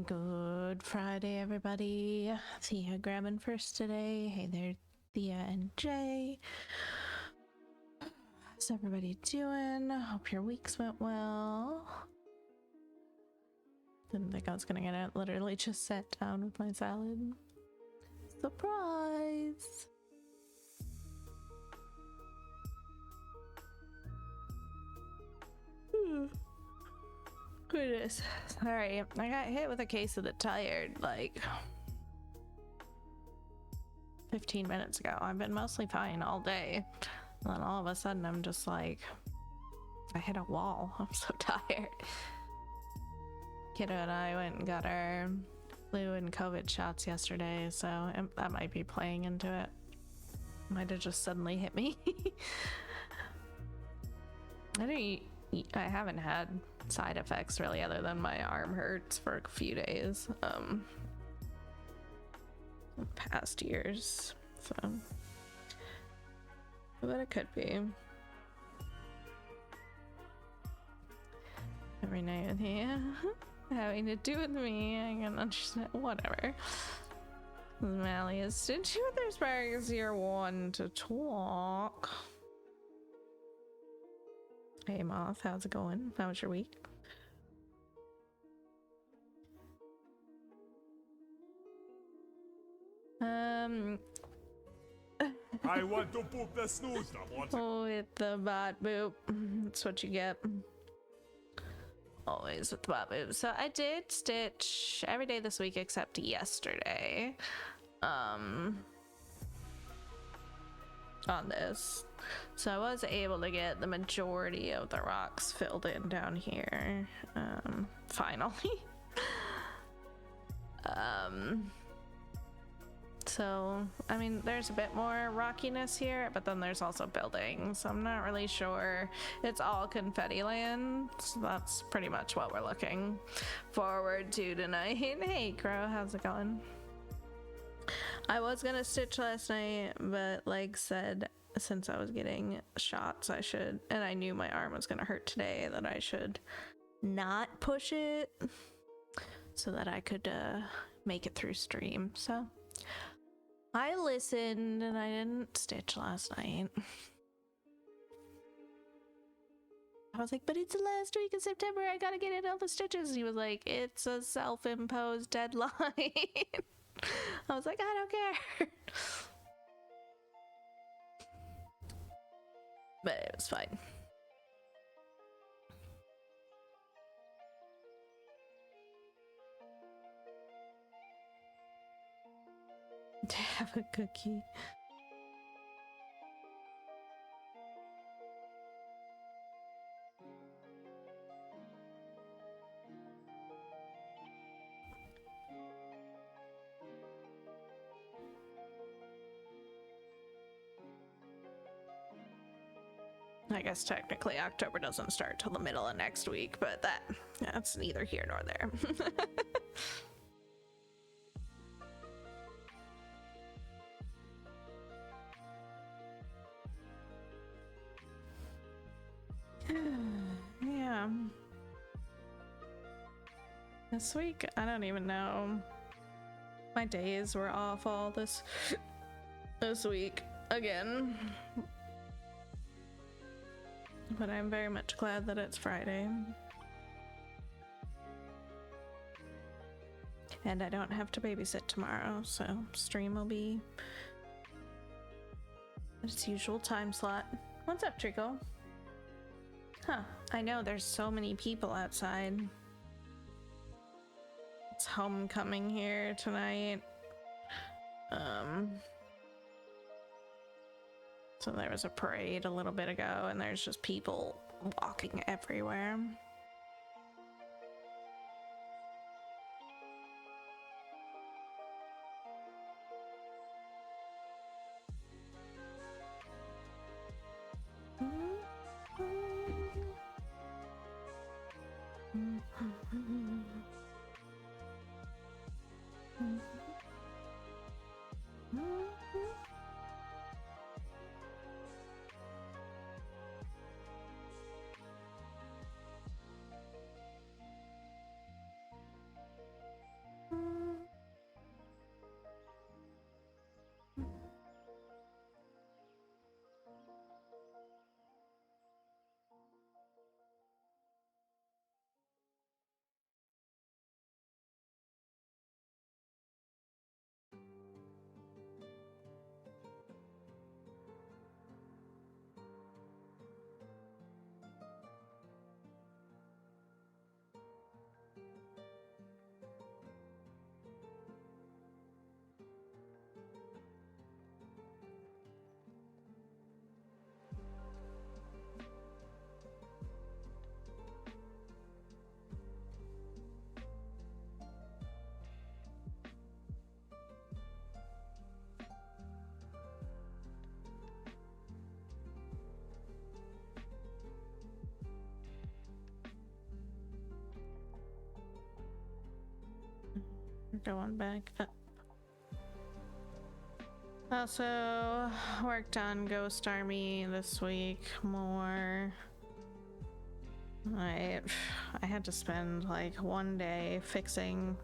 Good Friday, everybody. Thea grabbing first today. Hey there, Thea and Jay. How's everybody doing? Hope your weeks went well. Didn't think I was gonna get it. Literally just sat down with my salad. Surprise! Goodness. Sorry, I got hit with a case of the tired like 15 minutes ago. I've been mostly fine all day. And then all of a sudden I'm just like, I hit a wall. I'm so tired. Kiddo and I went and got our flu and COVID shots yesterday, so that might be playing into it. Might have just suddenly hit me. I haven't had side effects really other than my arm hurts for a few days past years, so but it could be. Every night with you having to do with me, I can understand. Whatever. Mally is stingy with her sparks. You're one to talk. Hey Moth, how's it going? How was your week? I want to poop the snooze. Oh, with the bot boop. That's what you get. Always with the bot boop. So I did stitch every day this week except yesterday. On this. So I was able to get the majority of the rocks filled in down here. Finally. So, I mean, there's a bit more rockiness here, but then there's also buildings, so I'm not really sure. It's all confetti land, so that's pretty much what we're looking forward to tonight. Hey, Crow, how's it going? I was gonna stitch last night, but like said, since I was getting shots, I should, and I knew my arm was gonna hurt today, that I should not push it so that I could make it through stream. So I listened and I didn't stitch last night. I was like, but it's the last week of September, I gotta get in all the stitches. He was like, it's a self-imposed deadline. I was like, I don't care. But it was fine. To have a cookie. I guess technically October doesn't start till the middle of next week, but that's neither here nor there. Yeah. This week, I don't even know. My days were awful this week again. But I'm very much glad that it's Friday. And I don't have to babysit tomorrow, so stream will be at its usual time slot. What's up, Trico? Huh, I know there's so many people outside. It's homecoming here tonight. So there was a parade a little bit ago, and there's just people walking everywhere. Going back up. Also worked on Ghost Army this week more. I had to spend like one day fixing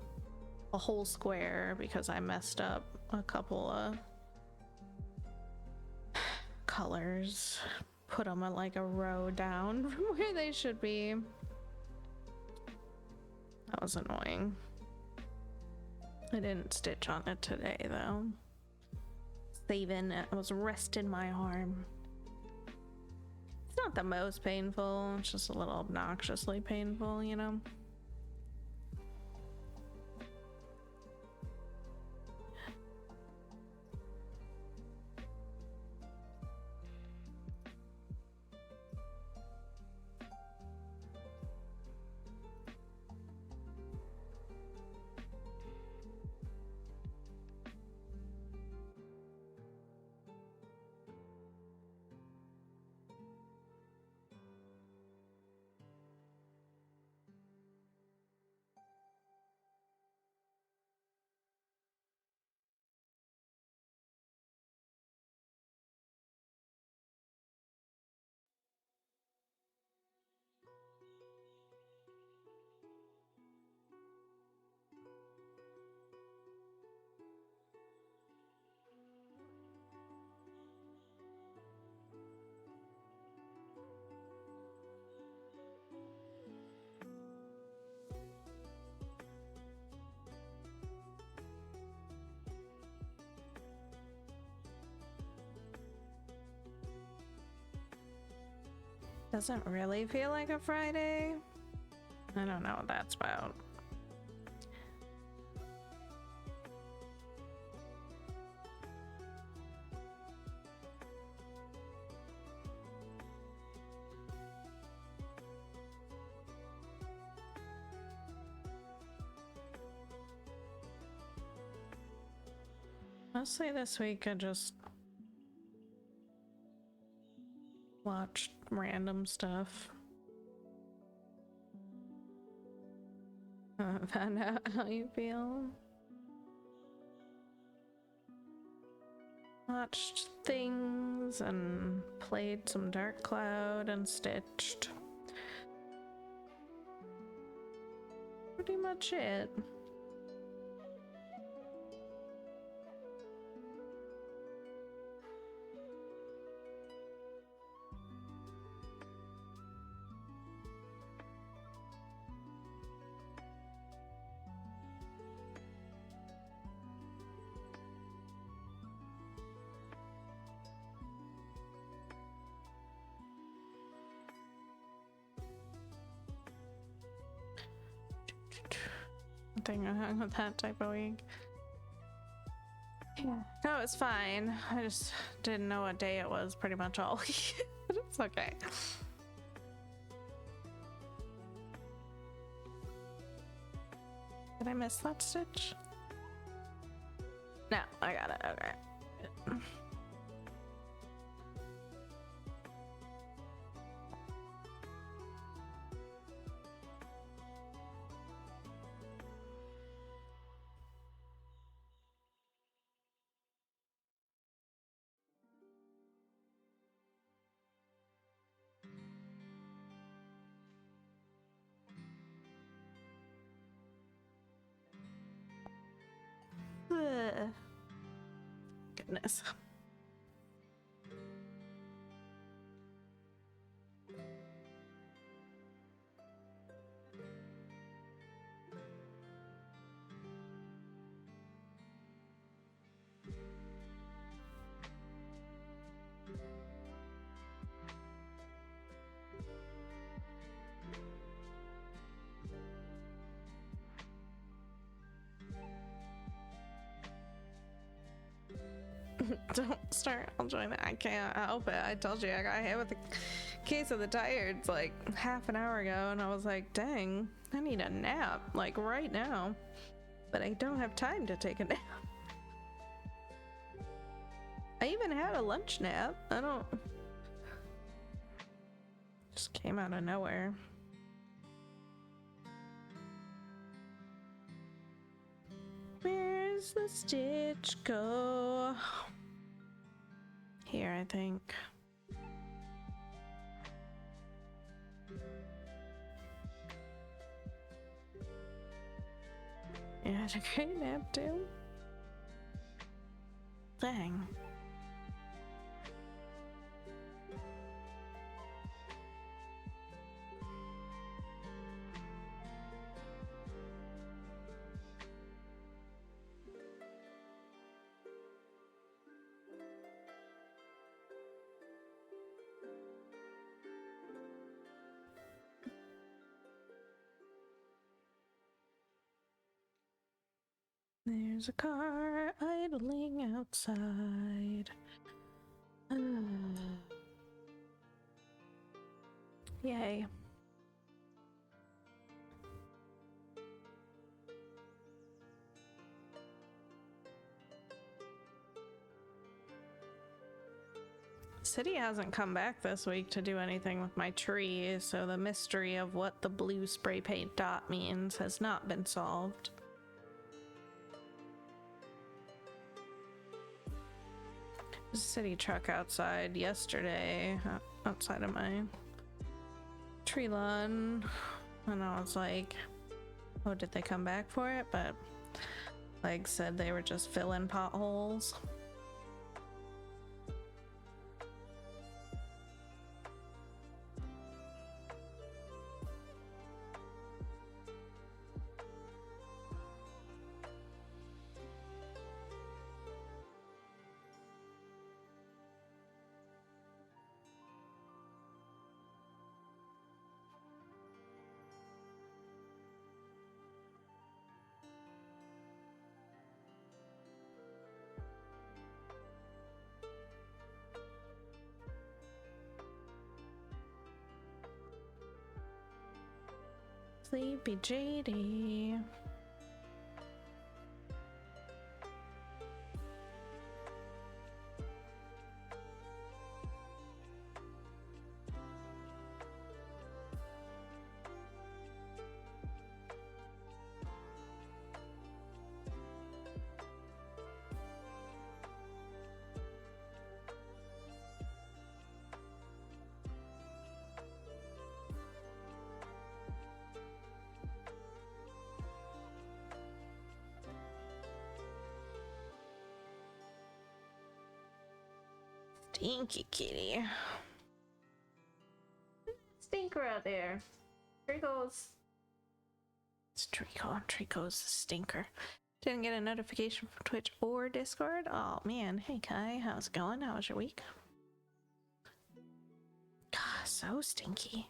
a whole square because I messed up a couple of colors. Put them at like a row down from where they should be. That was annoying. I didn't stitch on it today though. Saving it. I was resting my arm. It's not the most painful, it's just a little obnoxiously painful, you know? Doesn't really feel like a Friday. I don't know what that's about. Mostly this week I just watched random stuff. Found out how you feel. Watched things and played some Dark Cloud and stitched. Pretty much it. Thing with that type of week. Yeah. No, it's fine. I just didn't know what day it was pretty much all week. But it's okay. Did I miss that stitch? No, I got it. Okay. Ugh. Goodness. Don't start. I'll join it. I can't help it. I told you I got hit with a case of the tired's like half an hour ago, and I was like, dang, I need a nap like right now. But I don't have time to take a nap. I even had a lunch nap. I don't. Just came out of nowhere. the stitch go? Here, I think. You had a great nap too? Dang. There's a car idling outside. Yay. City hasn't come back this week to do anything with my tree, so the mystery of what the blue spray paint dot means has not been solved. There's a city truck outside yesterday, outside of my tree lawn, and I was like, oh, did they come back for it? But like said they were just filling potholes. Sleepy JD. Stinky kitty. Stinker out there. Trico's. It's Trico. Trico's the stinker. Didn't get a notification from Twitch or Discord. Oh man. Hey Kai, how's it going? How was your week? God, so stinky.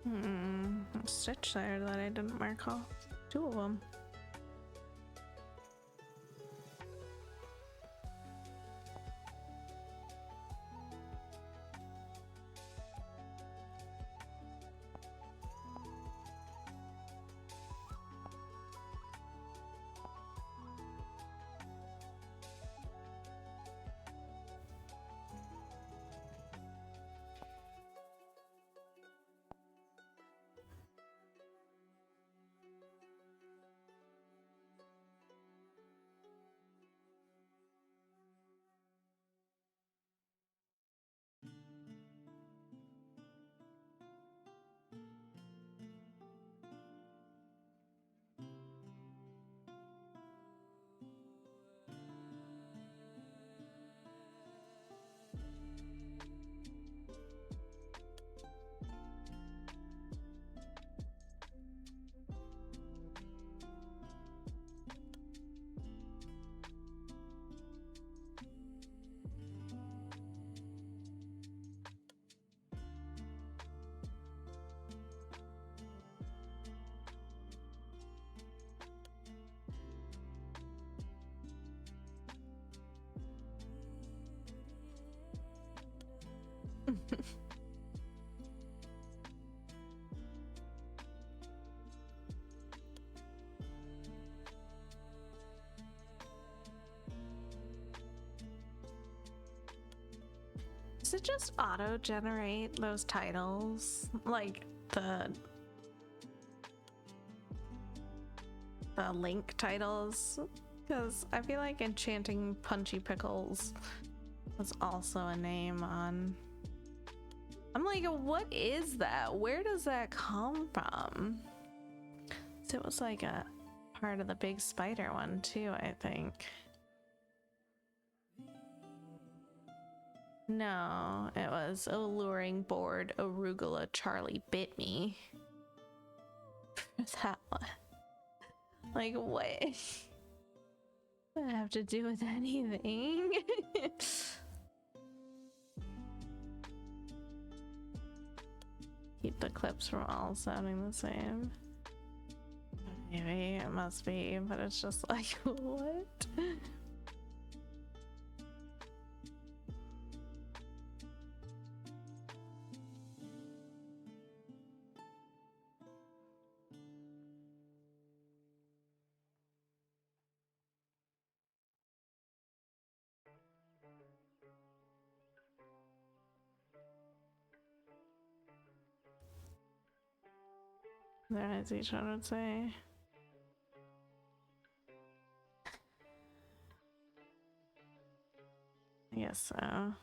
A stitch there that I didn't mark off. Two of them. Does it just auto-generate those titles? Like the link titles? Because I feel like Enchanting Punchy Pickles was also a name on... I'm like, what is that? Where does that come from? So it was like a part of the big spider one too, I think. No, it was Alluring Board Arugula Charlie Bit Me. That one. Like, what? What does that have to do with anything? Keep the clips from all sounding the same. Maybe it must be, but it's just like, what? There, as each one would say. I guess so.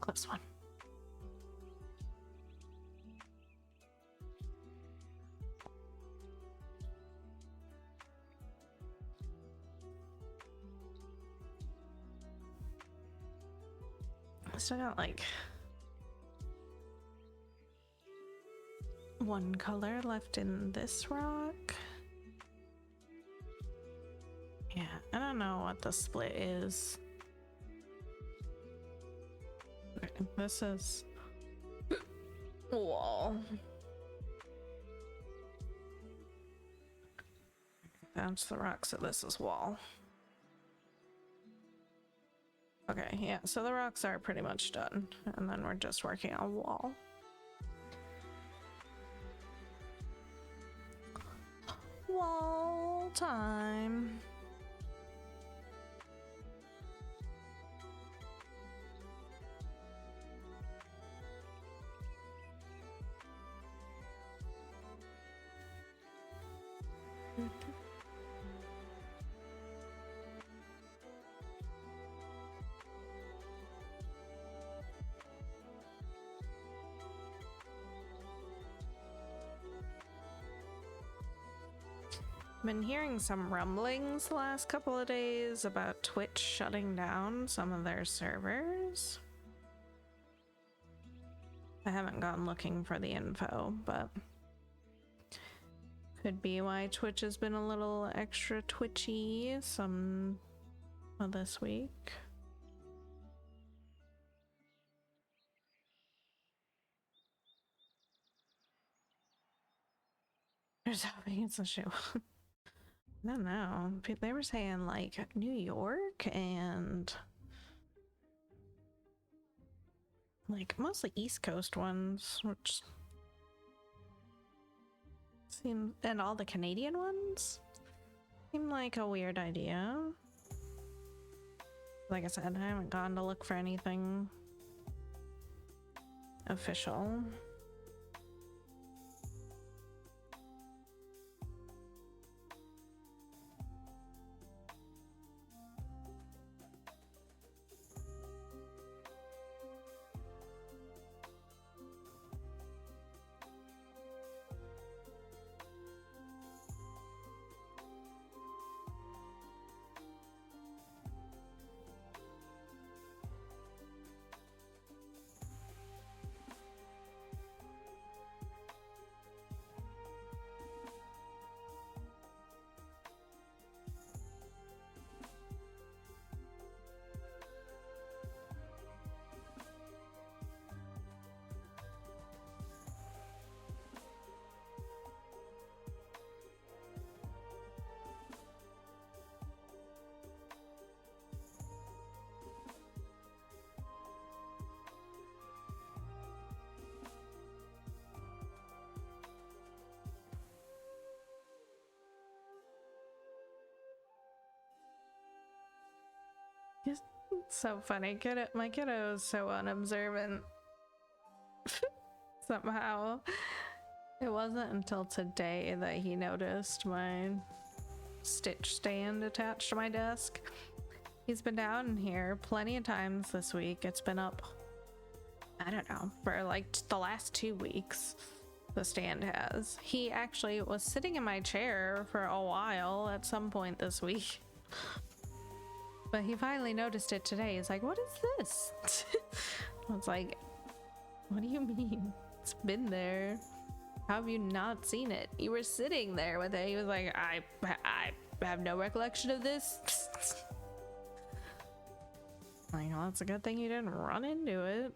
Close one. I still got like one color left in this rock. Yeah, I don't know what the split is. This is wall. That's the rock, so this is wall. Okay, yeah, so the rocks are pretty much done, and then we're just working on wall. all time. Been hearing some rumblings the last couple of days about Twitch shutting down some of their servers. I haven't gone looking for the info, but could be why Twitch has been a little extra twitchy some of this week. There's hoping it's a show. I don't know. They were saying like New York and like mostly East Coast ones, which seem, and all the Canadian ones seem like a weird idea. Like I said, I haven't gone to look for anything official. It's so funny. My kiddo is so unobservant. Somehow. It wasn't until today that he noticed my stitch stand attached to my desk. He's been down here plenty of times this week. It's been up, I don't know, for like the last 2 weeks. The stand has. He actually was sitting in my chair for a while at some point this week. But he finally noticed it today. He's like, what is this? I was like, what do you mean? It's been there. How have you not seen it? You were sitting there with it. He was like, I have no recollection of this. Like, well, it's a good thing you didn't run into it.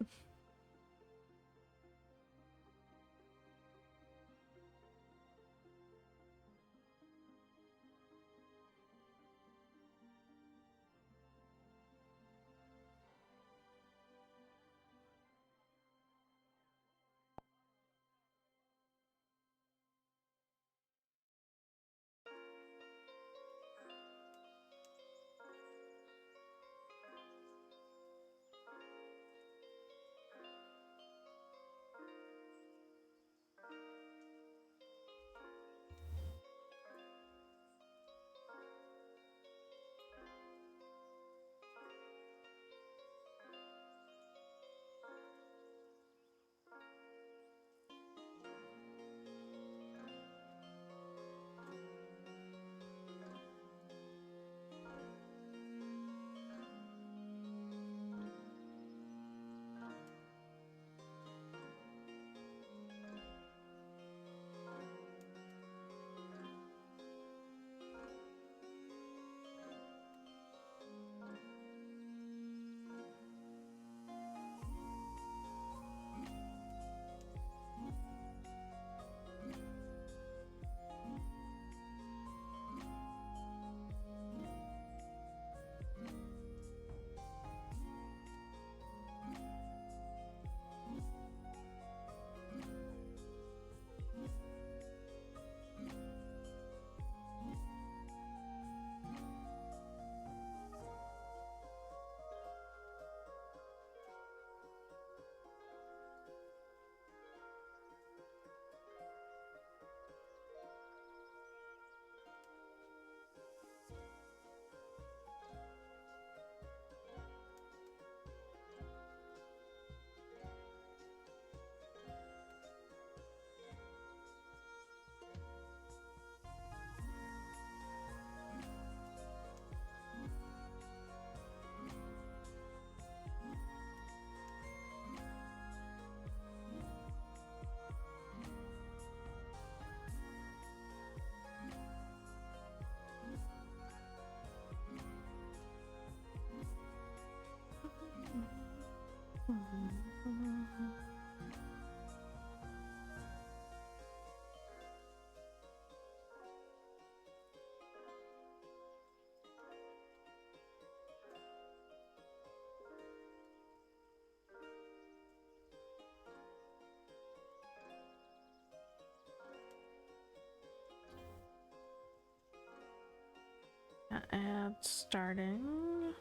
That's starting.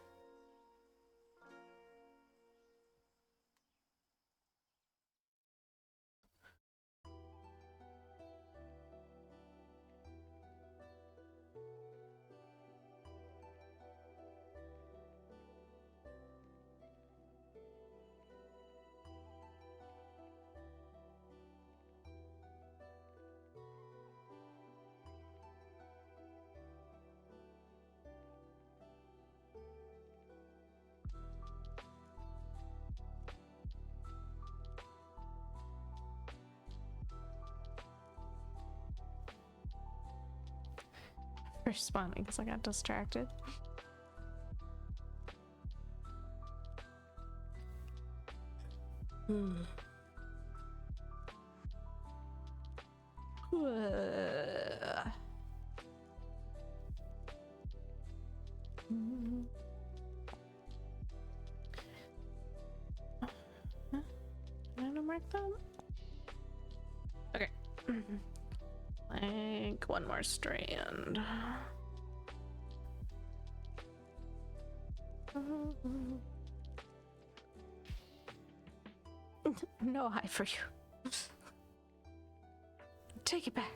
Responding because I got distracted. Can I mark them? Okay. Like one more strand. No high for you. Take it back.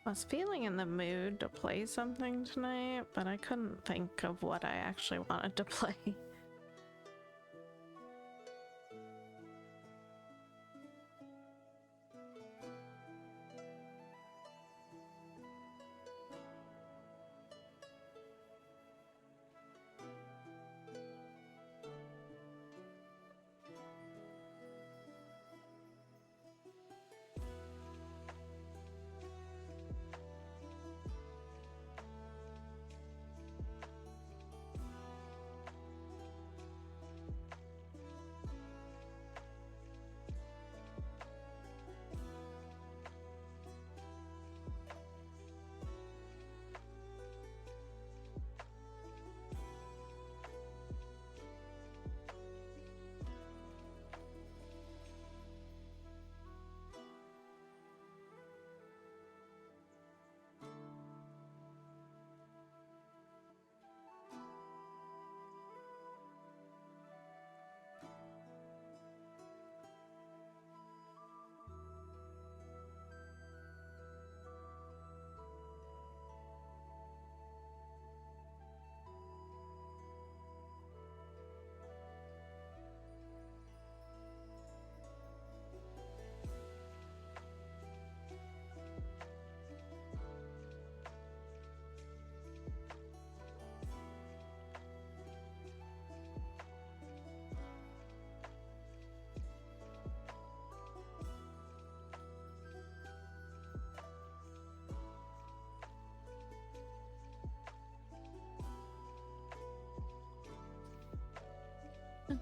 I was feeling in the mood to play something tonight, but I couldn't think of what I actually wanted to play.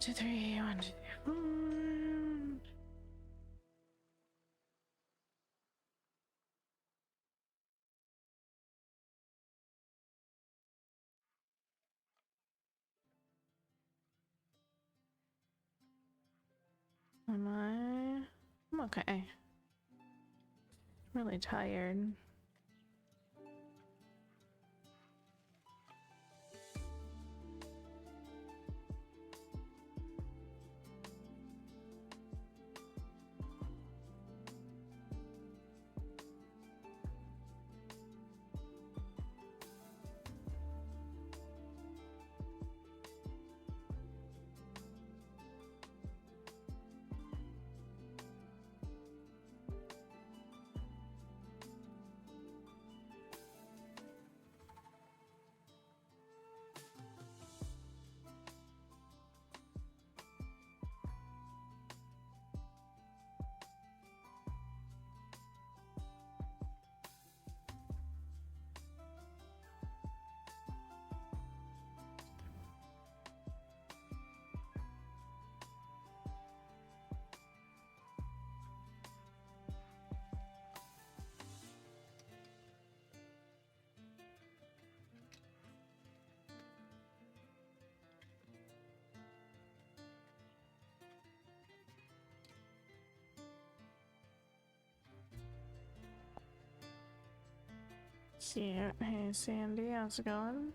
2, 3, 1, 2, 3, 4. I'm okay. Really tired. See you. Hey, Sandy, how's it going?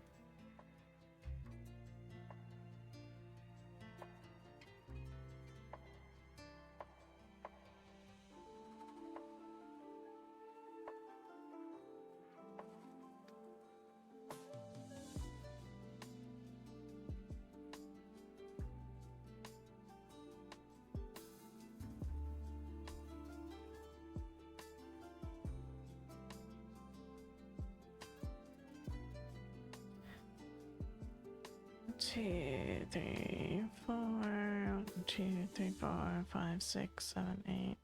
Two, three, four. 1, 2, 3, 4, 5, 6, 7, 8.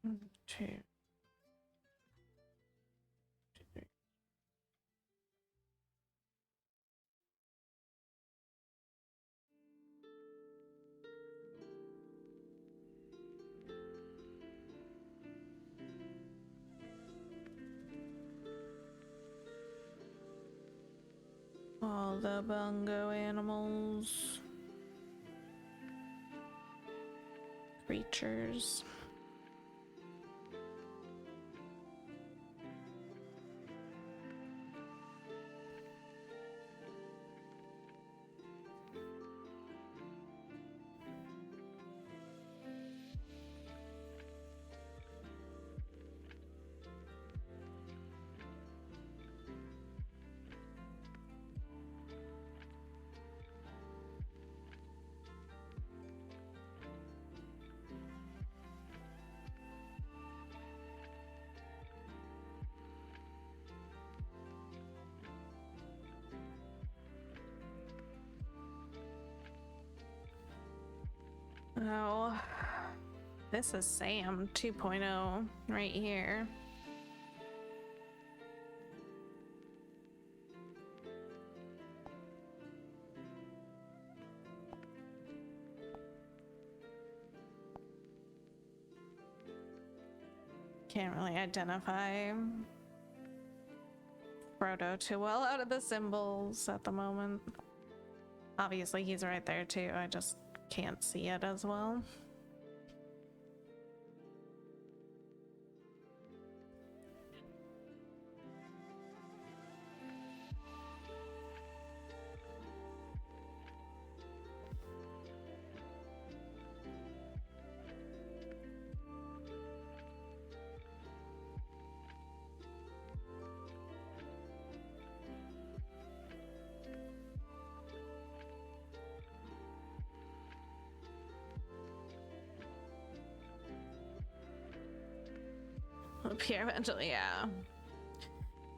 1, 2, 2, 3. All the bongo animals, creatures. Oh, this is Sam 2.0 right here. Can't really identify Frodo too well out of the symbols at the moment. Obviously he's right there too, I just can't see it as well. Up here eventually, yeah.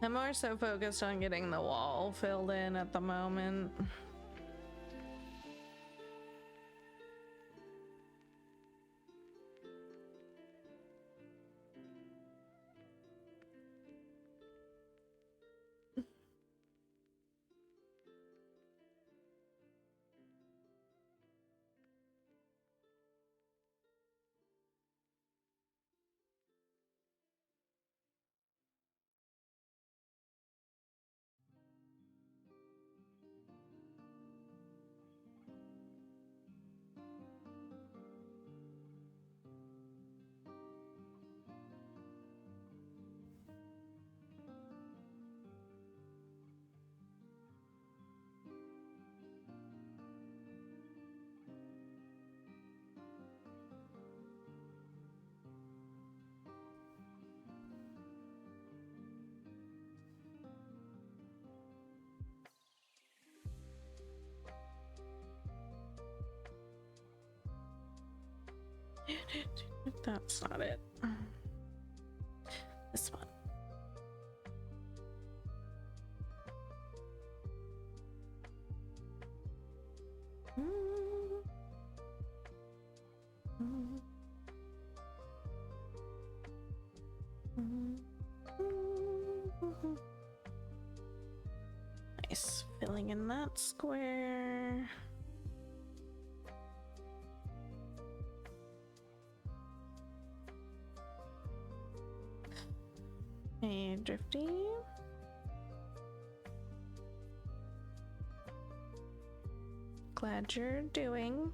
I'm more so focused on getting the wall filled in at the moment. That's not it. This one. Nice. Filling in that square. Hey, Drifty. Glad you're doing.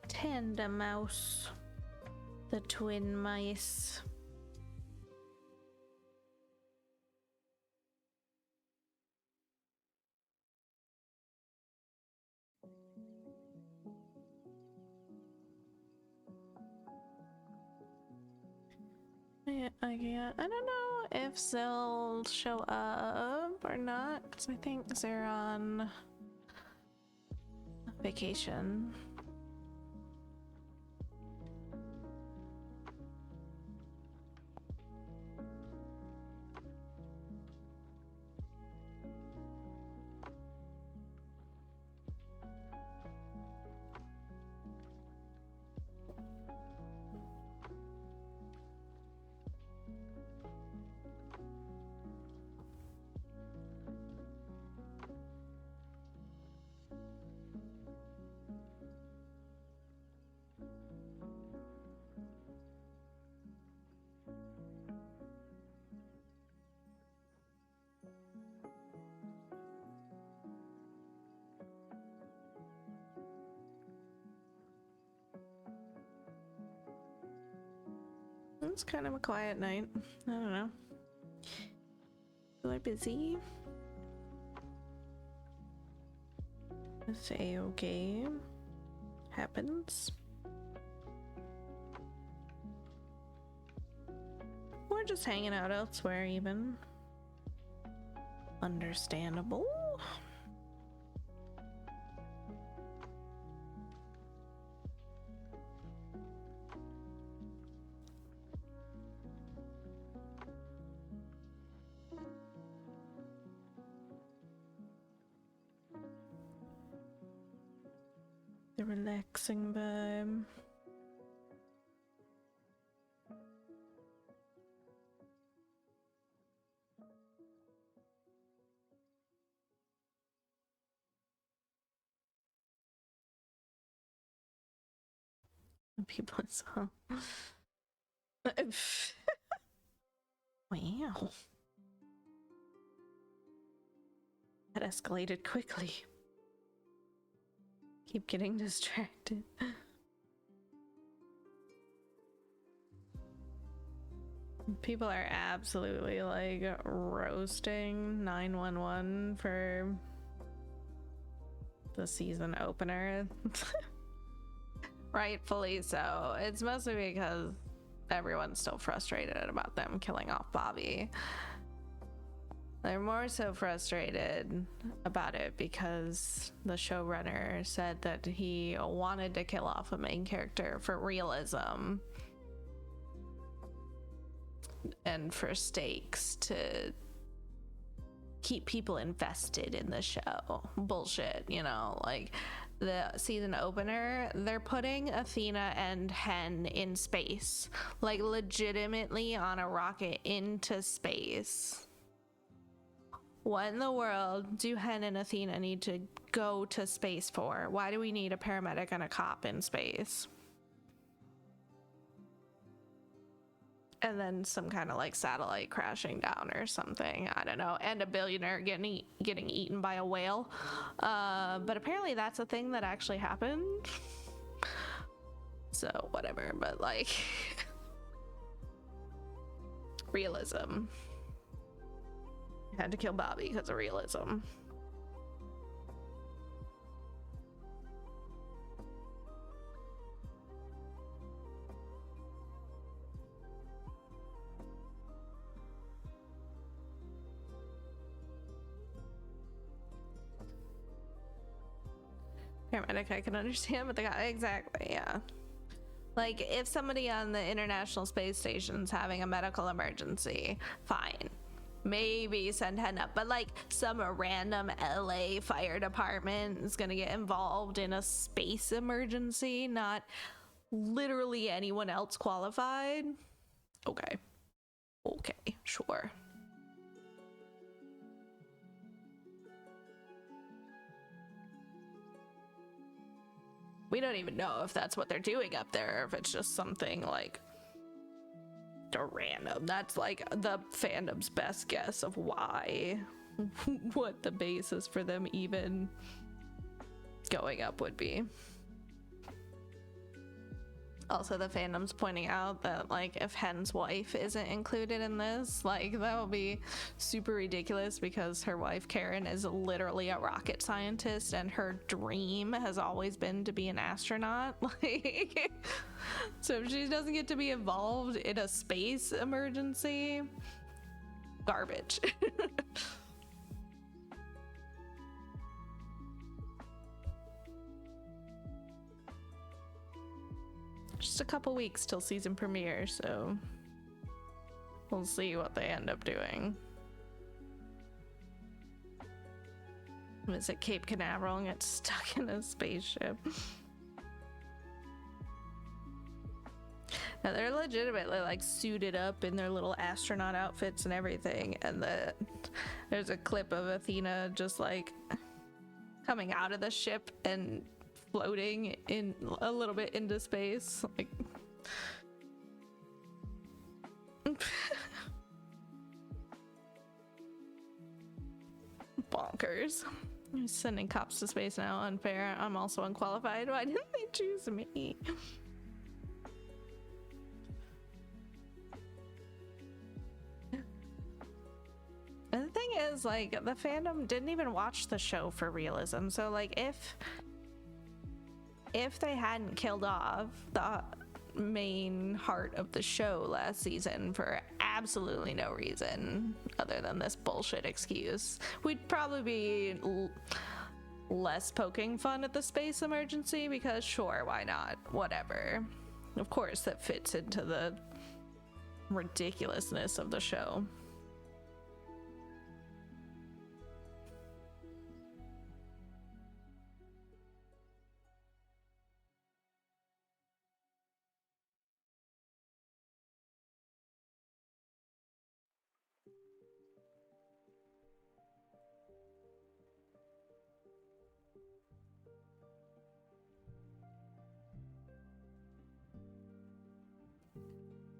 Tandem mouse, the twin mice. Yeah, I don't know if they'll show up or not, because I think they're on vacation. It's kind of a quiet night. I don't know. People are busy. Say okay. Happens. Or just hanging out elsewhere even. Understandable. The relaxing vibe. People saw. Wow. That escalated quickly. Keep getting distracted. People are absolutely like roasting 911 for the season opener. Rightfully so. It's mostly because everyone's still frustrated about them killing off Bobby. They're more so frustrated about it because the showrunner said that he wanted to kill off a main character for realism, and for stakes to keep people invested in the show. Bullshit, you know, like the season opener, they're putting Athena and Hen in space, like legitimately on a rocket into space. What in the world do Hen and Athena need to go to space for? Why do we need a paramedic and a cop in space? And then some kind of like satellite crashing down or something. I don't know. And a billionaire getting eaten by a whale. But apparently that's a thing that actually happened. So whatever. But like realism. Had to kill Bobby because of realism. Paramedic I can understand, but the guy, exactly, yeah. Like, if somebody on the International Space Station's having a medical emergency, fine. Maybe send Hen up, but like some random LA fire department is gonna get involved in a space emergency, not literally anyone else qualified. Okay, sure. We don't even know if that's what they're doing up there, or if it's just something like random. That's like the fandom's best guess of why, what the basis for them even going up would be. Also, the fandom's pointing out that like if Hen's wife isn't included in this, like that will be super ridiculous because her wife Karen is literally a rocket scientist and her dream has always been to be an astronaut. Like, so if she doesn't get to be involved in a space emergency, garbage. Just a couple weeks till season premiere, so we'll see what they end up doing. Visit Cape Canaveral and get stuck in a spaceship. Now they're legitimately like suited up in their little astronaut outfits and everything, and there's a clip of Athena just like coming out of the ship and floating in a little bit into space, like bonkers. I'm sending cops to space now. Unfair. I'm also unqualified. Why didn't they choose me? And the thing is, like, the fandom didn't even watch the show for realism. So like if they hadn't killed off the main heart of the show last season for absolutely no reason other than this bullshit excuse, we'd probably be less poking fun at the space emergency because sure, why not? Whatever. Of course, that fits into the ridiculousness of the show.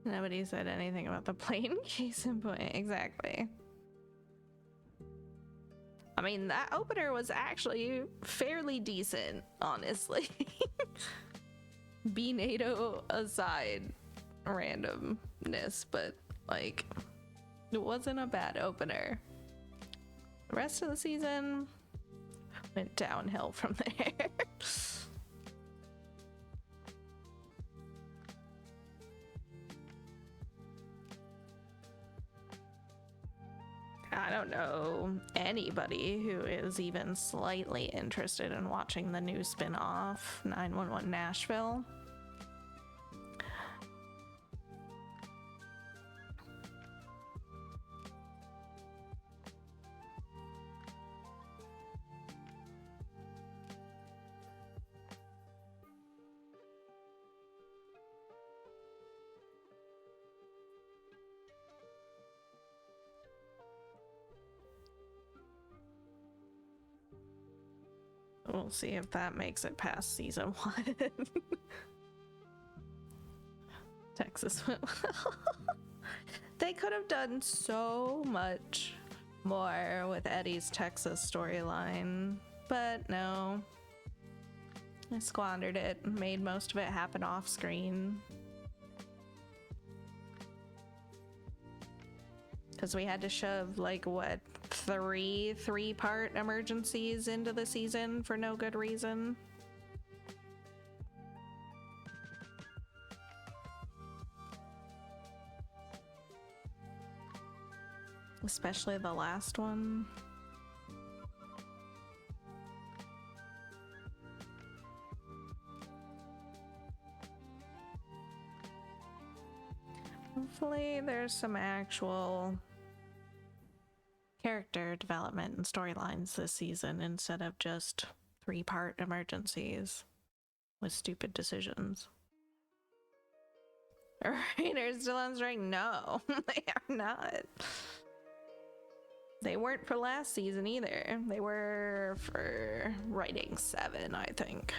Nobody said anything about the plane. Case in point, exactly. I mean, that opener was actually fairly decent, honestly. B-NATO aside, randomness, but like, it wasn't a bad opener. The rest of the season went downhill from there. I don't know anybody who is even slightly interested in watching the new spin-off 911 Nashville. We'll see if that makes it past season 1. Texas went well. They could have done so much more with Eddie's Texas storyline, but no. I squandered it and made most of it happen off screen. Because we had to shove, like, what, three-part emergencies into the season for no good reason. Especially the last one. Hopefully there's some actual character development and storylines this season instead of just 3-part emergencies with stupid decisions. Writers still answering no. They are not. They weren't for last season either. They were for writing 7, I think.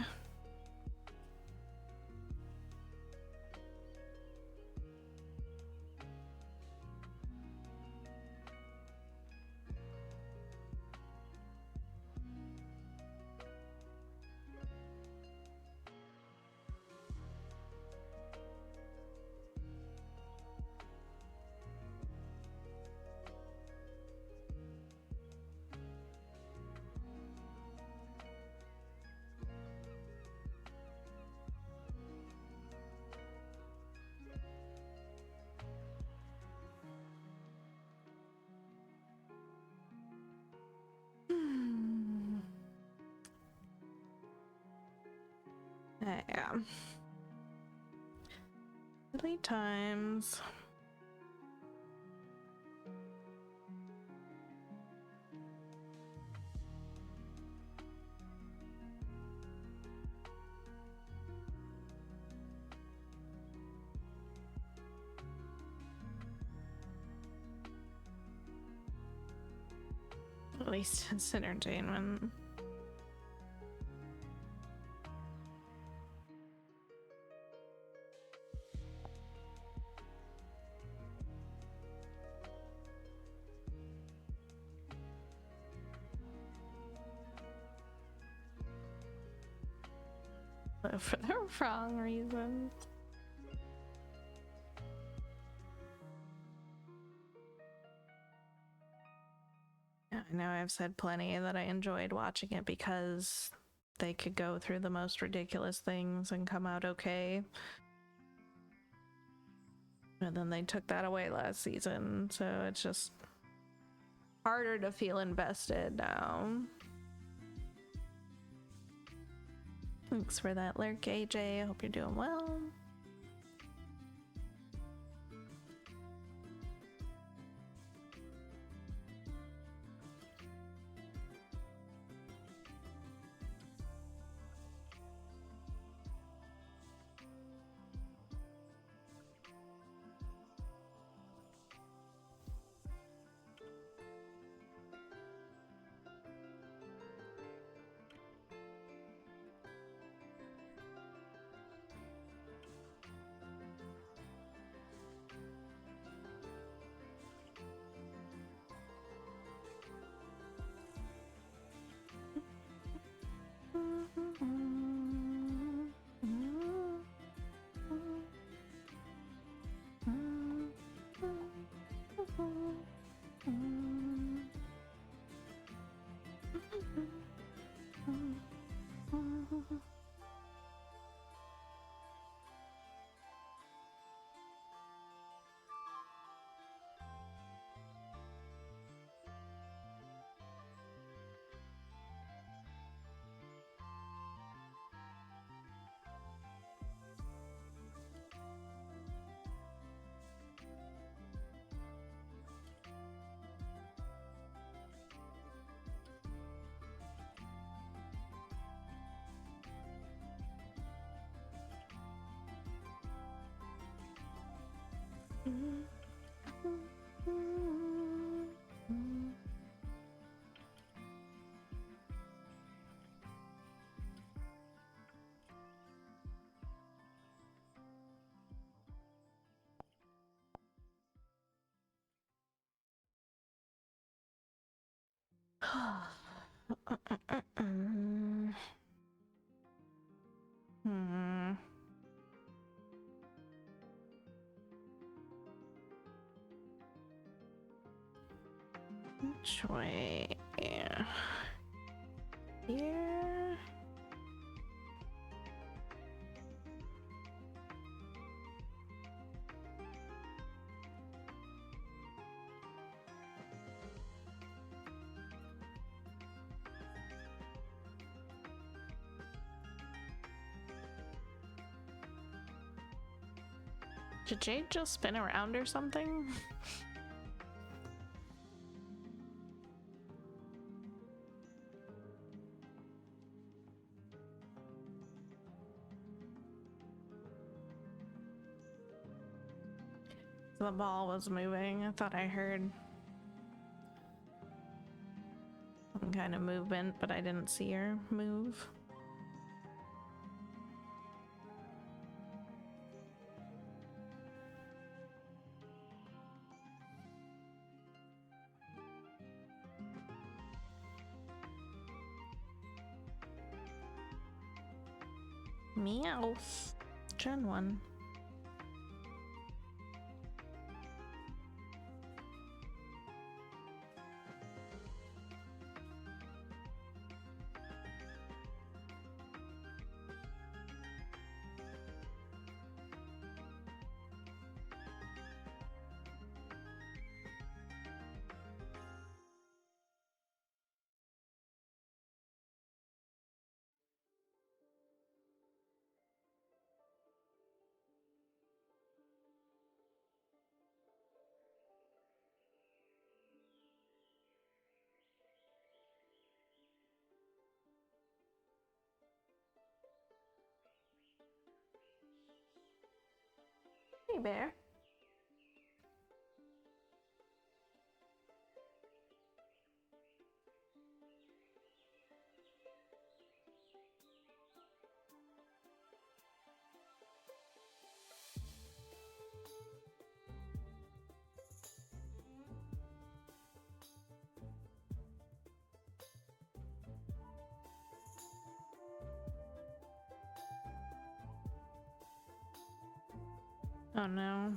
Yeah. Silly times. At least it's entertainment. But for the wrong reasons. Yeah, I know I've said plenty that I enjoyed watching it because they could go through the most ridiculous things and come out okay. And then they took that away last season, so it's just harder to feel invested now. Thanks for that lurk, AJ. I hope you're doing well. Hmm. Which way? Yeah. Here. Did Jade just spin around or something? The ball was moving. I thought I heard some kind of movement, but I didn't see her move. Meow. Gen 1. Hey, bear. Oh no,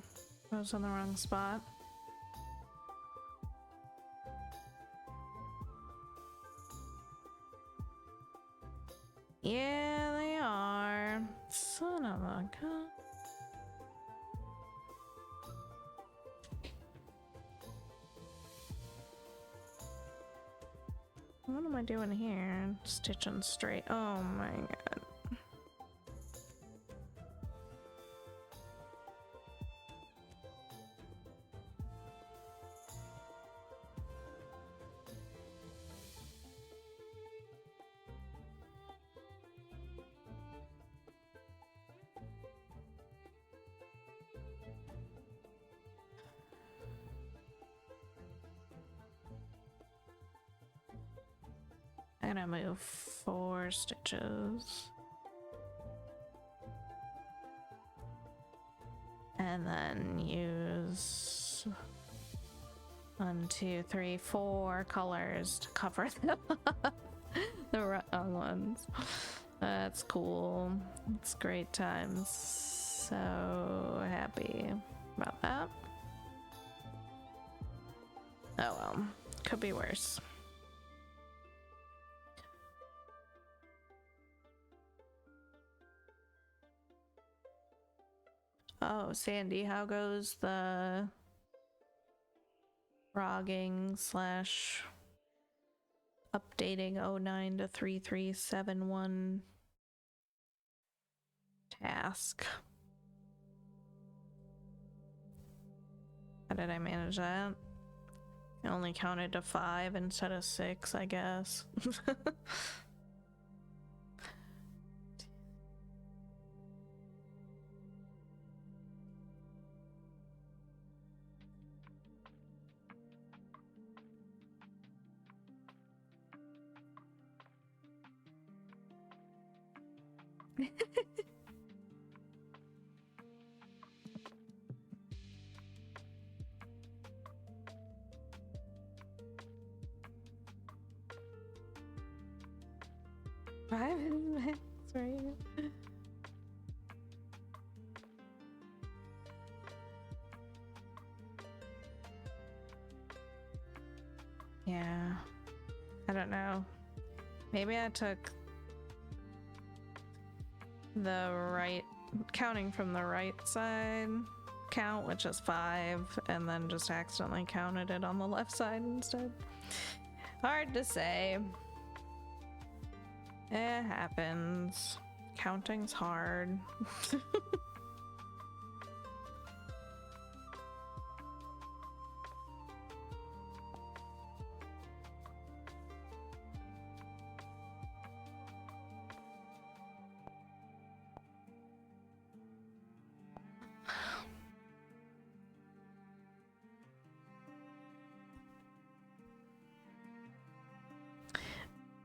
I was on the wrong spot. Yeah, they are. Son of a gun. What am I doing here? Stitching straight. Oh my god. I'm gonna move 4 stitches. And then use 1, 2, 3, 4 colors to cover them up. The wrong ones. That's cool. It's great times. So happy about that. Oh well, could be worse. Oh, Sandy, how goes the frogging slash updating 09 to 3371 task? How did I manage that? I only counted to 5 instead of 6, I guess. 5 minutes, right? Yeah, I don't know. Maybe I took the right, counting from the right side count, which is 5, and then just accidentally counted it on the left side instead. Hard to say. It happens. Counting's hard.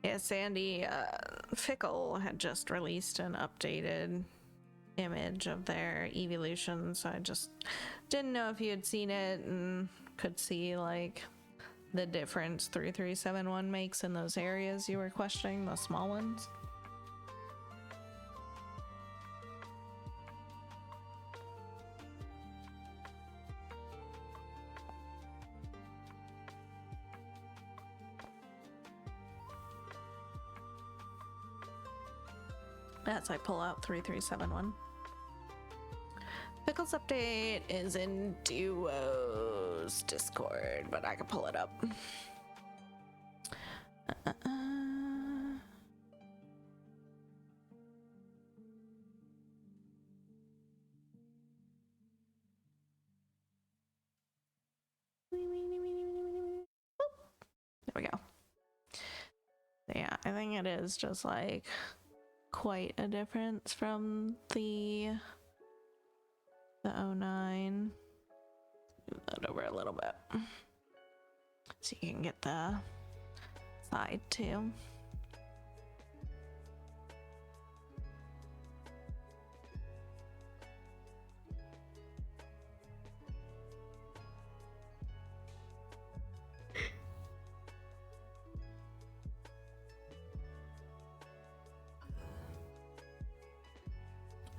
Yeah, Sandy Fickle had just released an updated image of their evolution, so I just didn't know if you had seen it and could see like the difference 3371 makes in those areas you were questioning, the small ones. As I pull out 3371. Pickles update is in Duo's Discord, but I can pull it up. There we go. Yeah, I think it is just like quite a difference from the 09. Move that over a little bit so you can get the side too.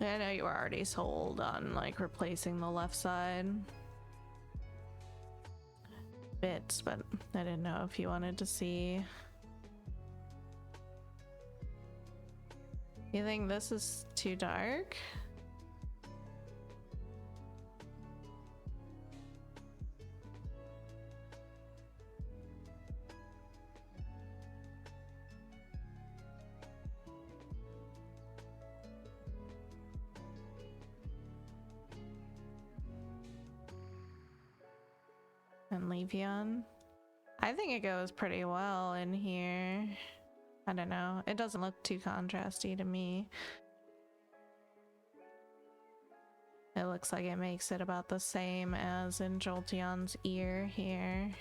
I know you were already sold on like replacing the left side bits, but I didn't know if you wanted to see. You think this is too dark? And Levion. I think it goes pretty well in here. I don't know. It doesn't look too contrasty to me. It looks like it makes it about the same as in Jolteon's ear here.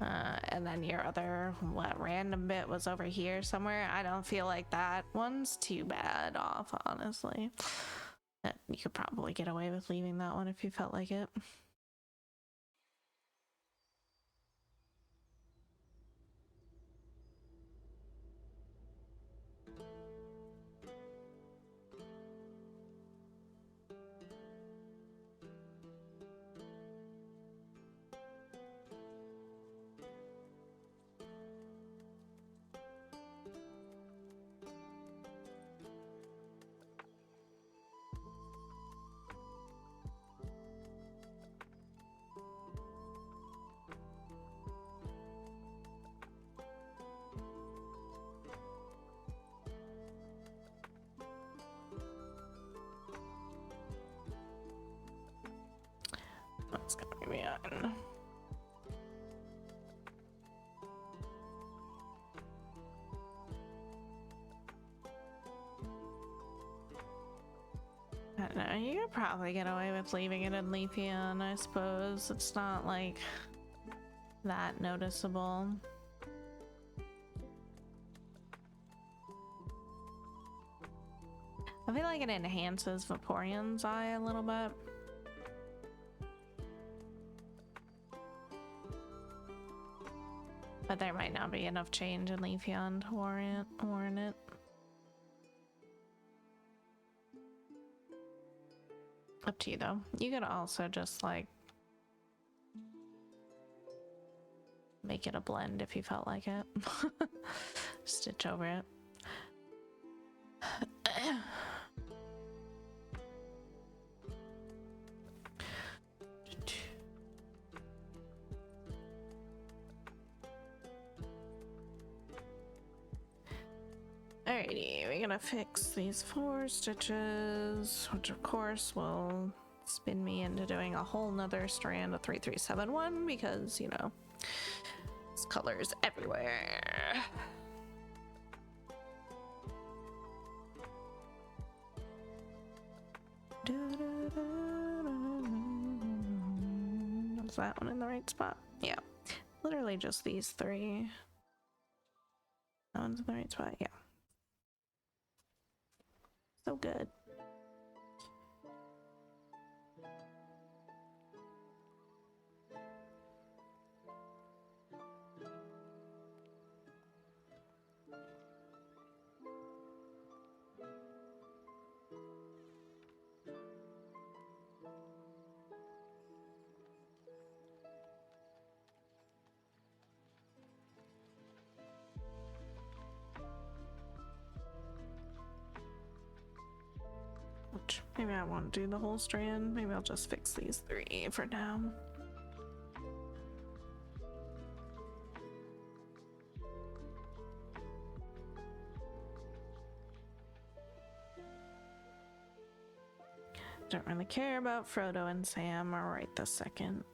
And then your other, what, random bit was over here somewhere. I don't feel like that one's too bad off, honestly. You could probably get away with leaving that one if you felt like it. That's gonna be on. I don't know, you could probably get away with leaving it in Leafeon, I suppose. It's not like that noticeable. I feel like it enhances Vaporeon's eye a little bit. But there might not be enough change in Leafeon to warrant it. Up to you though. You could also just like make it a blend if you felt like it. Stitch over it. Alrighty, we're gonna fix these 4 stitches, which of course will spin me into doing a whole nother strand of 3371 because, you know, there's colors everywhere. Is that one in the right spot? Yeah. Literally just these 3. That one's in the right spot, yeah. So good. Maybe I won't do the whole strand. Maybe I'll just fix these 3 for now. Don't really care about Frodo and Sam right this second.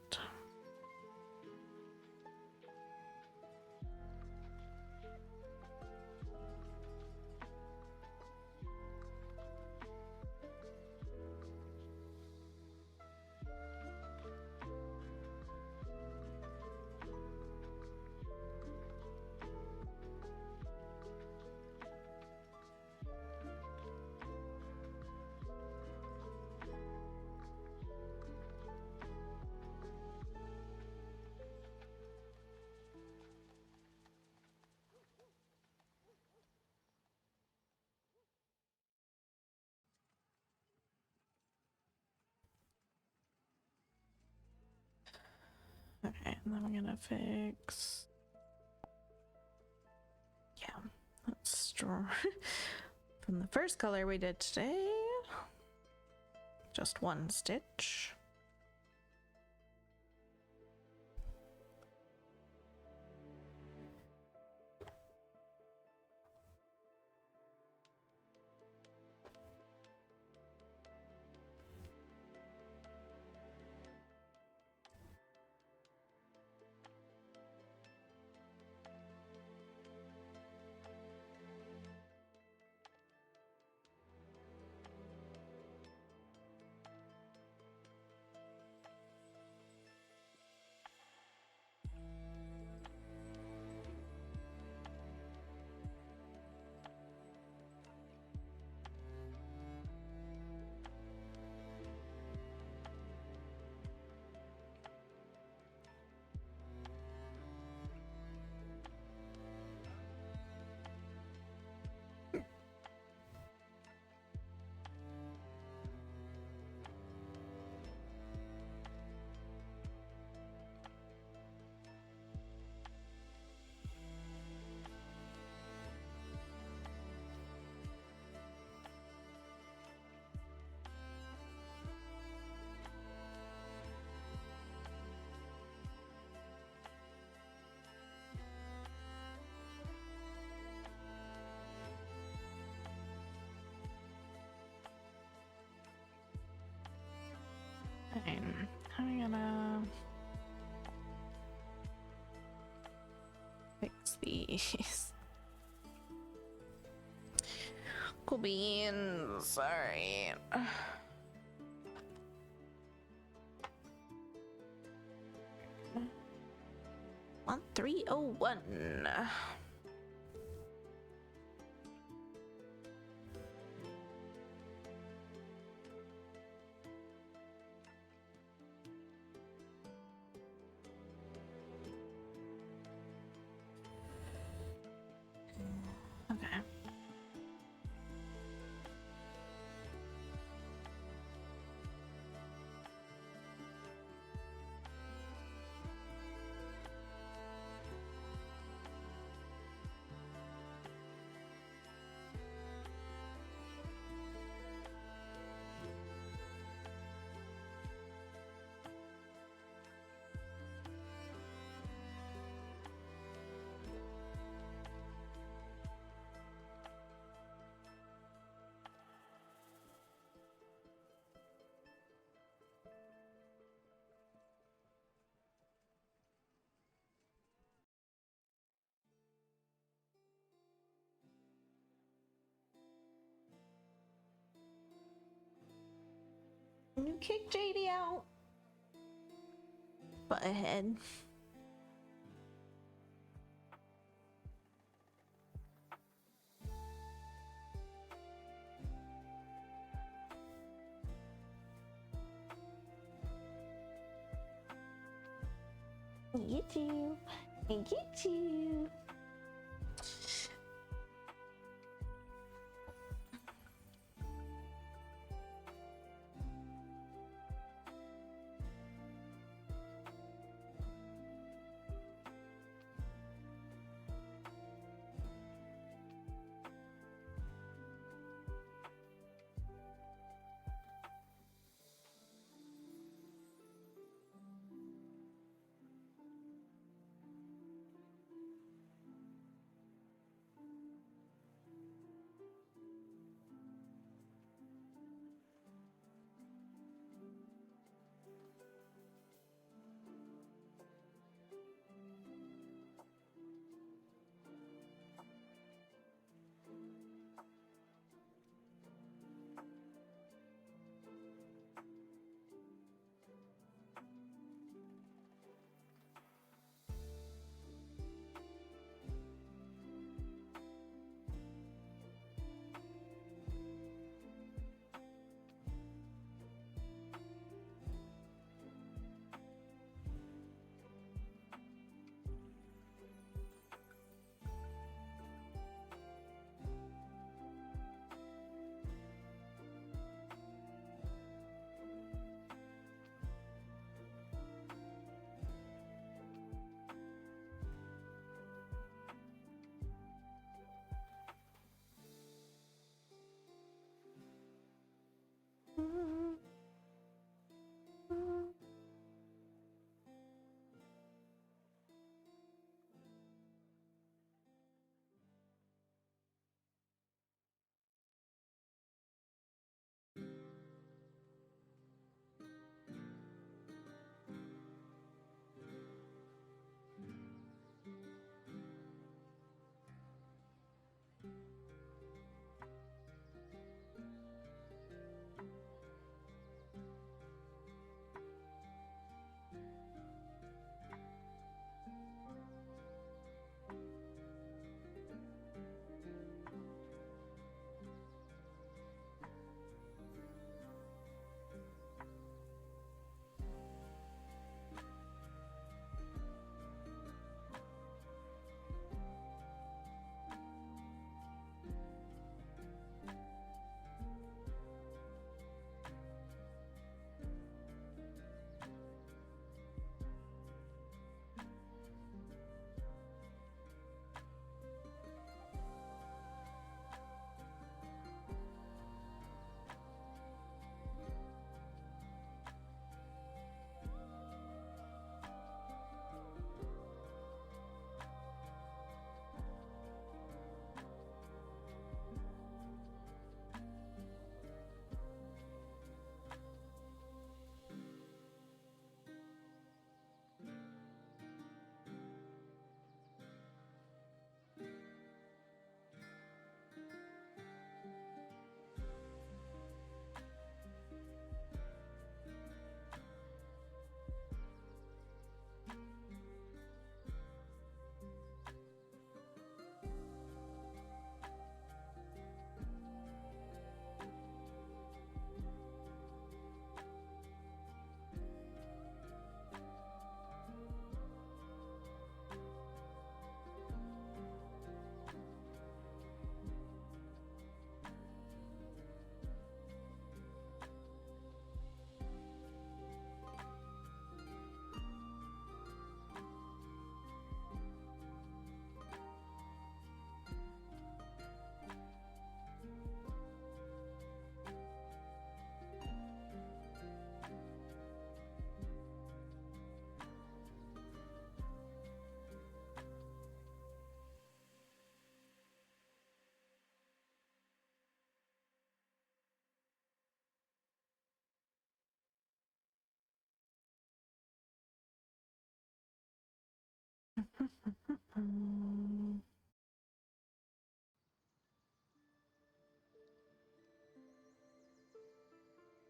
Okay, and then we're gonna fix. Yeah, that's strong. From the first color we did today, just 1 stitch. Fine. I'm gonna fix these. Cool beans. Sorry. 1301. You kick JD out. Butthead. Get you. And get you.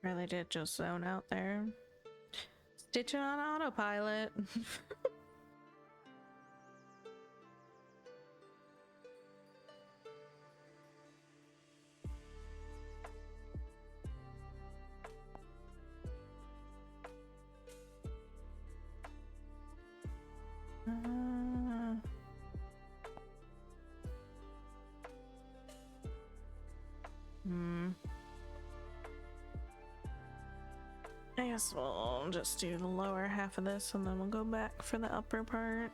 Really did just zone out there. Stitching on autopilot. I guess we'll just do the lower half of this and then we'll go back for the upper part.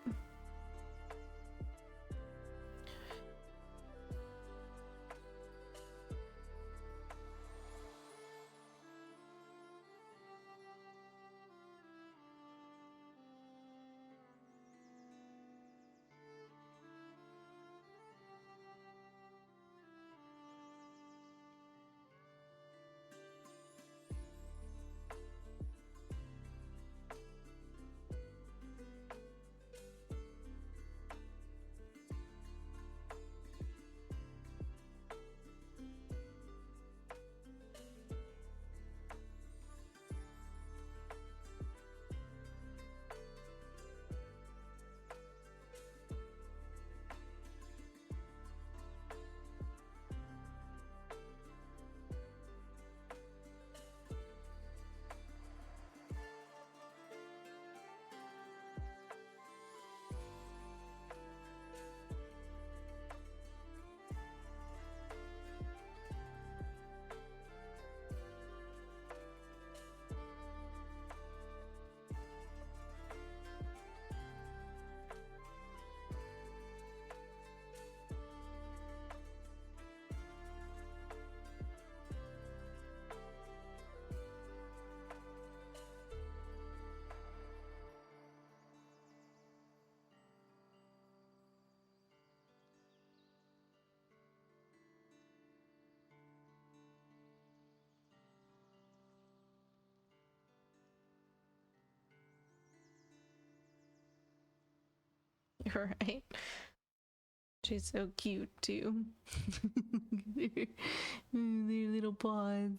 You're right. She's so cute too. Their little paws.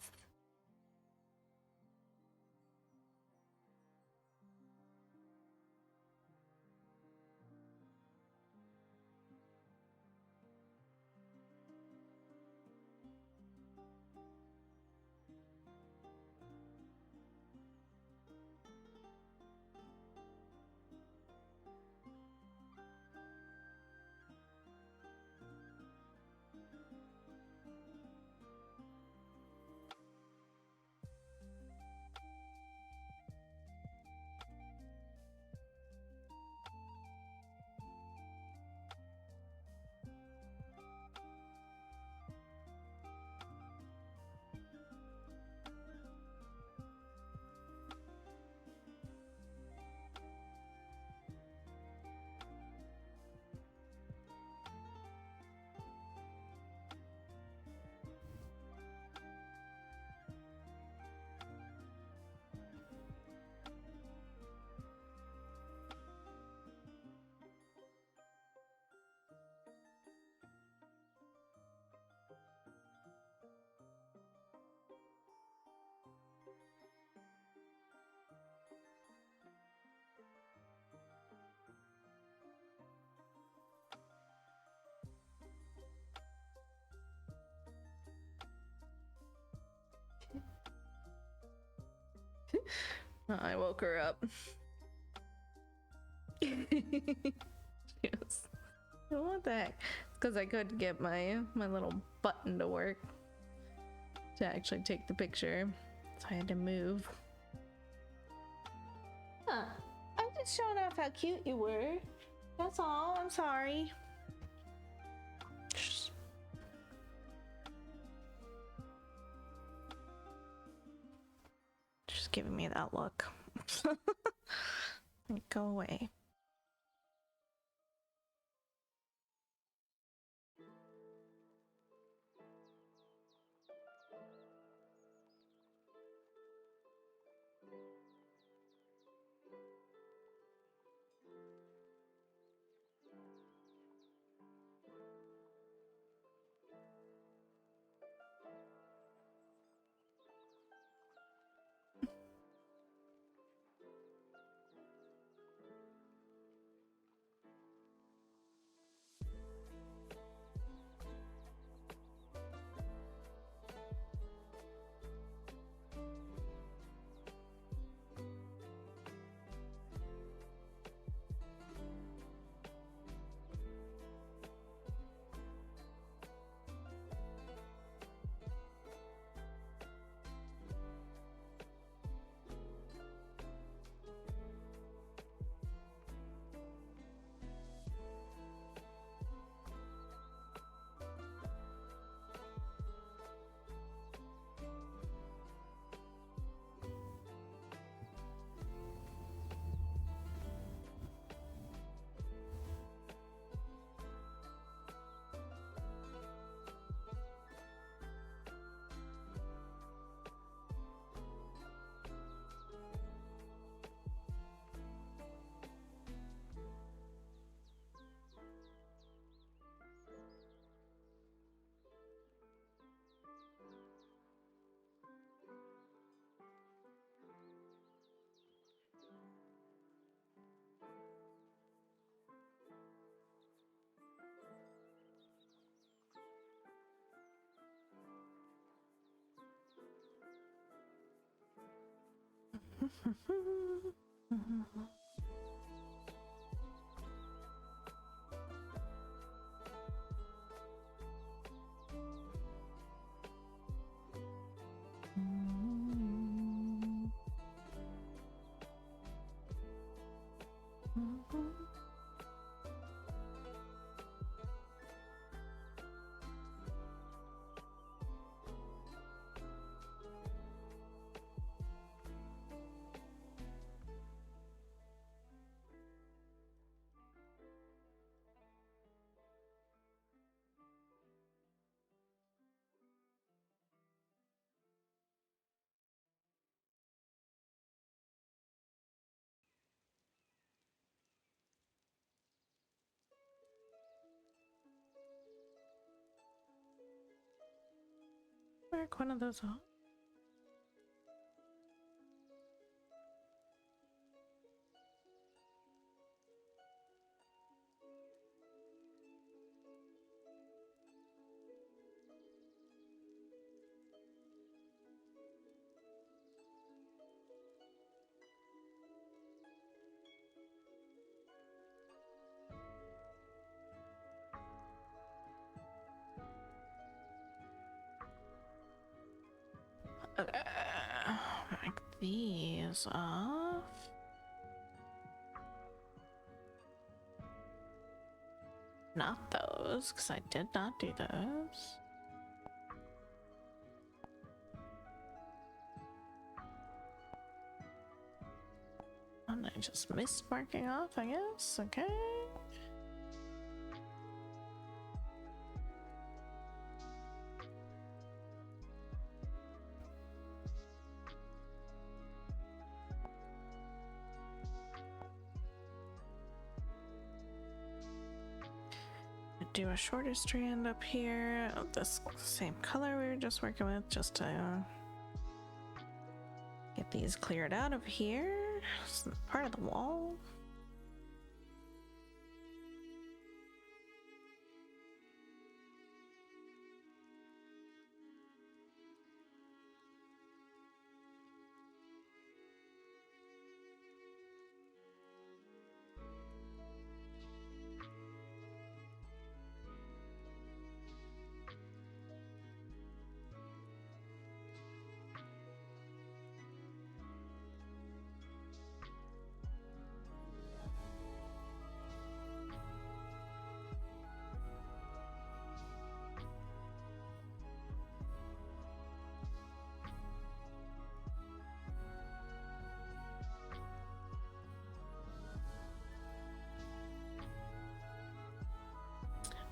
I woke her up. Yes. What the heck? Because I couldn't get my little button to work to actually take the picture, so I had to move. Huh. I'm just showing off how cute you were. That's all. I'm sorry. Just giving me that look. Go away. Mark one of those off. Mark these off. Not those, because I did not do those. And I just missed marking off, I guess. Okay. Do a shorter strand up here of this same color we were just working with, just to get these cleared out of here. It's part of the wall.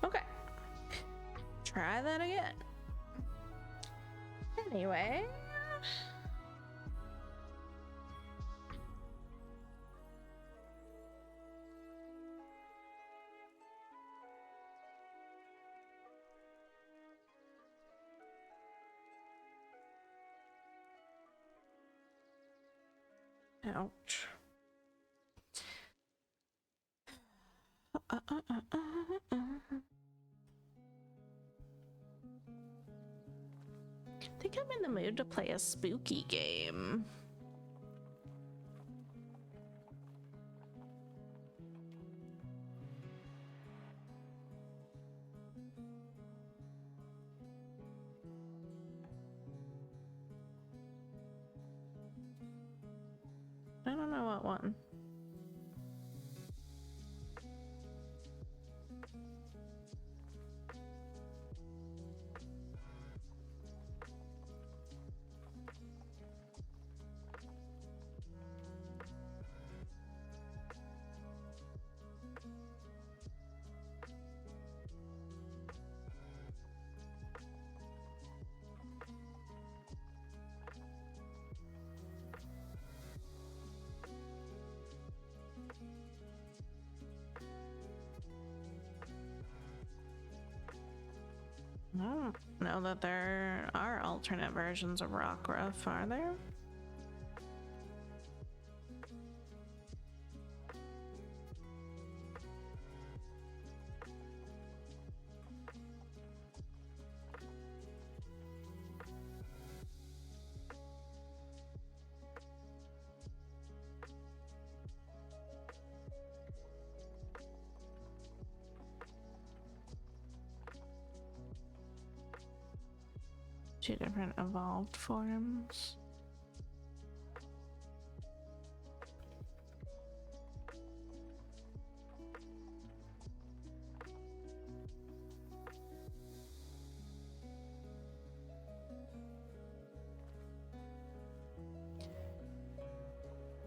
Okay. Try that again. Anyway. Ouch. I think I'm in the mood to play a spooky game. I don't know what one. I don't know that there are alternate versions of Rockruff, are there? Two different evolved forms.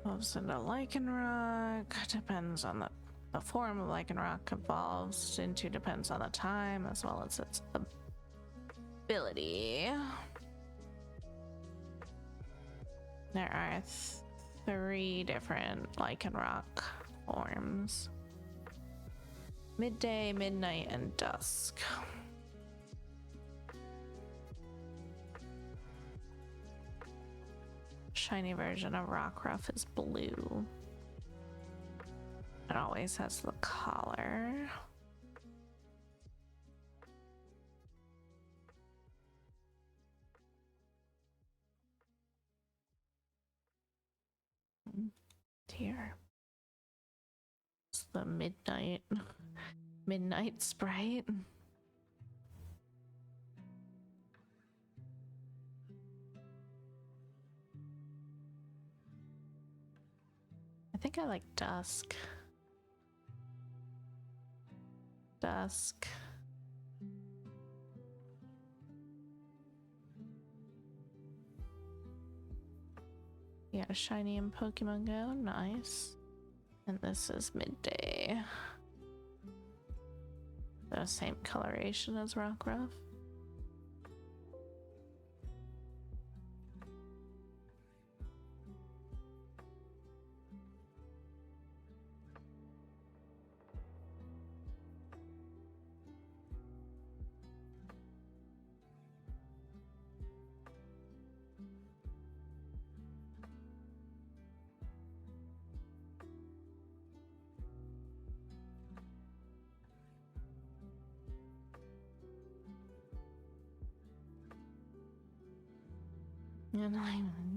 Evolves into Lycanroc. Depends on the form of Lycanroc evolves into, depends on the time as well as its ability. There are 3 different Lycanroc forms: midday, midnight, and dusk. Shiny version of Rockruff is blue. It always has the collar. Here. It's the midnight sprite. I think I like dusk. Dusk. Yeah, shiny in Pokemon Go, nice. And this is midday. The same coloration as Rockruff.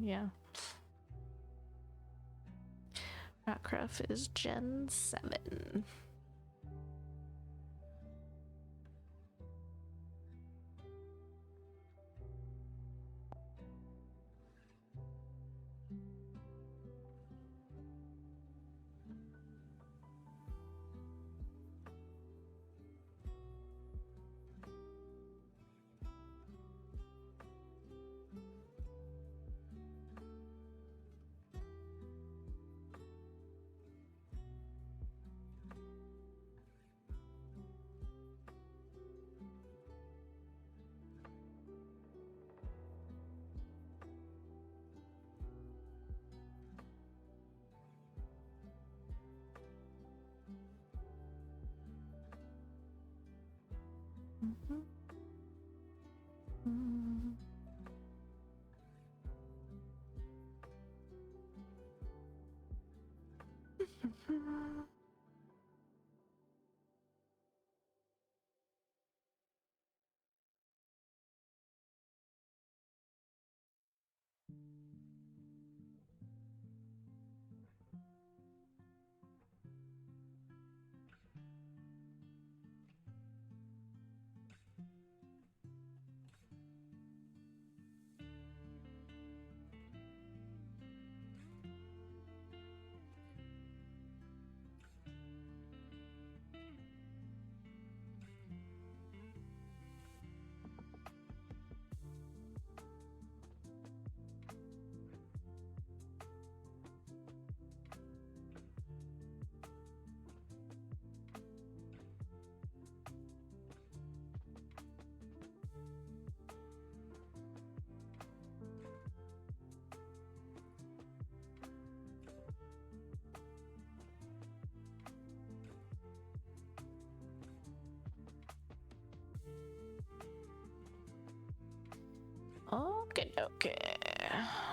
Yeah. Rockruff is Gen 7. Okay.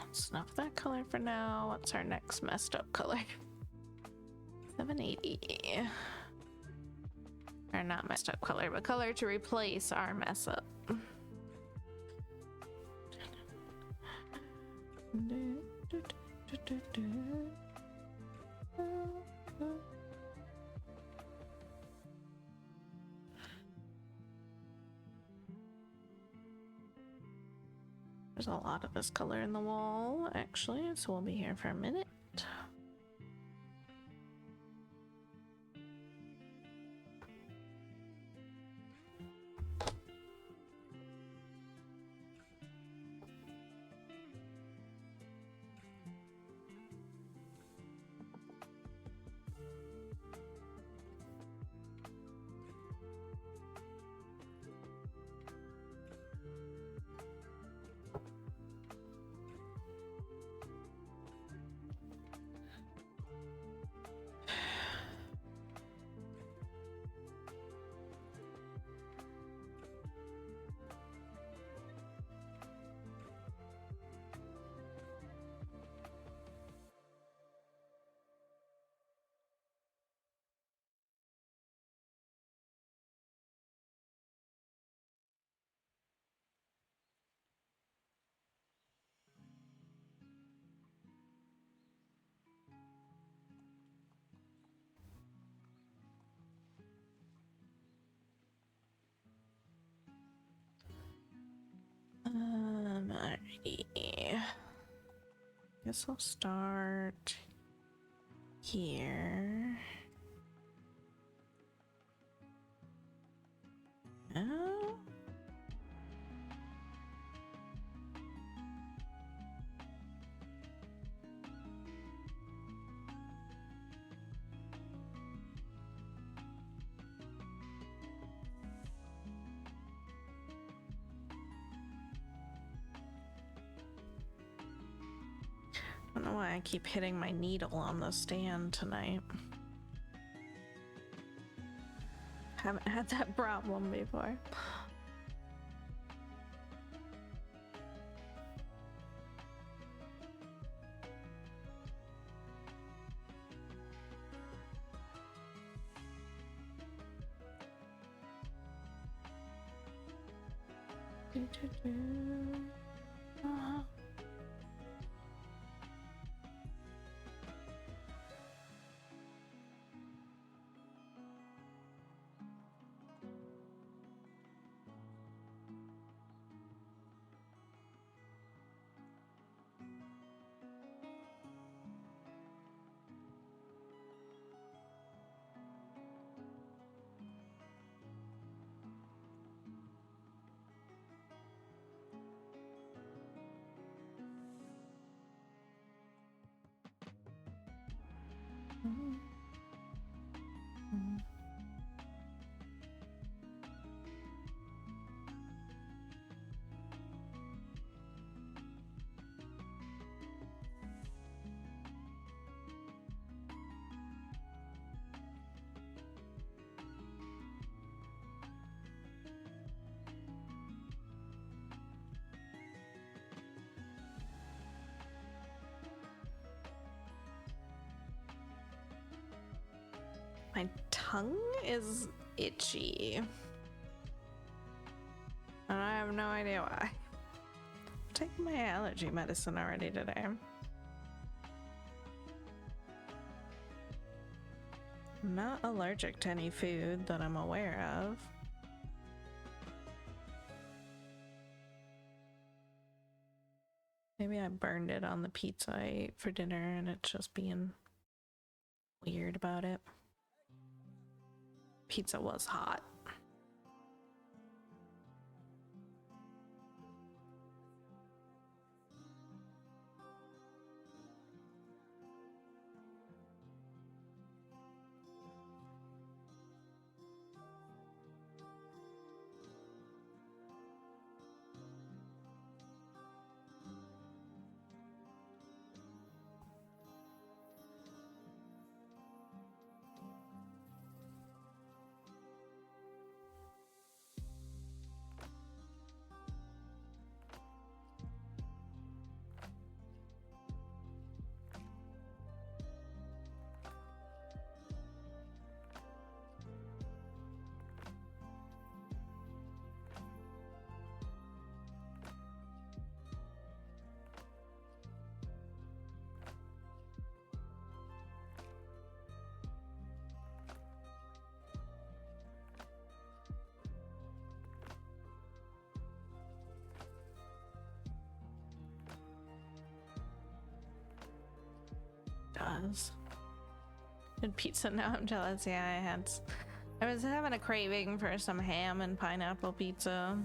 That's enough of that color for now. What's our next messed up color? 780. Or not messed up color, but color to replace our mess up. There's a lot of this color in the wall, actually, so we'll be here for a minute. Alrighty. Guess I'll start here. Oh. I don't know why I keep hitting my needle on the stand tonight. Haven't had that problem before. Uh-huh. My tongue is itchy. And I have no idea why. I've taken my allergy medicine already today. I'm not allergic to any food that I'm aware of. Maybe I burned it on the pizza I ate for dinner and it's just being weird about it. Pizza was hot. does. Good pizza. Now I'm jealous. Yeah, I was having a craving for some ham and pineapple pizza.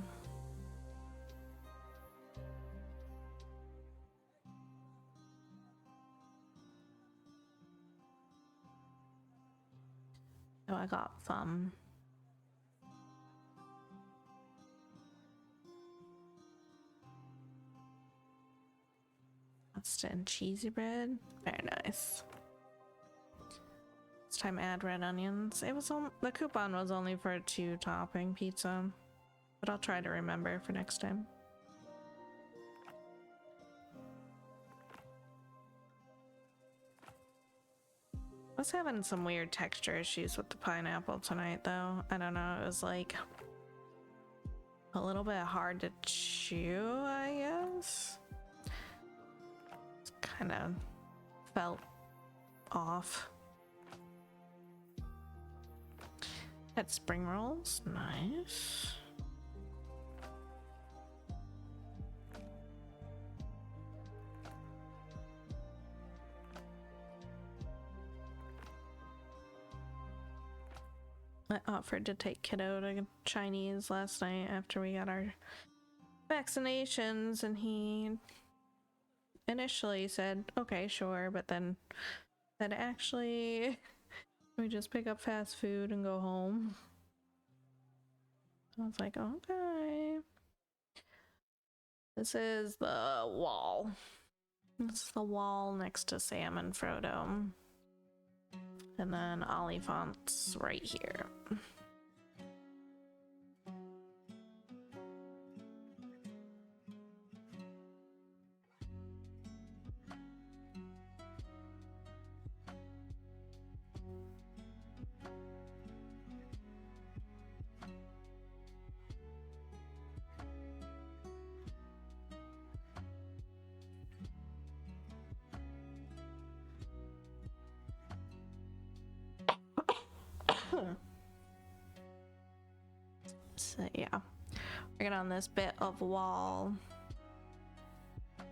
So I got some. Pasta and cheesy bread. Very nice. This time add red onions. It was the coupon was only for a 2-topping pizza, but I'll try to remember for next time. I was having some weird texture issues with the pineapple tonight, though. I don't know. It was like a little bit hard to chew, I guess. It's kind of felt off. Had spring rolls, nice. I offered to take kiddo to Chinese last night after we got our vaccinations, and he initially said, okay, sure, but then said, actually, we just pick up fast food and go home. I was like, okay. This is the wall. This is the wall next to Sam and Frodo. And then Oliphant's right here. So yeah, working on this bit of wall.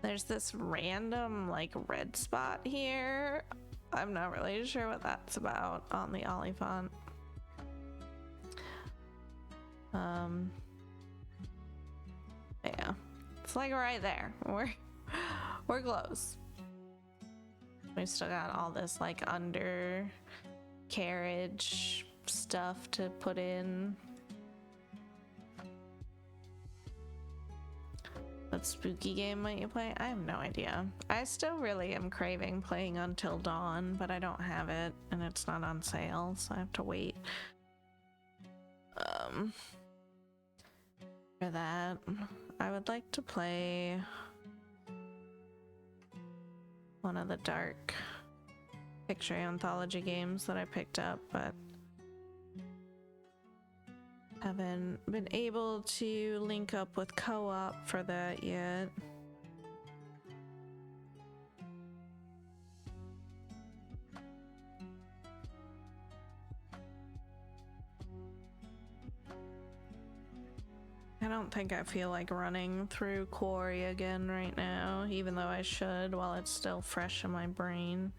There's this random like red spot here. I'm not really sure what that's about on the Oliphant. Yeah, it's like right there. We're close. We still got all this like under carriage stuff to put in. What spooky game might you play? I have no idea. I still really am craving playing Until Dawn, but I don't have it and it's not on sale, so I have to wait for that. I would like to play one of the dark picture anthology games that I picked up, but haven't been able to link up with co-op for that yet. I don't think I feel like running through Quarry again right now, even though I should while it's still fresh in my brain.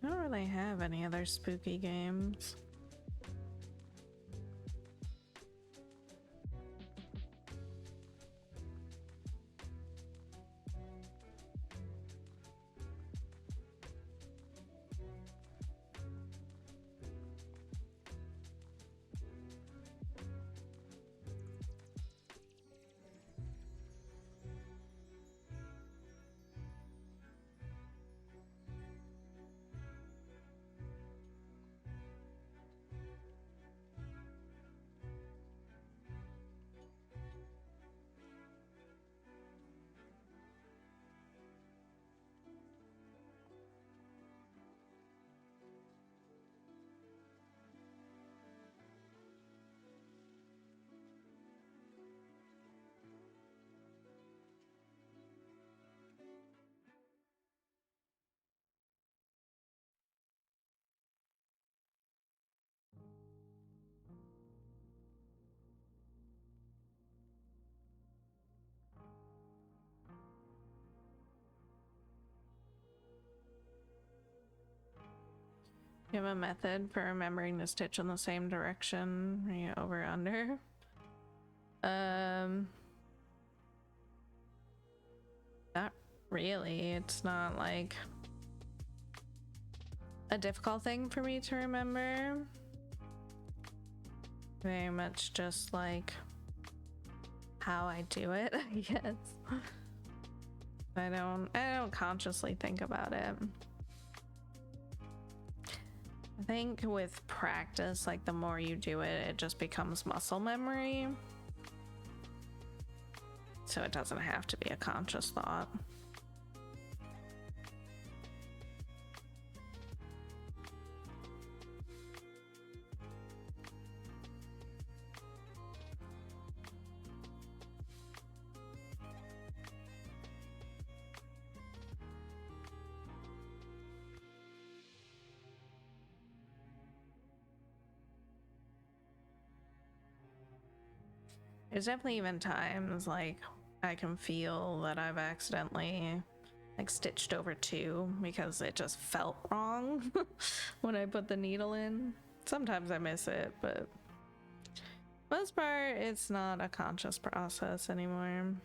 I don't really have any other spooky games. You have a method for remembering to stitch in the same direction? Are you over under? Not really. It's not like a difficult thing for me to remember. Very much just like how I do it, I guess. I don't consciously think about it. I think with practice, like the more you do it, it just becomes muscle memory. So it doesn't have to be a conscious thought. There's definitely even times like I can feel that I've accidentally like stitched over two because it just felt wrong when I put the needle in. Sometimes I miss it, but most part it's not a conscious process anymore.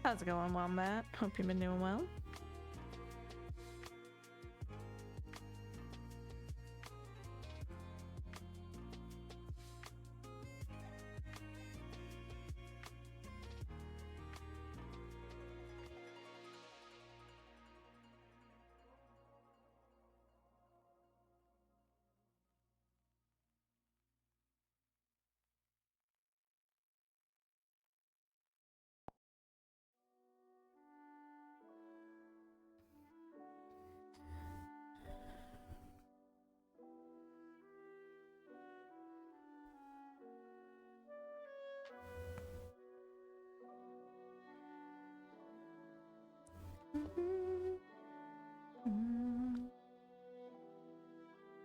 How's it going, Wombat? Hope you've been doing well.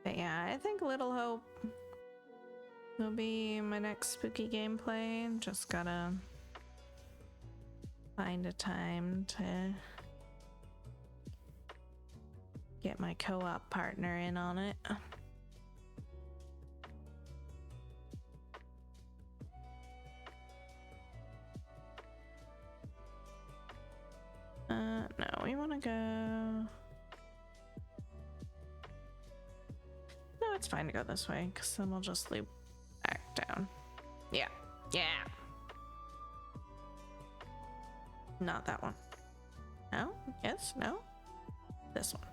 But yeah, I think Little Hope will be my next spooky gameplay. Just gotta find a time to get my co-op partner in on it. No, we want to go... No, it's fine to go this way, because then we'll just loop back down. Yeah. Yeah! Not that one. No? Yes? No? This one.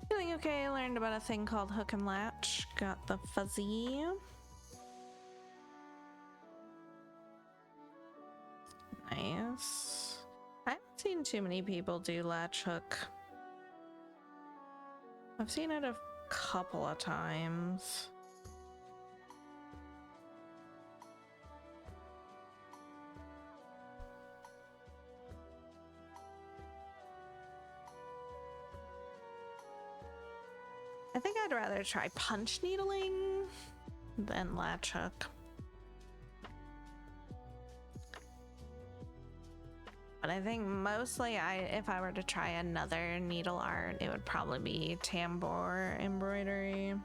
Feeling okay, I learned about a thing called hook and latch. Got the fuzzy. Nice. I haven't seen too many people do latch hook I've seen it a couple of times. I think I'd rather try punch needling than latch hook. But I think mostly if I were to try another needle art, it would probably be tambour embroidery.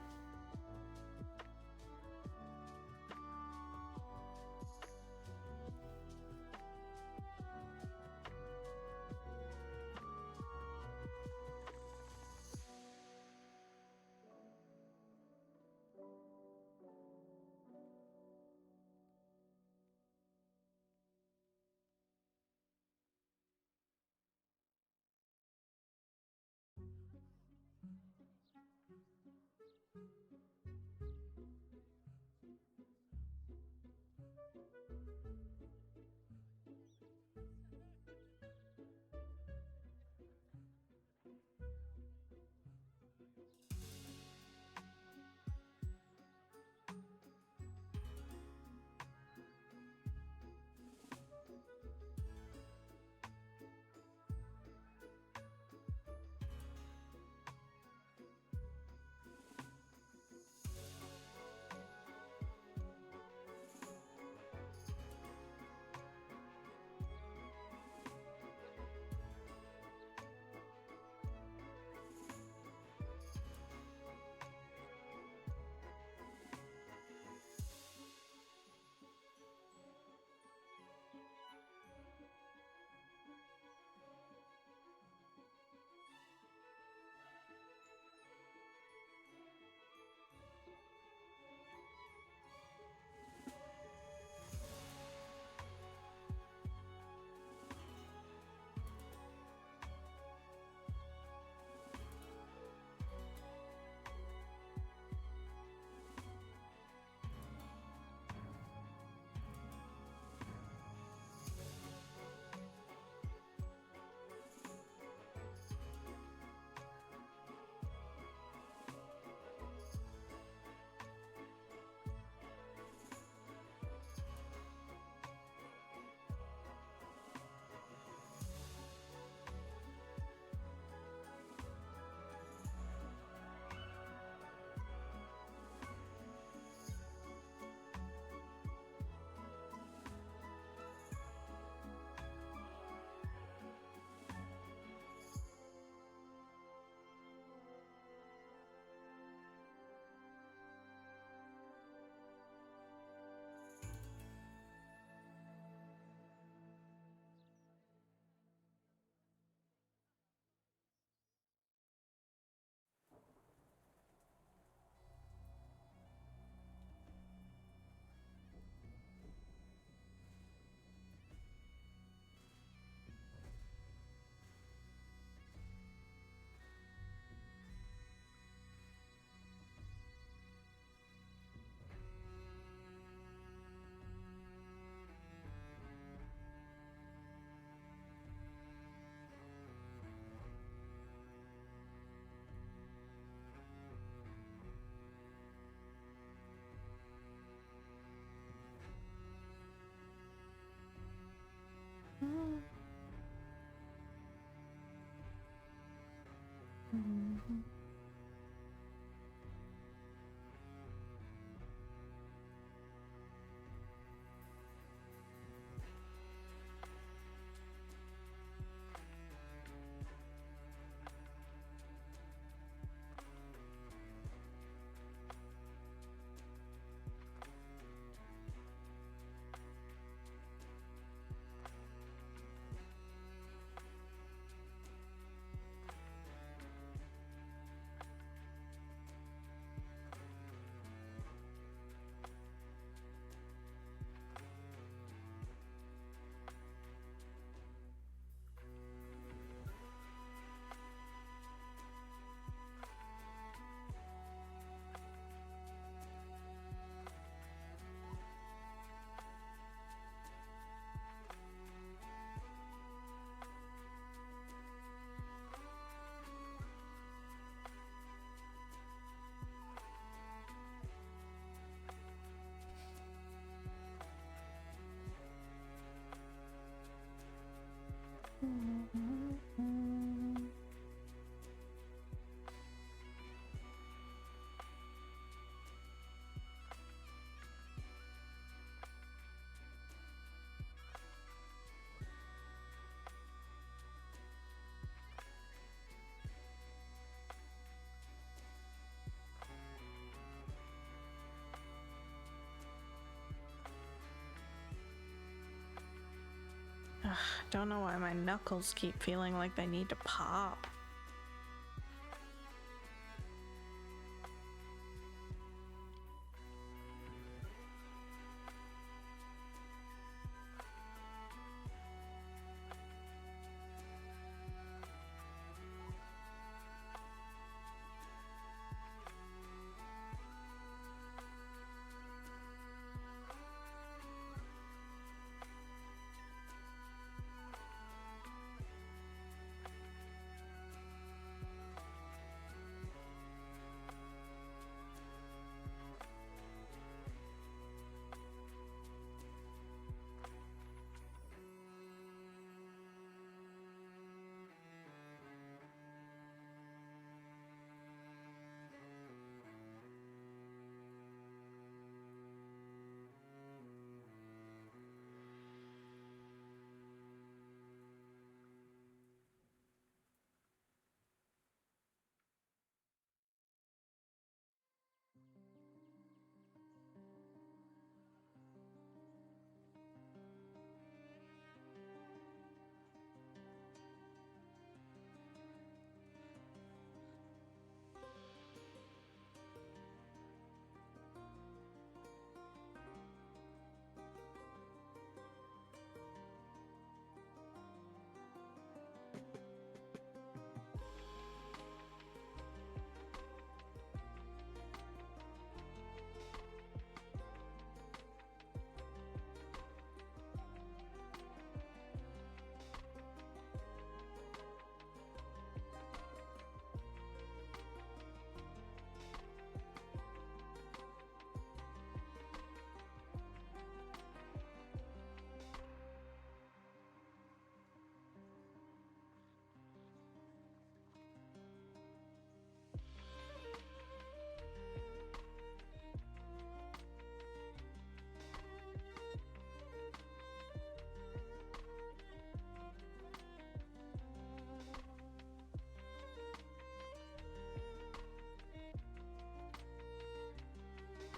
Don't know why my knuckles keep feeling like they need to pop.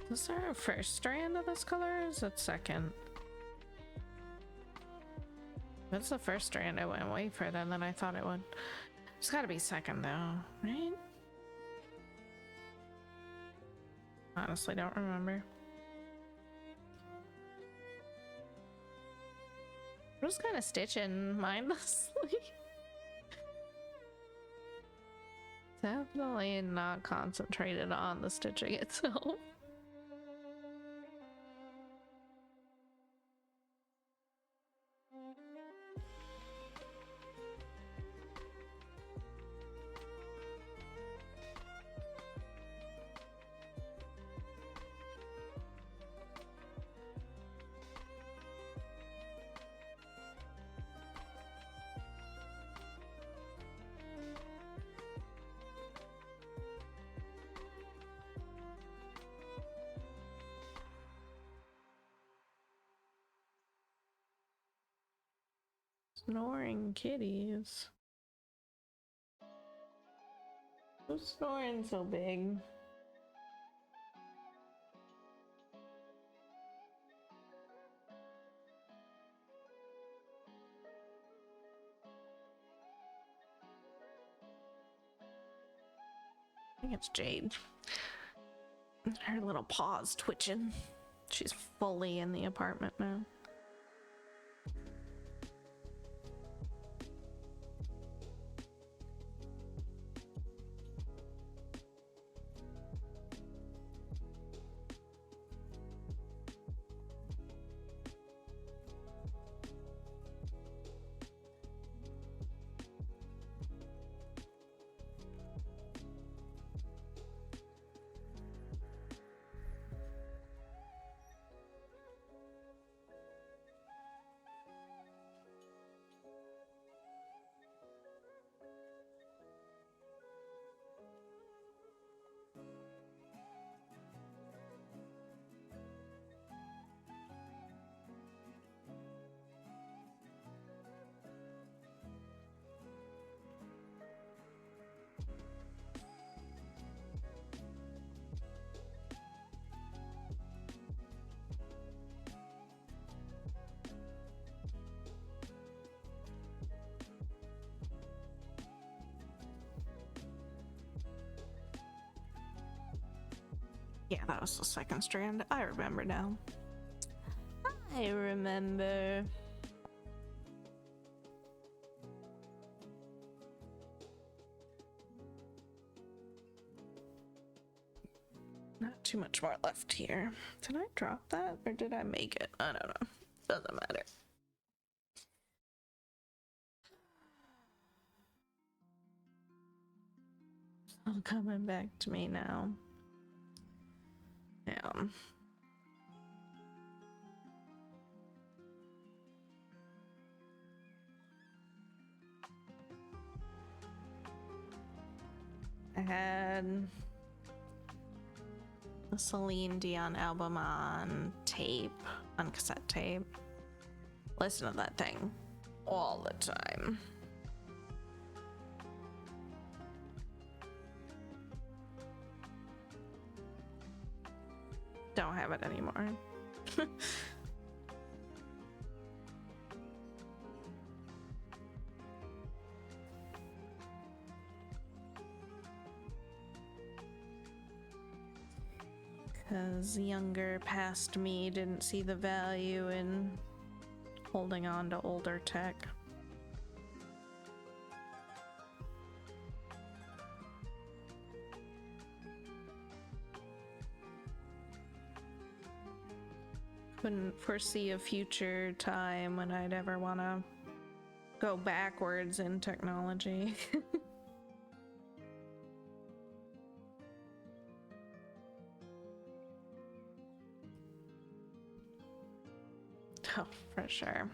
Is there a first strand of this color or is it second? If it's the first strand, it went way further than I thought it would. It's gotta be second though, right? Honestly, don't remember. I'm just kind of stitching mindlessly. Definitely not concentrated on the stitching itself. Snoring kitties. Who's snoring so big? I think it's Jade. Her little paws twitching. She's fully in the apartment now. Yeah, that was the second strand. I remember now. I remember. Not too much more left here. Did I drop that or did I make it? I don't know. Doesn't matter. It's all coming back to me now. Yeah. I had the Celine Dion album on tape, on cassette tape. Listen to that thing all the time. Don't have it anymore. Because younger past me didn't see the value in holding on to older tech. Couldn't foresee a future time when I'd ever want to go backwards in technology. Oh, for sure.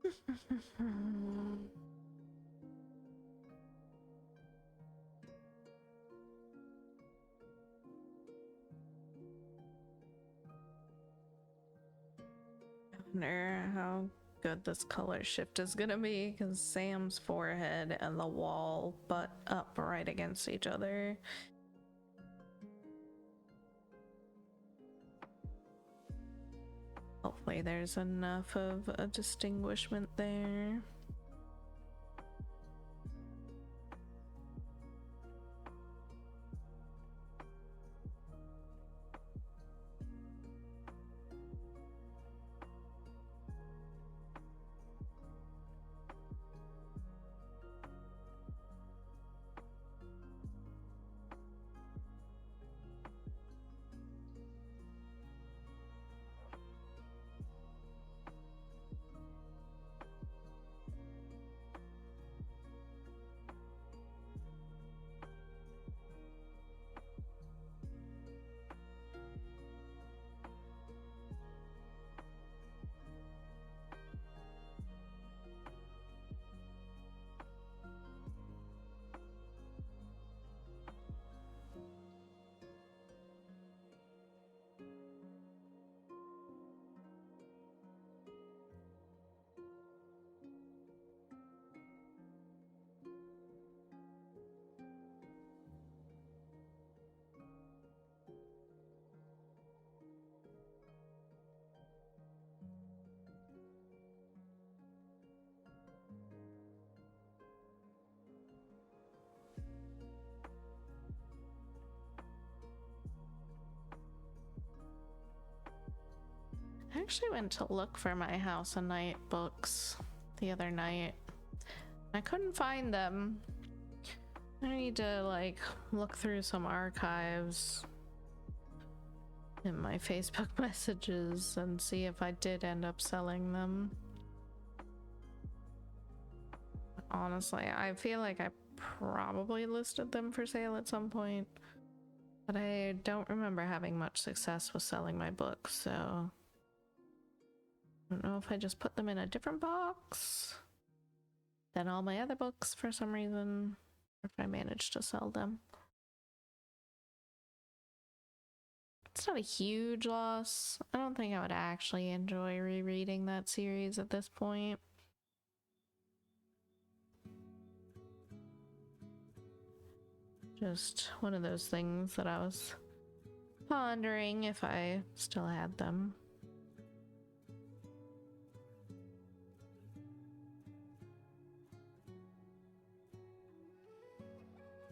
I wonder how good this color shift is gonna be because Sam's forehead and the wall butt up right against each other. Hopefully there's enough of a distinguishment there. actually went to look for my House of Night books the other night. I couldn't find them. I need to like look through some archives in my Facebook messages and see if I did end up selling them. Honestly, I feel like I probably listed them for sale at some point, but I don't remember having much success with selling my books, so I don't know if I just put them in a different box than all my other books for some reason, or if I managed to sell them. It's not a huge loss. I don't think I would actually enjoy rereading that series at this point. Just one of those things that I was pondering if I still had them.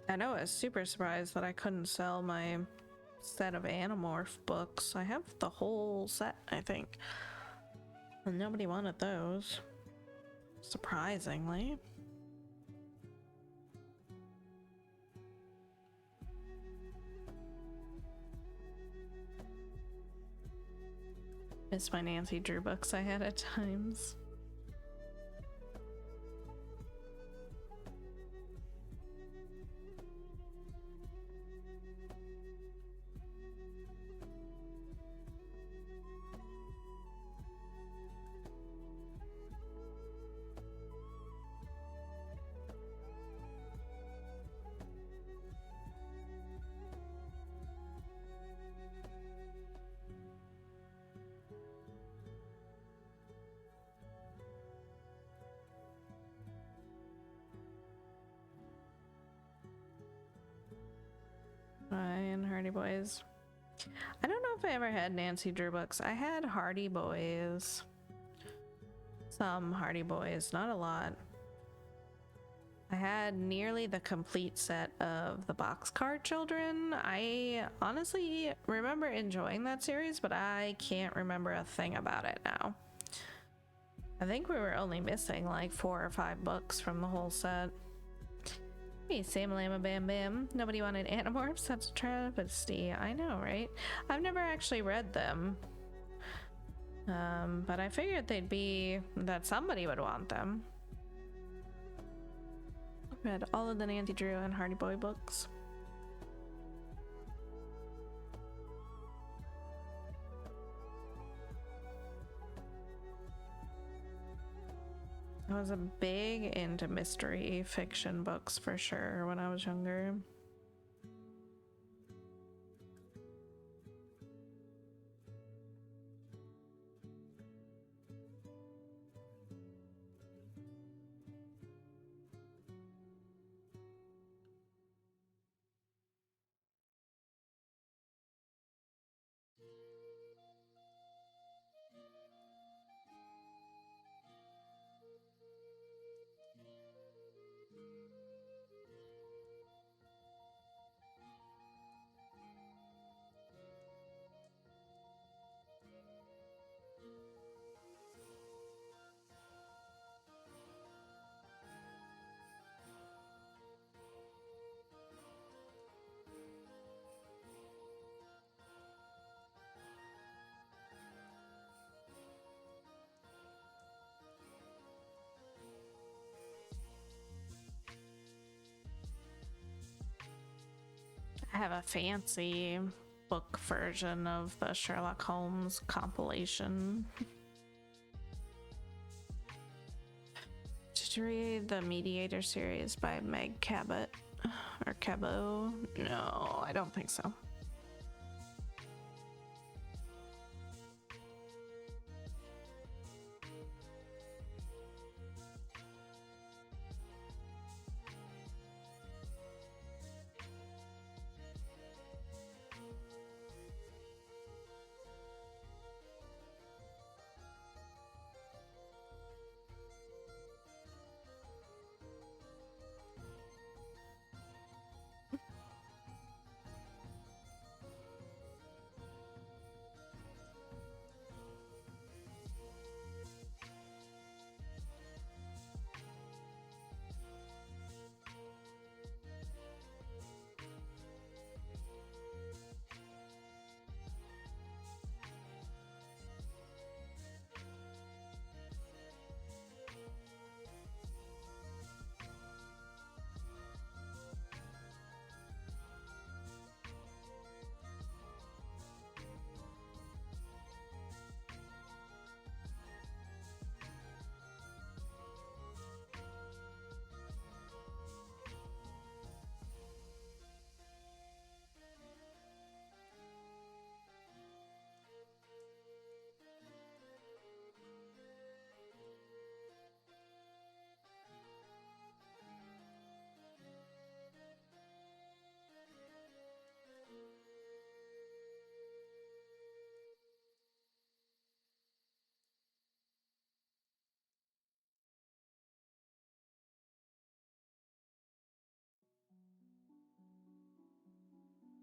I know I was super surprised that I couldn't sell my set of Animorph books. I have the whole set, I think. And nobody wanted those. Surprisingly. Miss my Nancy Drew books I had at times. And Hardy Boys. I don't know if I ever had Nancy Drew books. I had Hardy Boys. Some Hardy Boys, not a lot. I had nearly the complete set of the Boxcar Children. I honestly remember enjoying that series, but I can't remember a thing about it now. I think we were only missing like 4 or 5 books from the whole set. Hey, Sam Lama Bam Bam. Nobody wanted Animorphs? That's a travesty. I know, right? I've never actually read them. But I figured they'd be that somebody would want them. Read all of the Nancy Drew and Hardy Boy books. I was a big into mystery fiction books for sure when I was younger. I have a fancy book version of the Sherlock Holmes compilation. Did you read the Mediator series by Meg Cabot or Cabot? No, I don't think so.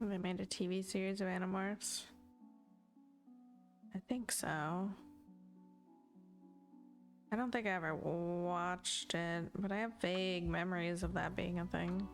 They made a TV series of Animorphs. I think so. I don't think I ever watched it, but I have vague memories of that being a thing.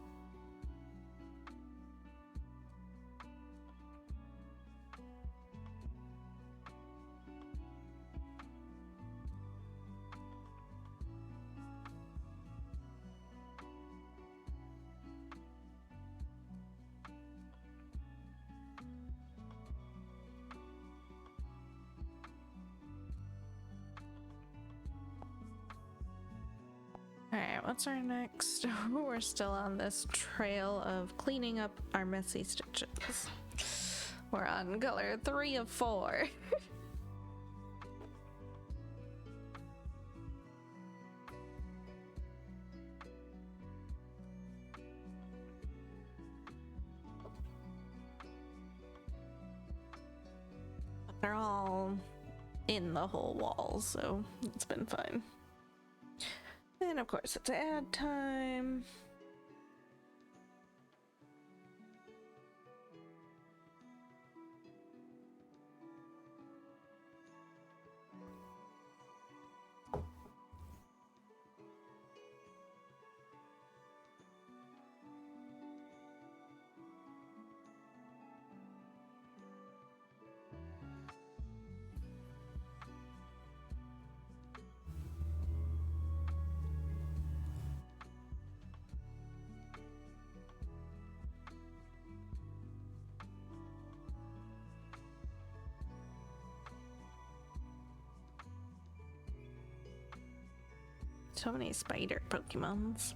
Alright, what's our next? We're still on this trail of cleaning up our messy stitches. We're on color 3 of 4. But they're all in the whole wall, so it's been fine. And of course, it's ad time. So many spider Pokemons.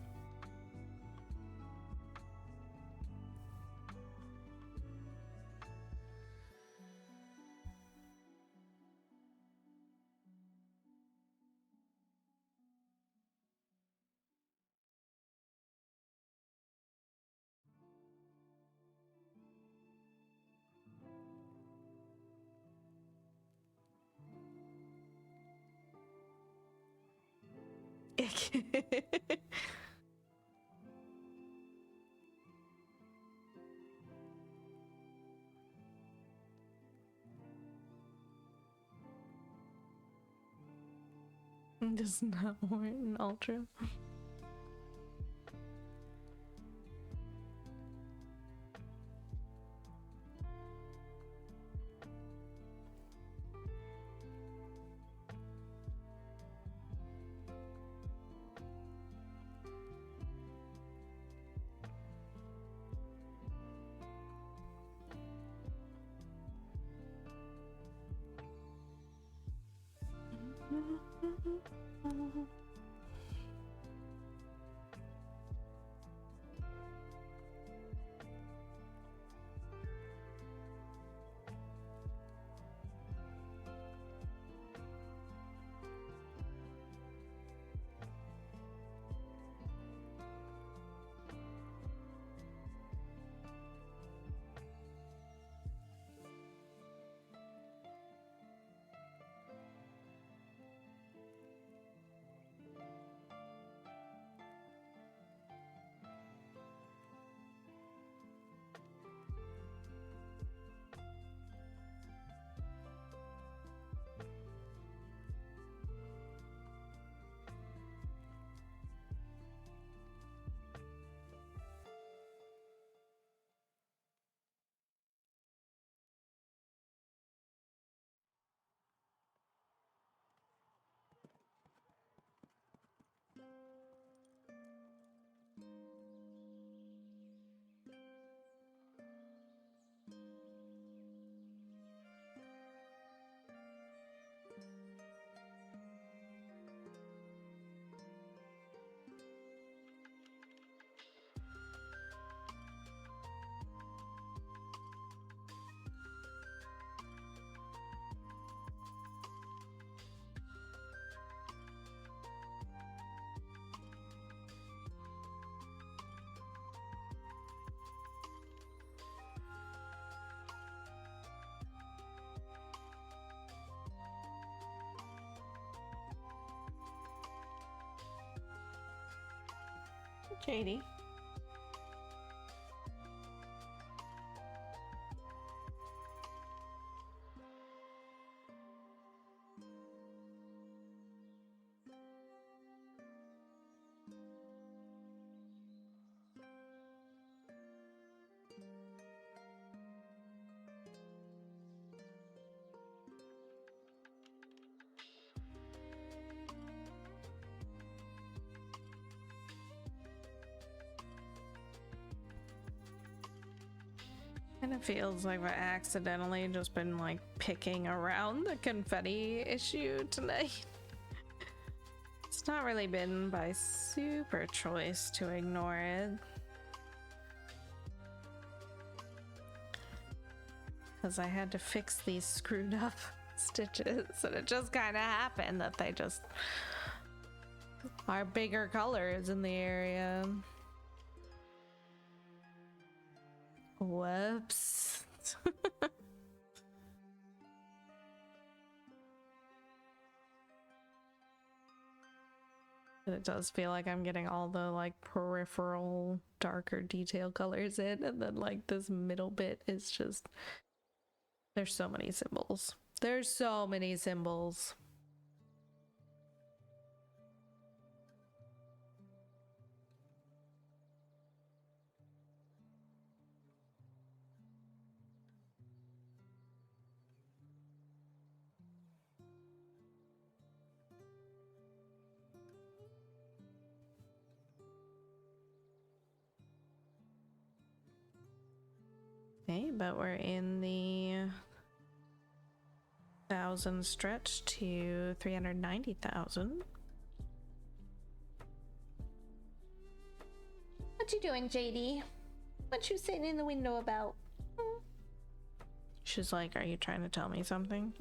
Does not warrant an ultra. JD. Kind of feels like I've accidentally just been like picking around the confetti issue tonight. It's not really been by super choice to ignore it. Because I had to fix these screwed up stitches, and it just kind of happened that they just are bigger colors in the area. Whoops. It does feel like I'm getting all the like peripheral darker detail colors in, and then like this middle bit is just, there's so many symbols. There's so many symbols. Okay, but we're in the 1,000 stretch to 390,000. What you doing, JD? What you sitting in the window about? She's like, are you trying to tell me something?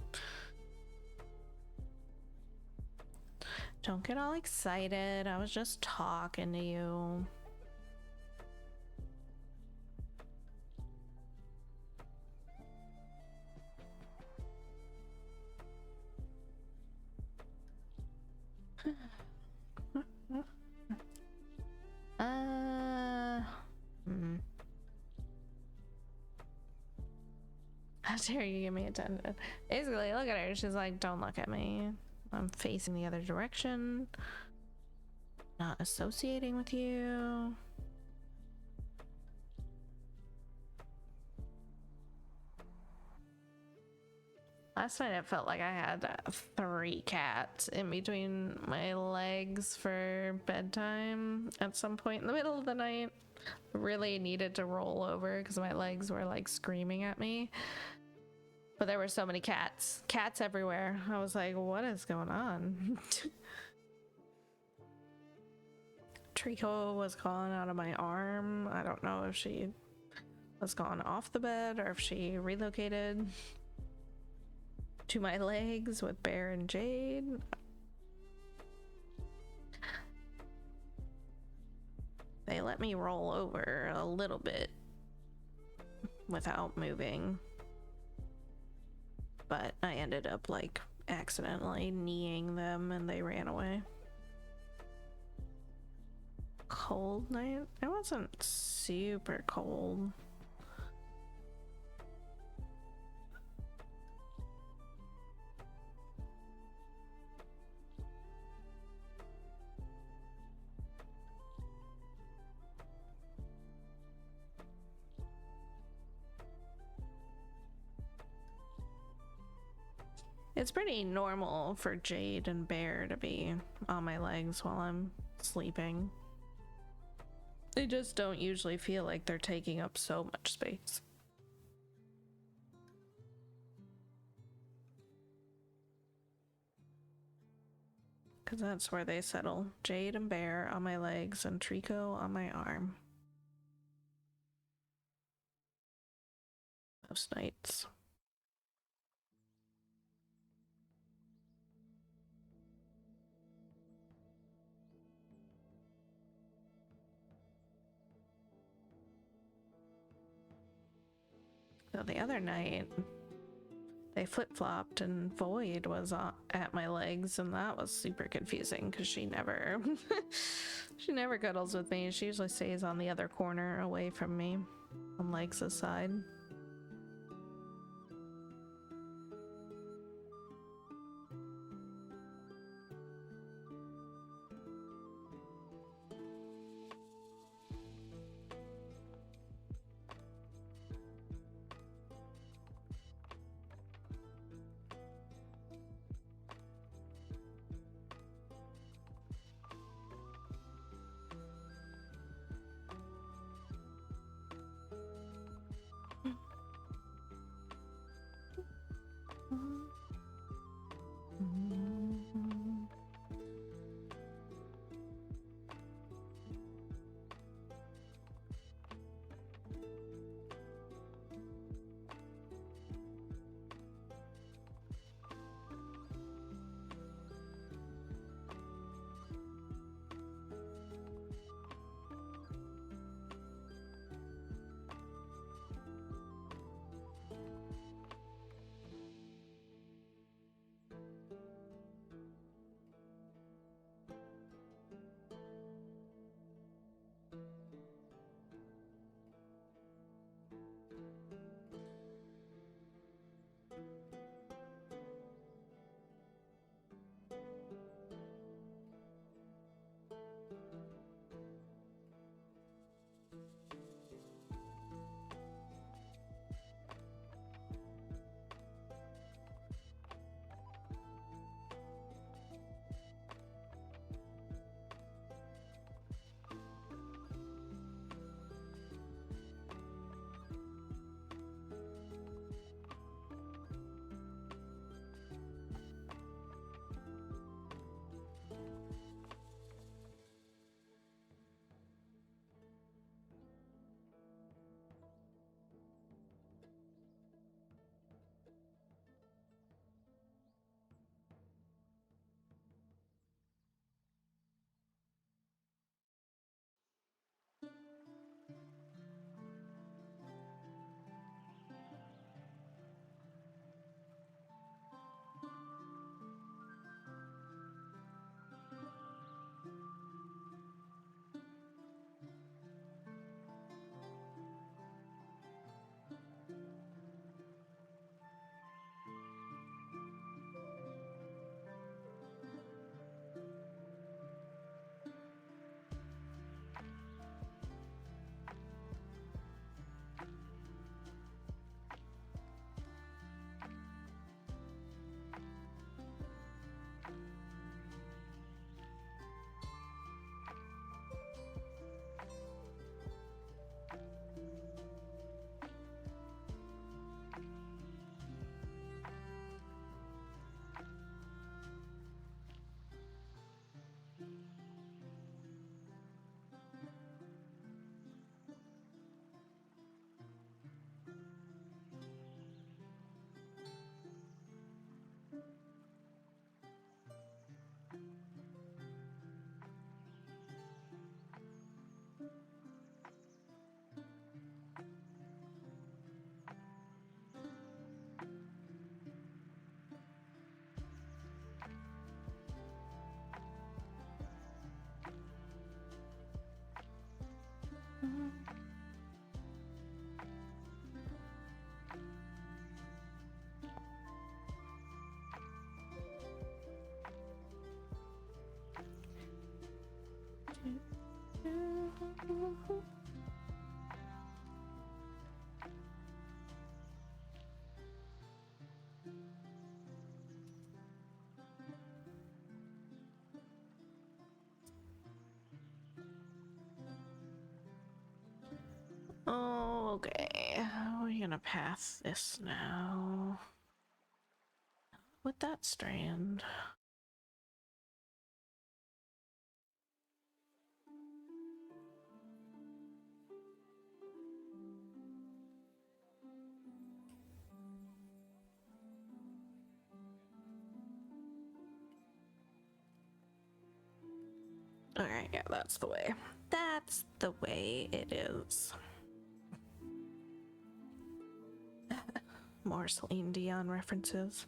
Don't get all excited. I was just talking to you. How dare you give me attention? Basically, look at her. She's like, don't look at me. I'm facing the other direction. Not associating with you. Last night it felt like I had 3 cats in between my legs for bedtime at some point in the middle of the night. Really needed to roll over because my legs were like screaming at me. But there were so many cats everywhere. I was like, what is going on? Trico was gone out of my arm. I don't know if she was gone off the bed or if she relocated to my legs with Bear and Jade. They let me roll over a little bit without moving. But I ended up like accidentally kneeing them and they ran away. Cold night? It wasn't super cold. It's pretty normal for Jade and Bear to be on my legs while I'm sleeping. They just don't usually feel like they're taking up so much space. Because that's where they settle. Jade and Bear on my legs and Trico on my arm. Most nights. So the other night, they flip-flopped and Void was at my legs, and that was super confusing because she never she never cuddles with me. She usually stays on the other corner away from me on Legs' side. Okay, we're gonna pass this now. With that strand. Alright, yeah, that's the way. That's the way it is. More Celine Dion references.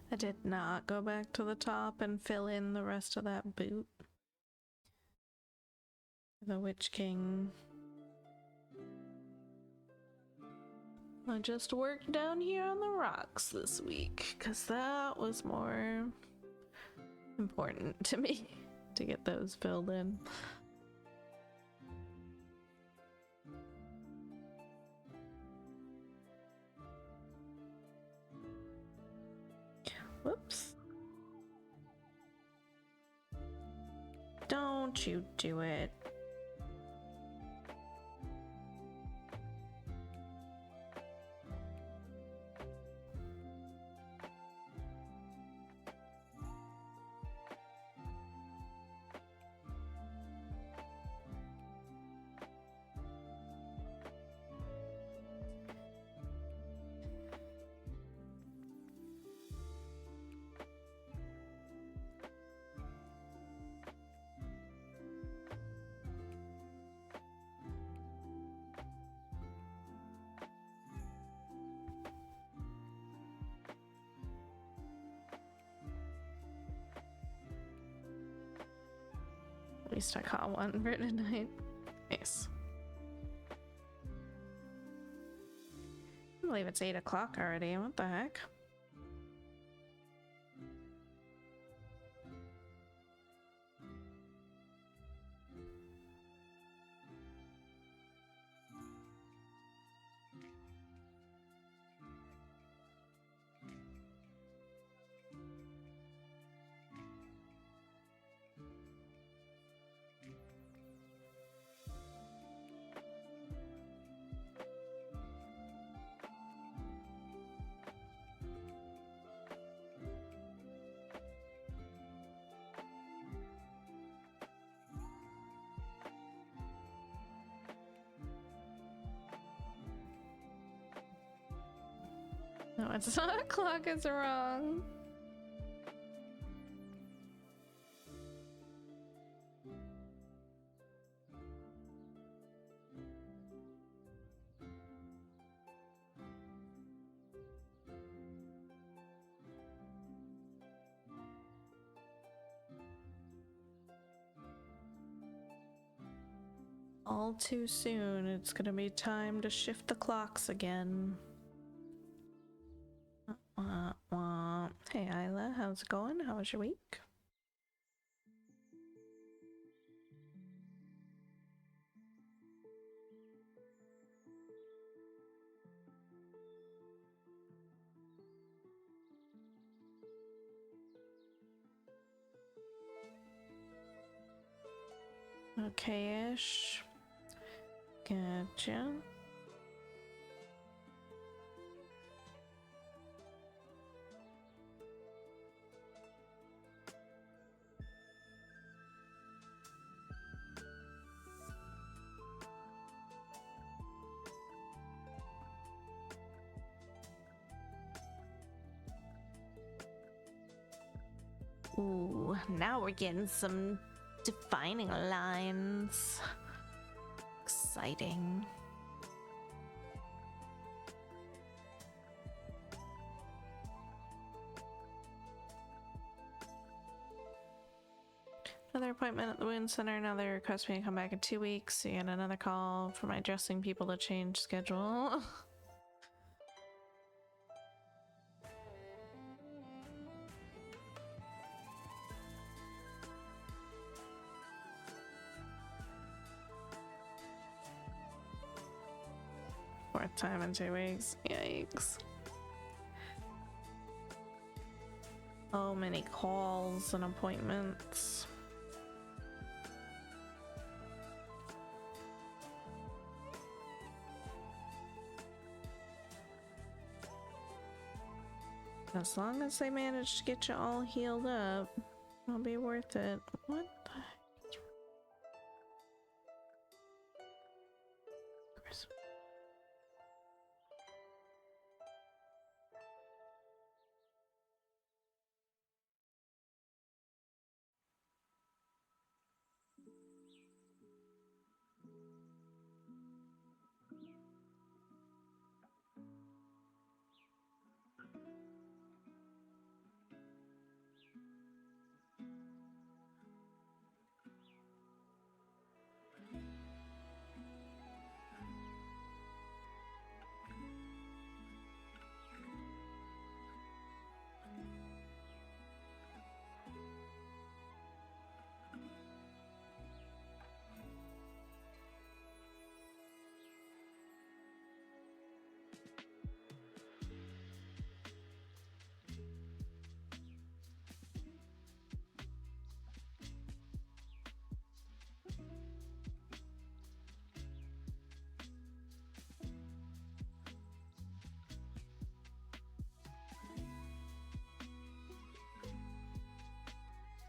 I did not go back to the top and fill in the rest of that boot. The Witch King. I just worked down here on the rocks this week because that was more important to me to get those filled in. Whoops. Don't you do it. At least I caught one for tonight. Nice. I believe it's 8 o'clock already. What the heck? No, it's not a clock, it's wrong. All too soon, it's gonna be time to shift the clocks again. How's it going? How was your week? Okay-ish. Gotcha. Ooh, now we're getting some defining lines. Exciting. Another appointment at the wound center. Now they request me to come back in 2 weeks. You get another call for my dressing people to change schedule. Fourth time in 2 weeks. Yikes. So many calls and appointments. As long as they manage to get you all healed up, it'll be worth it. What the heck?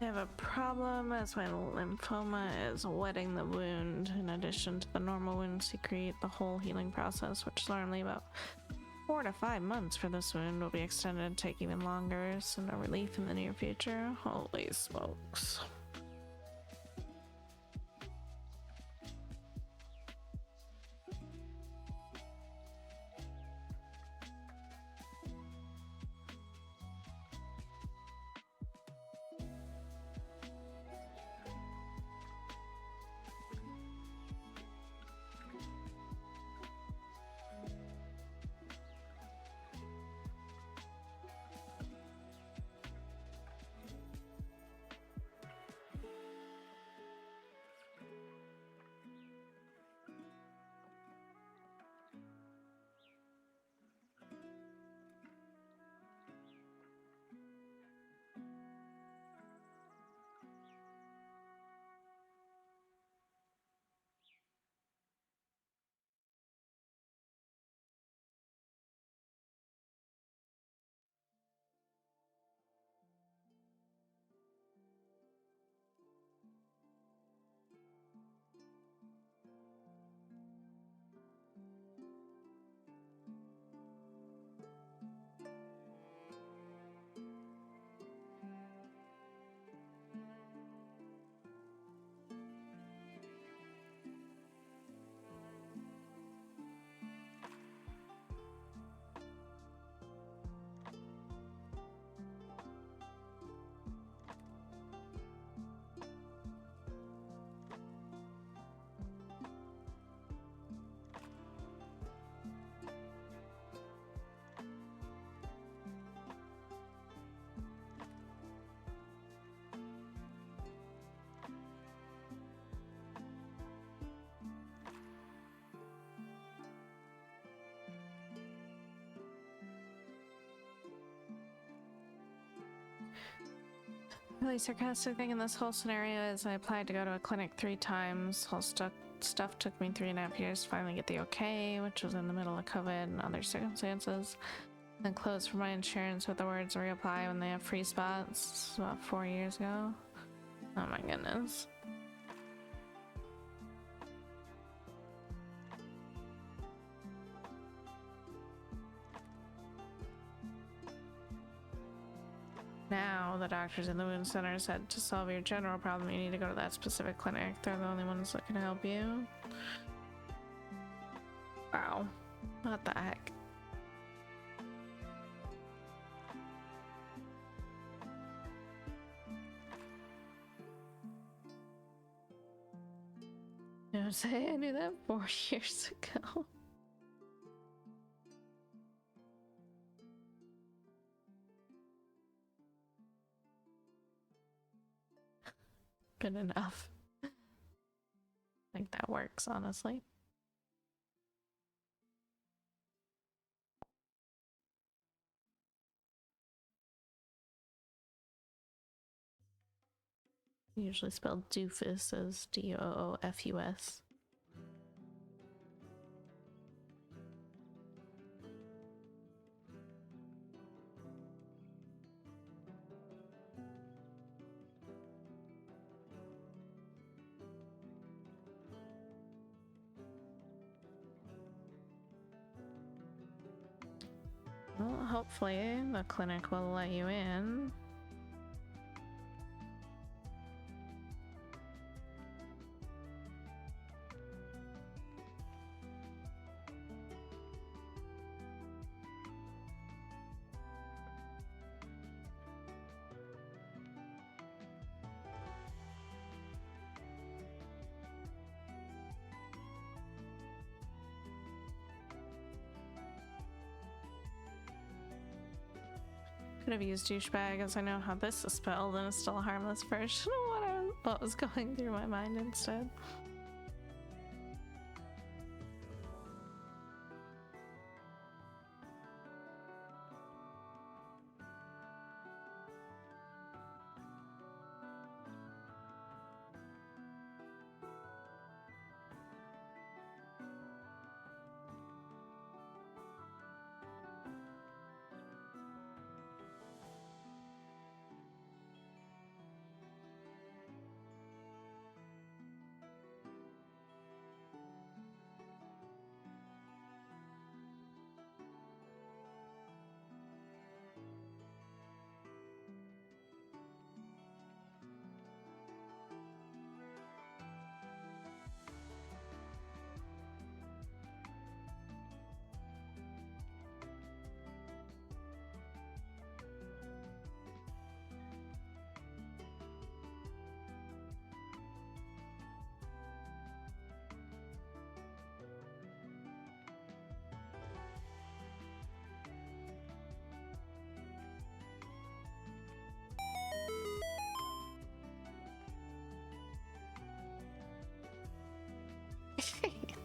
I have a problem as my lymphoma is wetting the wound. In addition to the normal wounds, you create the whole healing process, which is normally about 4 to 5 months for this wound, will be extended and take even longer, so no relief in the near future. Holy smokes. Really sarcastic thing in this whole scenario is I applied to go to a clinic 3 times. Whole stuff took me 3.5 years to finally get the okay, which was in the middle of COVID and other circumstances. Then closed for my insurance with the words reapply when they have free spots about 4 years ago. Oh my goodness. Now, the doctors in the wound center said to solve your general problem, you need to go to that specific clinic. They're the only ones that can help you. Wow. What the heck? You know, say I knew that 4 years ago. Good enough. I think that works, honestly. Usually spelled doofus as DOOFUS. Well, hopefully the clinic will let you in. Could have used douchebag as I know how this is spelled and it's still a harmless version of what was going through my mind instead.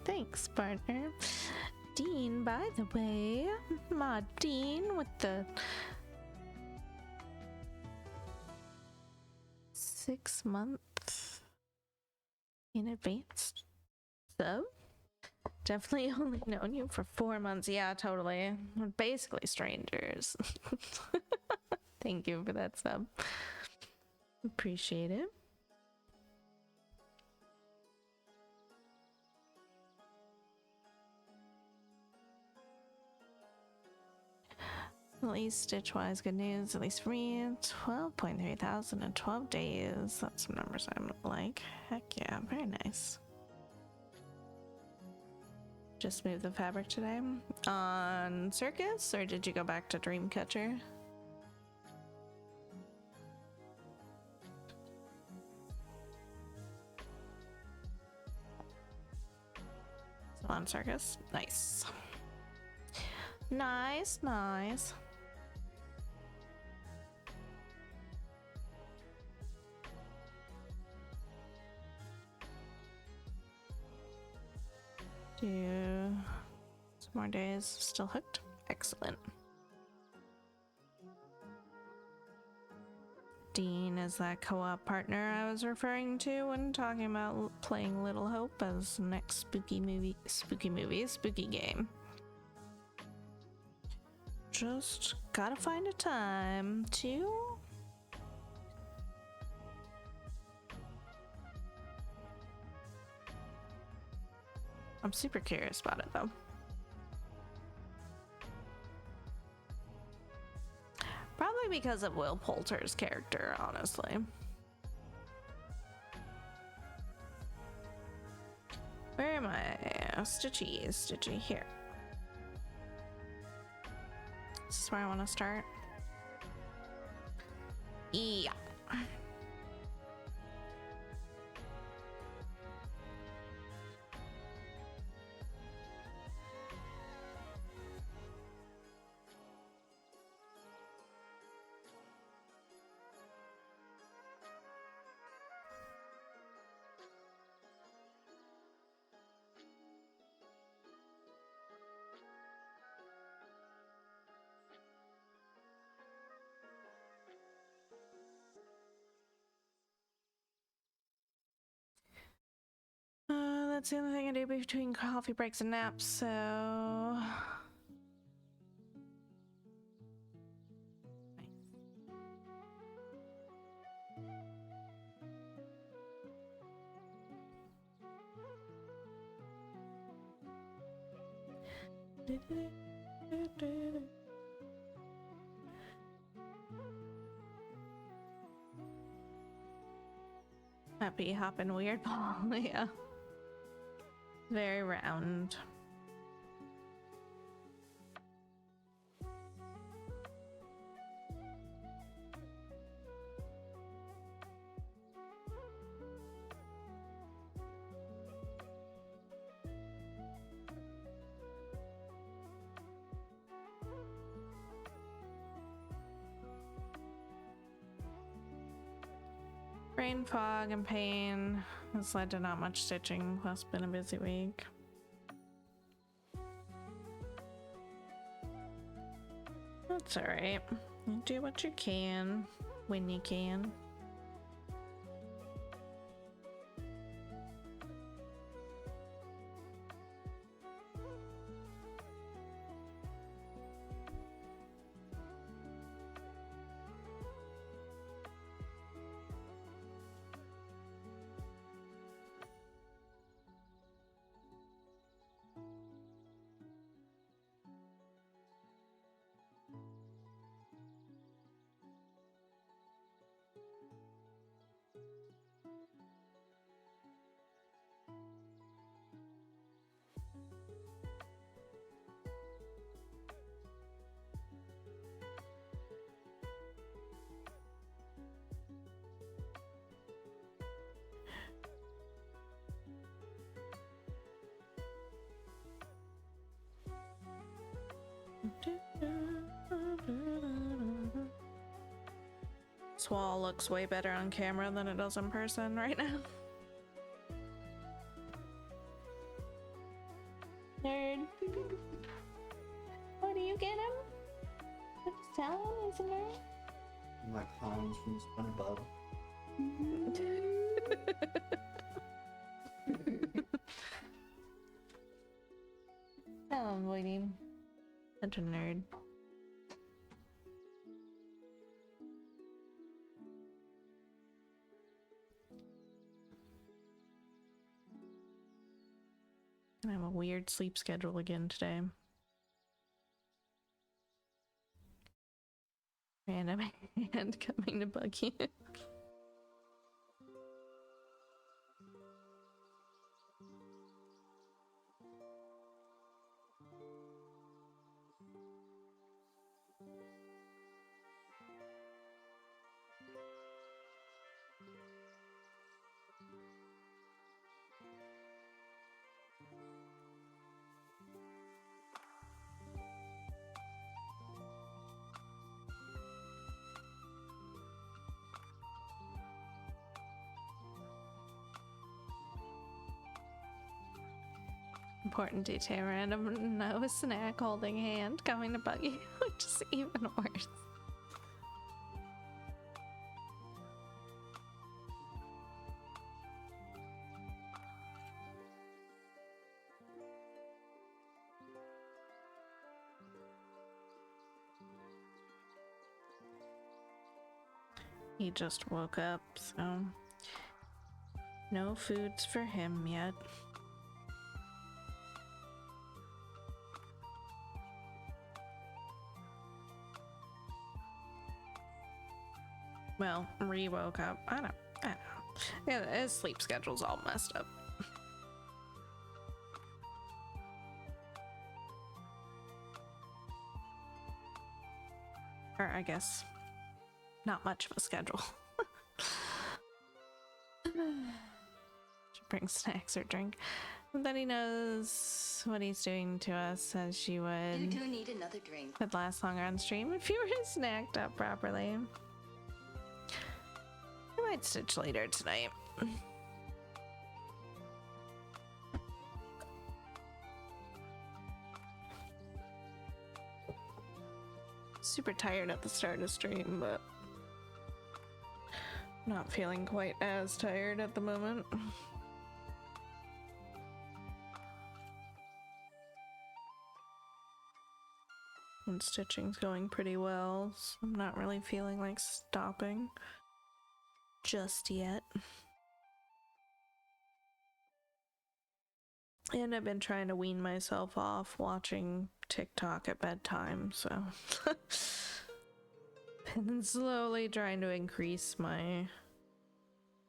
Thanks, partner. Dean, by the way. Ma Dean with the 6 month in advance sub. Definitely only known you for 4 months. Yeah, totally. We're basically strangers. Thank you for that sub. Appreciate it. At least Stitchwise, good news, at least for me. 12.3 thousand in 12 days. That's some numbers I'm like. Heck yeah, very nice. Just moved the fabric today. On Circus, or did you go back to Dreamcatcher? So on Circus. Nice. Nice, nice. Do some more days. Still hooked. Excellent. Dean is that co-op partner I was referring to when talking about playing Little Hope as next spooky game. Just gotta find a time to. I'm super curious about it though. Probably because of Will Poulter's character, honestly. Where am I? Stitchy, here. This is where I want to start. Yeah. That's the only thing I do between coffee breaks and naps, so... Happy hopping weird ball, yeah. Very round. Rain, fog, and pain has led to not much stitching, plus been a busy week. That's alright. You do what you can when you can. This wall looks way better on camera than it does in person right now. Nerd. What do you get him? What is telling him, is a nerd? Like Hans from SpongeBob. Oh, I'm waiting. Such a nerd. I have a weird sleep schedule again today. Random hand coming to bug you. Important detail, random no snack holding hand coming to bug you, which is even worse. He just woke up, so no foods for him yet. Well, re-woke up. I don't know. Yeah, his sleep schedule's all messed up. Or I guess not much of a schedule. Should bring snacks or drink. And then he knows what he's doing to us, as she would. You do need another drink. Could last longer on stream if you were snacked up properly. I might stitch later tonight. Super tired at the start of stream, but not feeling quite as tired at the moment. And stitching's going pretty well, so I'm not really feeling like stopping just yet. And I've been trying to wean myself off watching TikTok at bedtime, so been slowly trying to increase my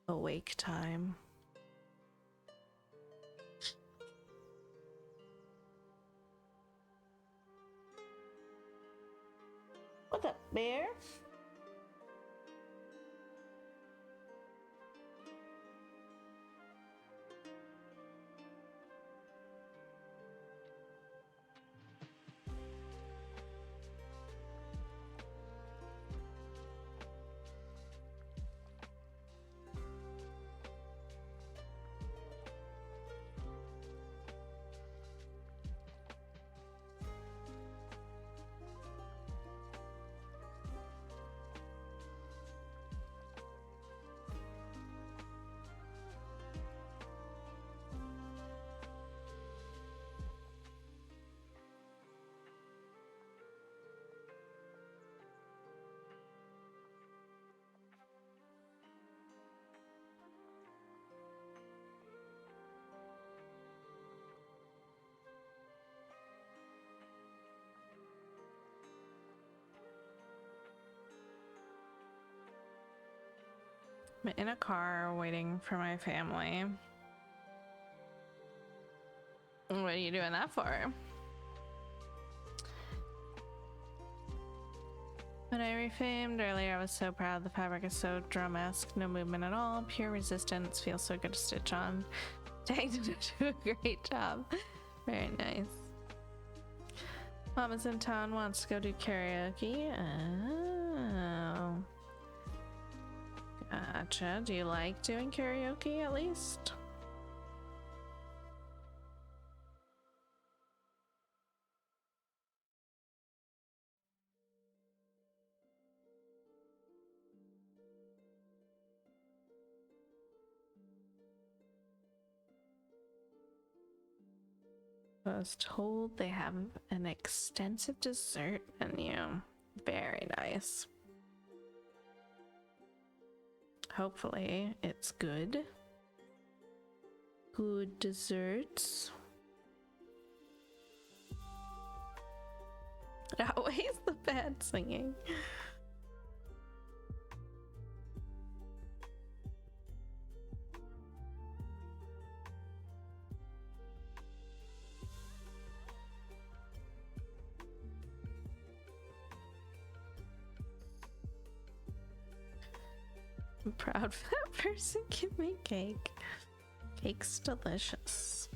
awake time. What's up, bear? I'm in a car waiting for my family. What are you doing that for? When I refamed earlier, I was so proud. The fabric is so drum-esque, no movement at all, pure resistance, feels so good to stitch on. Dang, did do a great job. Very nice. Mama's in town, wants to go do karaoke. Oh. Gotcha. Do you like doing karaoke at least? I was told they have an extensive dessert menu. Very nice. Hopefully it's good. Good desserts. It outweighs the bad singing. I'm proud for that person. Give me cake. Cake's delicious.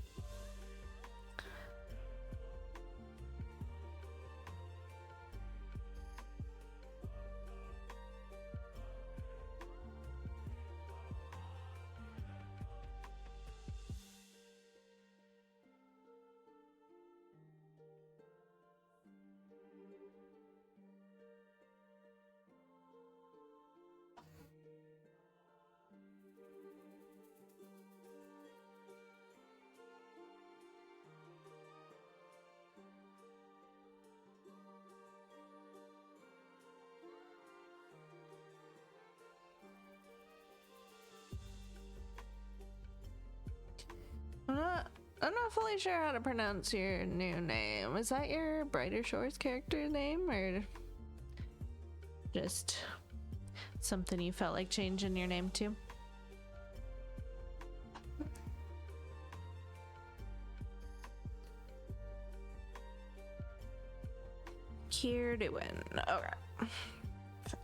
I'm not fully sure how to pronounce your new name. Is that your Brighter Shores character name, or just something you felt like changing your name to? Kirduin. Okay.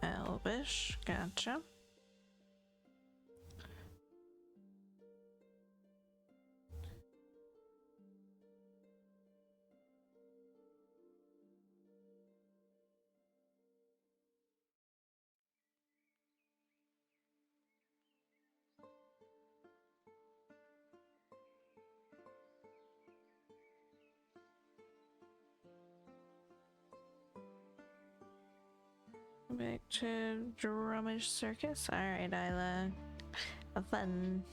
Elvish. Gotcha. Back to Drumish Circus. Alright, Isla. Have fun.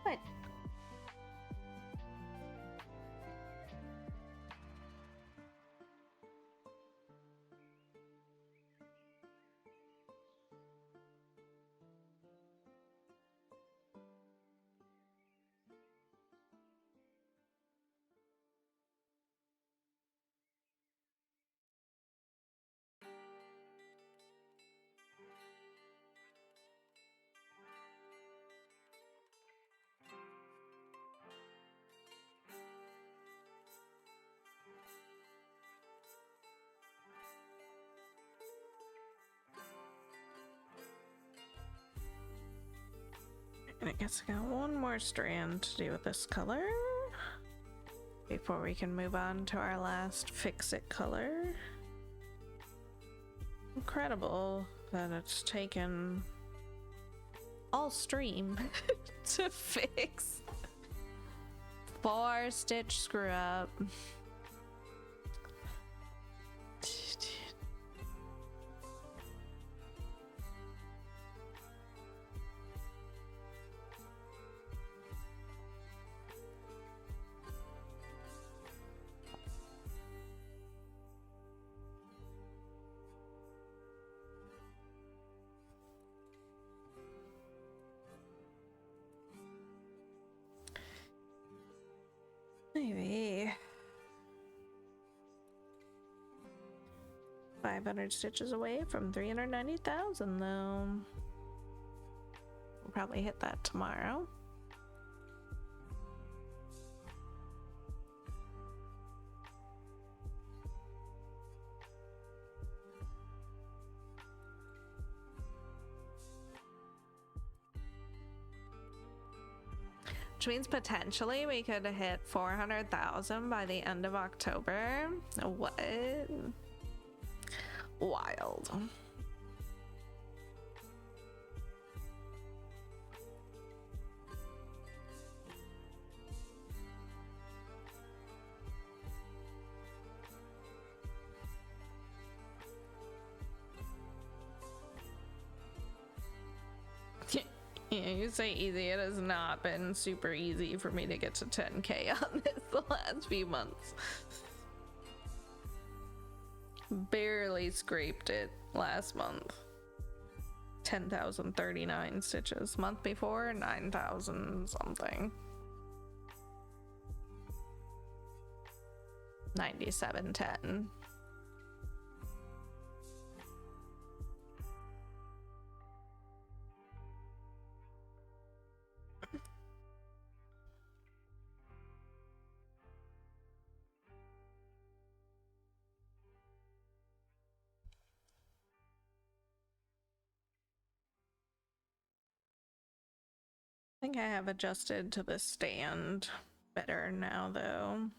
What? And I guess I got one more strand to do with this color before we can move on to our last fix-it color. Incredible that it's taken all stream to fix 4 stitch screw up. Maybe 500 stitches away from 390,000 though. We'll probably hit that tomorrow. Which means potentially we could hit 400,000 by the end of October. What? Wild. Yeah, you say easy. It has not been super easy for me to get to 10K on this the last few months. Barely scraped it last month. 10,039 stitches. Month before, 9,000 something. 9710. I think I have adjusted to the stand better now though.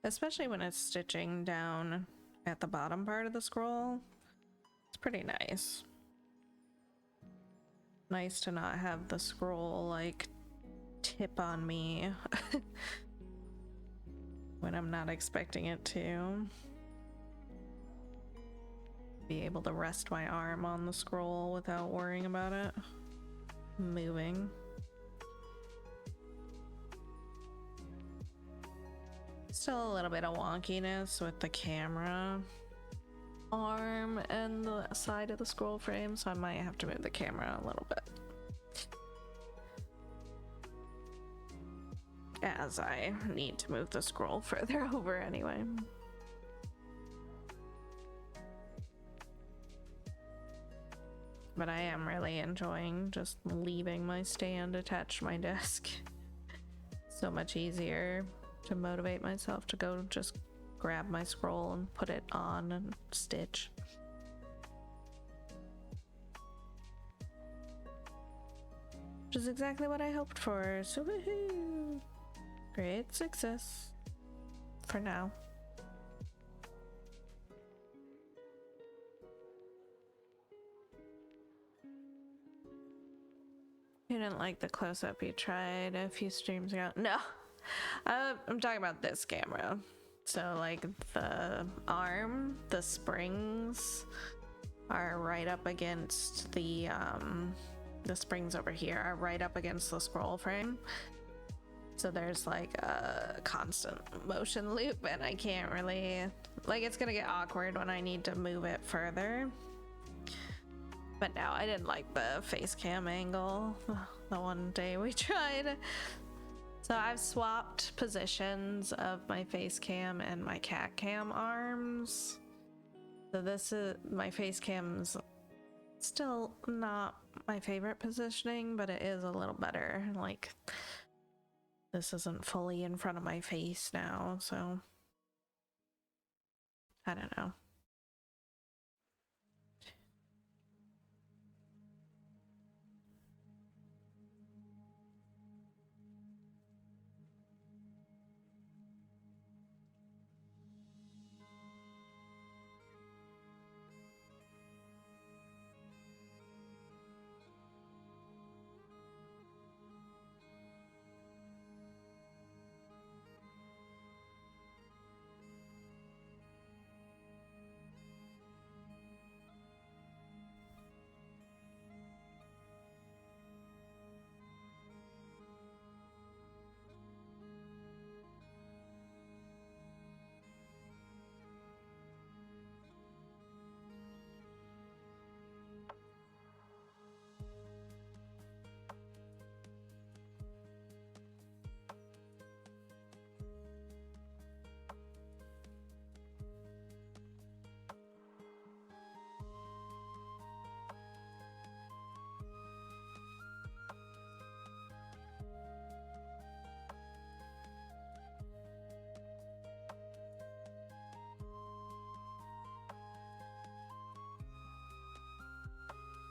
Especially when it's stitching down at the bottom part of the scroll. It's pretty nice. Nice to not have the scroll like tip on me when I'm not expecting it to. Be able to rest my arm on the scroll without worrying about it moving. Still a little bit of wonkiness with the camera arm and the side of the scroll frame, so I might have to move the camera a little bit as I need to move the scroll further over anyway. But I am really enjoying just leaving my stand attached to my desk. So much easier to motivate myself to go just grab my scroll and put it on and stitch. Which is exactly what I hoped for, so woohoo! Great success. For now. You didn't like the close-up you tried a few streams ago? No. I'm talking about this camera. So like the arm, the springs are right up against the springs over here are right up against the scroll frame. So there's like a constant motion loop and I can't really, like, it's gonna get awkward when I need to move it further. But no, I didn't like the face cam angle the one day we tried. So I've swapped positions of my face cam and my cat cam arms. So this is, my face cam's still not my favorite positioning, but it is a little better. Like, this isn't fully in front of my face now, so I don't know.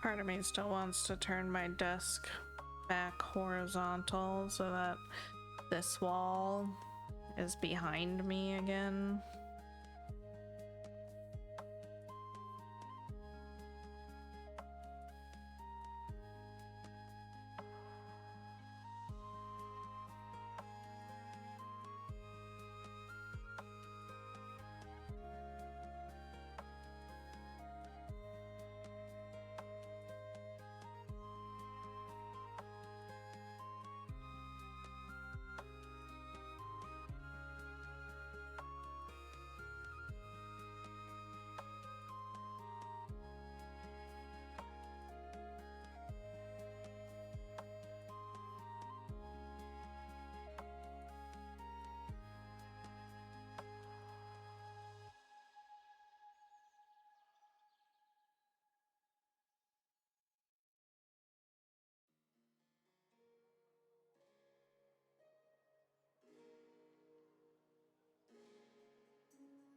Part of me still wants to turn my desk back horizontal so that this wall is behind me again.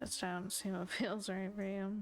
this down, see what feels right for you.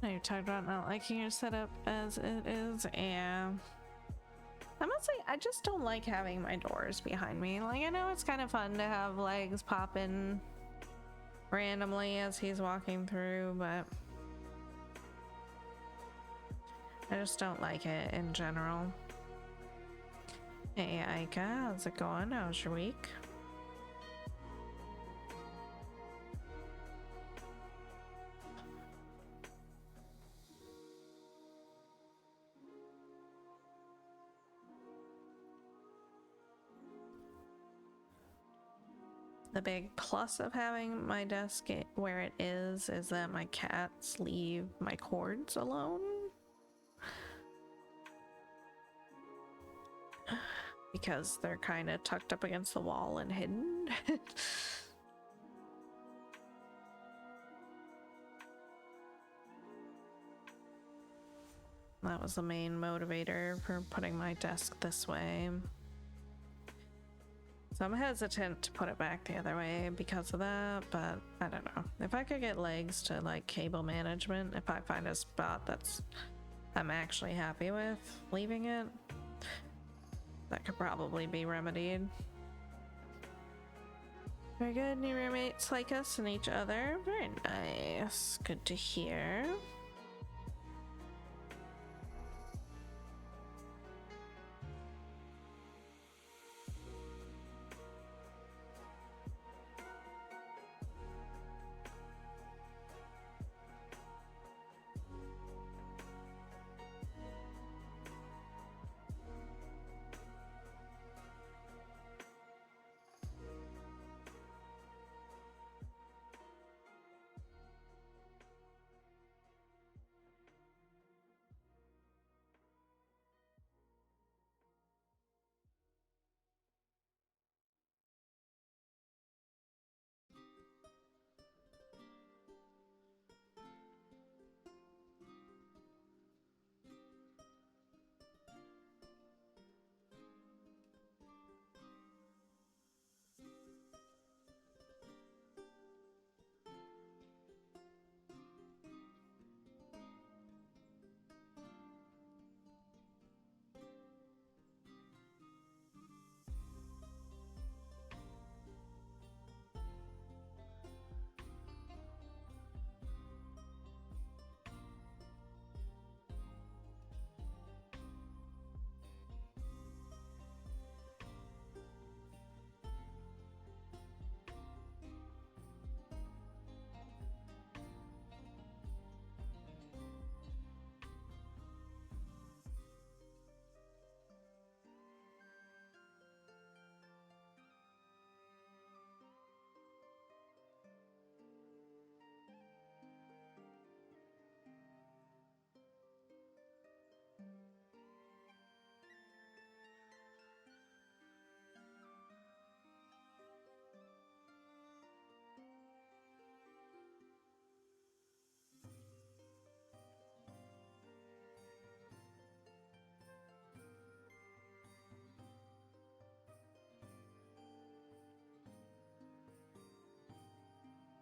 Now you talked about not liking your setup as it is, and I must say, I just don't like having my doors behind me. Like, I know it's kind of fun to have legs pop in randomly as he's walking through, but I just don't like it in general. Hey, Aika, how's it going? How's your week? The big plus of having my desk where it is that my cats leave my cords alone. Because they're kind of tucked up against the wall and hidden. That was the main motivator for putting my desk this way. So I'm hesitant to put it back the other way because of that, but I don't know. If I could get legs to like cable management, if I find a spot that's I'm actually happy with leaving it, that could probably be remedied. Very good. New roommates like us and each other. Very nice. Good to hear.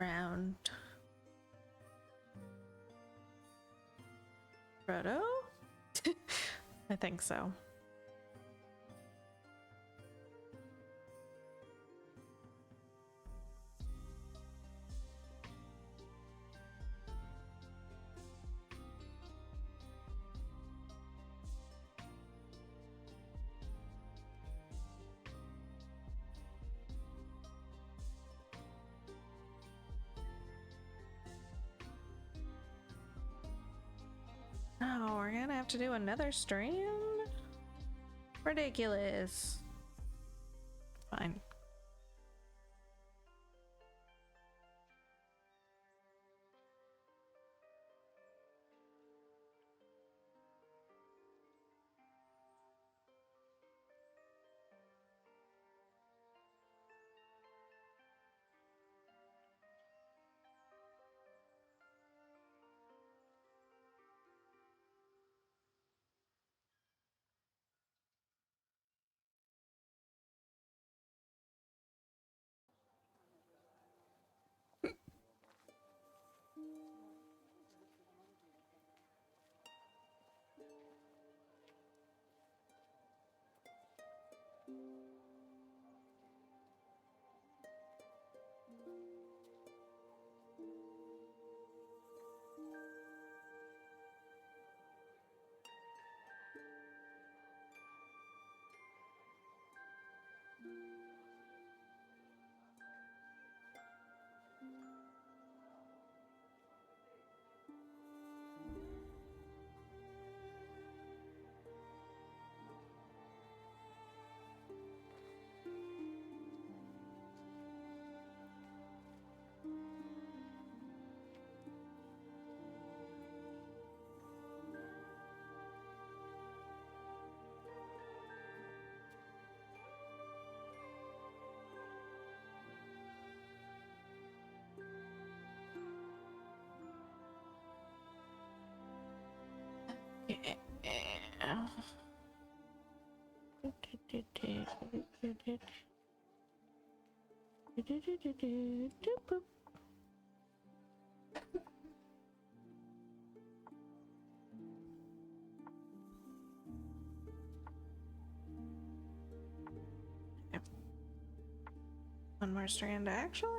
Round. Frodo? I think so. we're gonna have to do another stream? Ridiculous. Fine. One more strand, actually?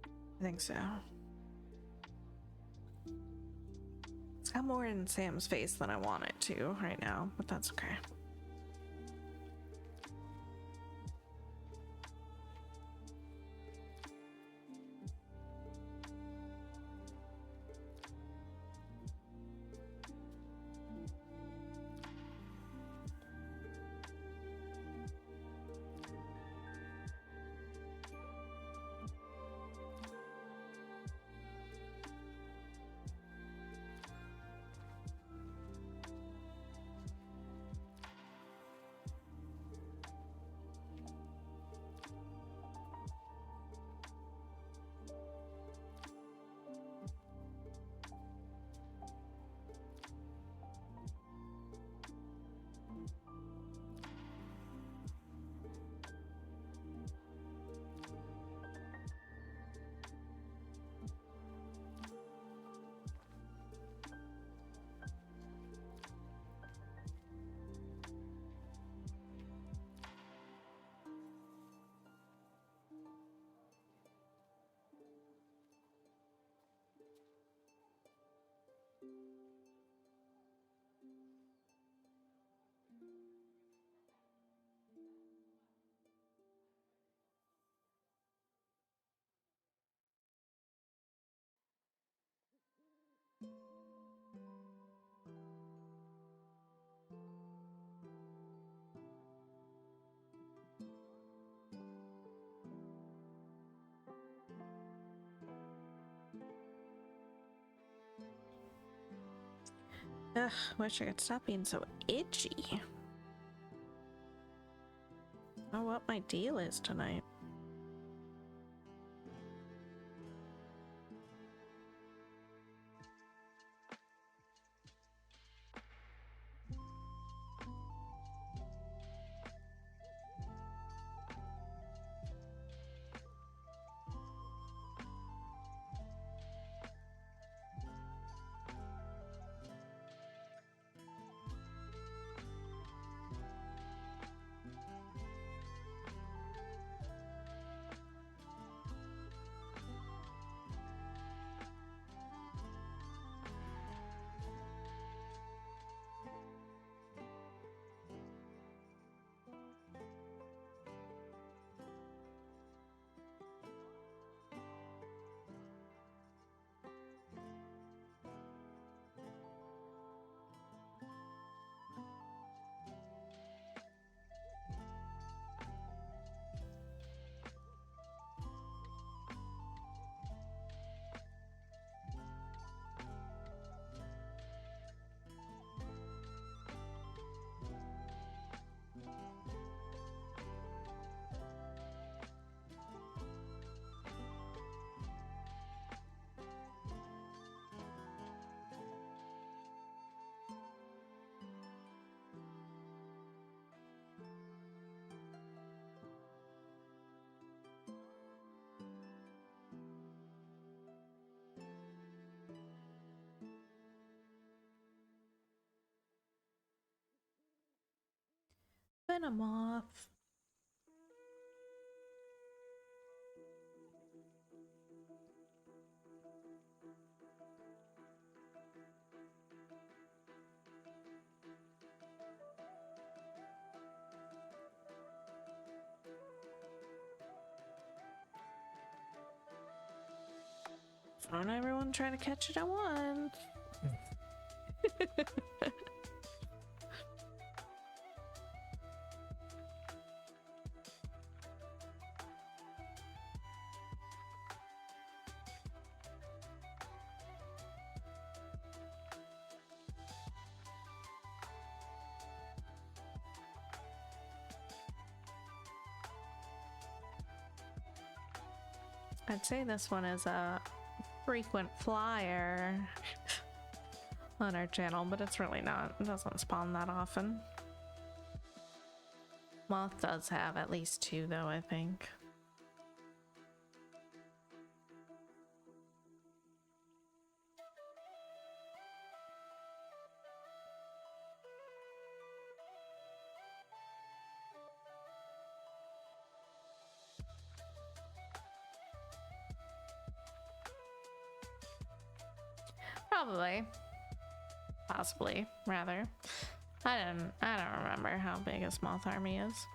I think so. It's got more in Sam's face than I want it to right now, but that's okay. Ugh, wish I could stop being so itchy. I know what my deal is tonight. and a moth. Not everyone trying to catch it at once. I'd say this one is a frequent flyer on our channel, but it's really not. It doesn't spawn that often. Moth does have at least 2 though, I think. Probably. Possibly, rather. I don't remember how big a moth army is.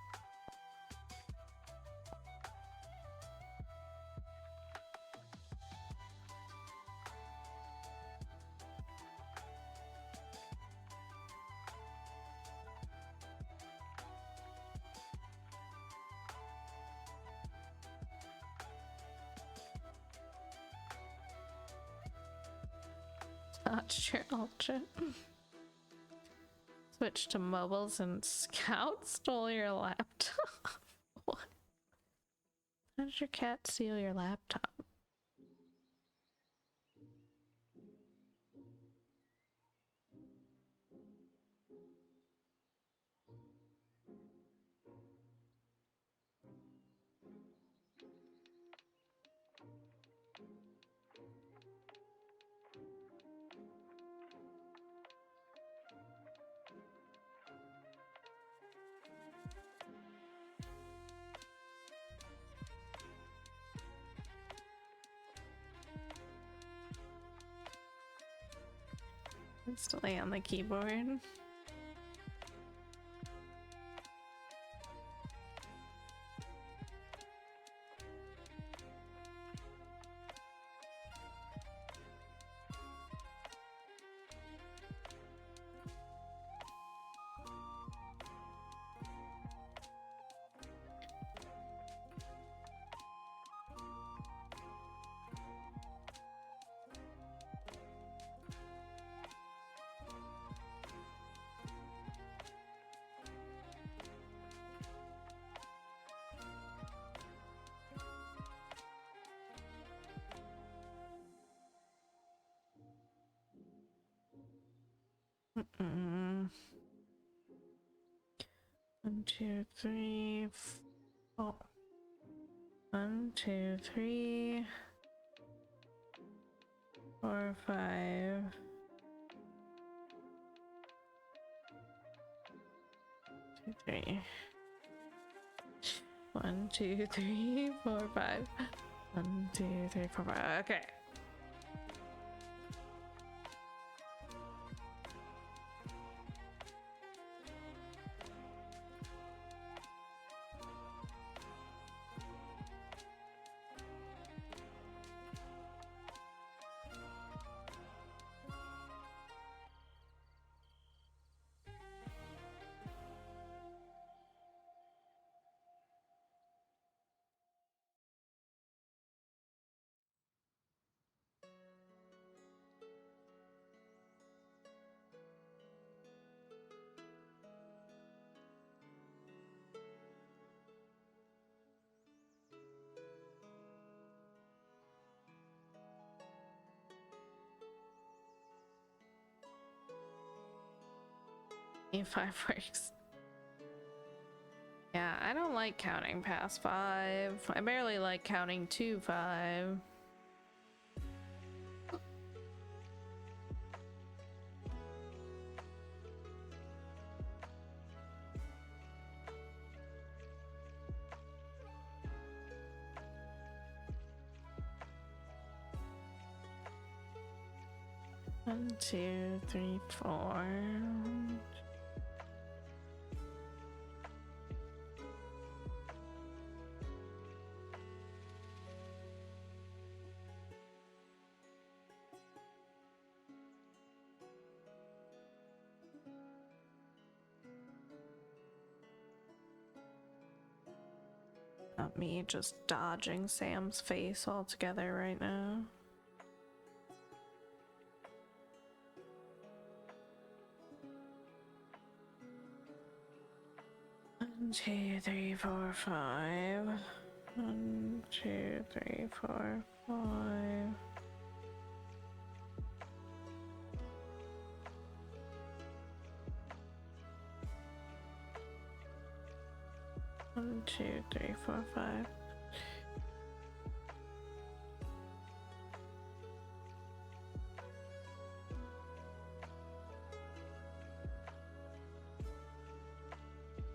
Not your ultra. Switch to mobiles and Scout stole your laptop. What? How did your cat steal your laptop? Instantly on the keyboard. Mm-mm. 1, 2, 3, 4. 1, 2, 3, 4, 5. 2, 3. 1, 2, 3, 4, 5. 1, 2, 3, 4, 5. Okay. A5 works. Yeah, I don't like counting past 5. I barely like counting to 5. 1, 2, 3, 4. Not me just dodging Sam's face altogether right now. One, 2, 3, 4, 5. 1, 2, 3, 4, 5. 1, 2, 3, 4, 5.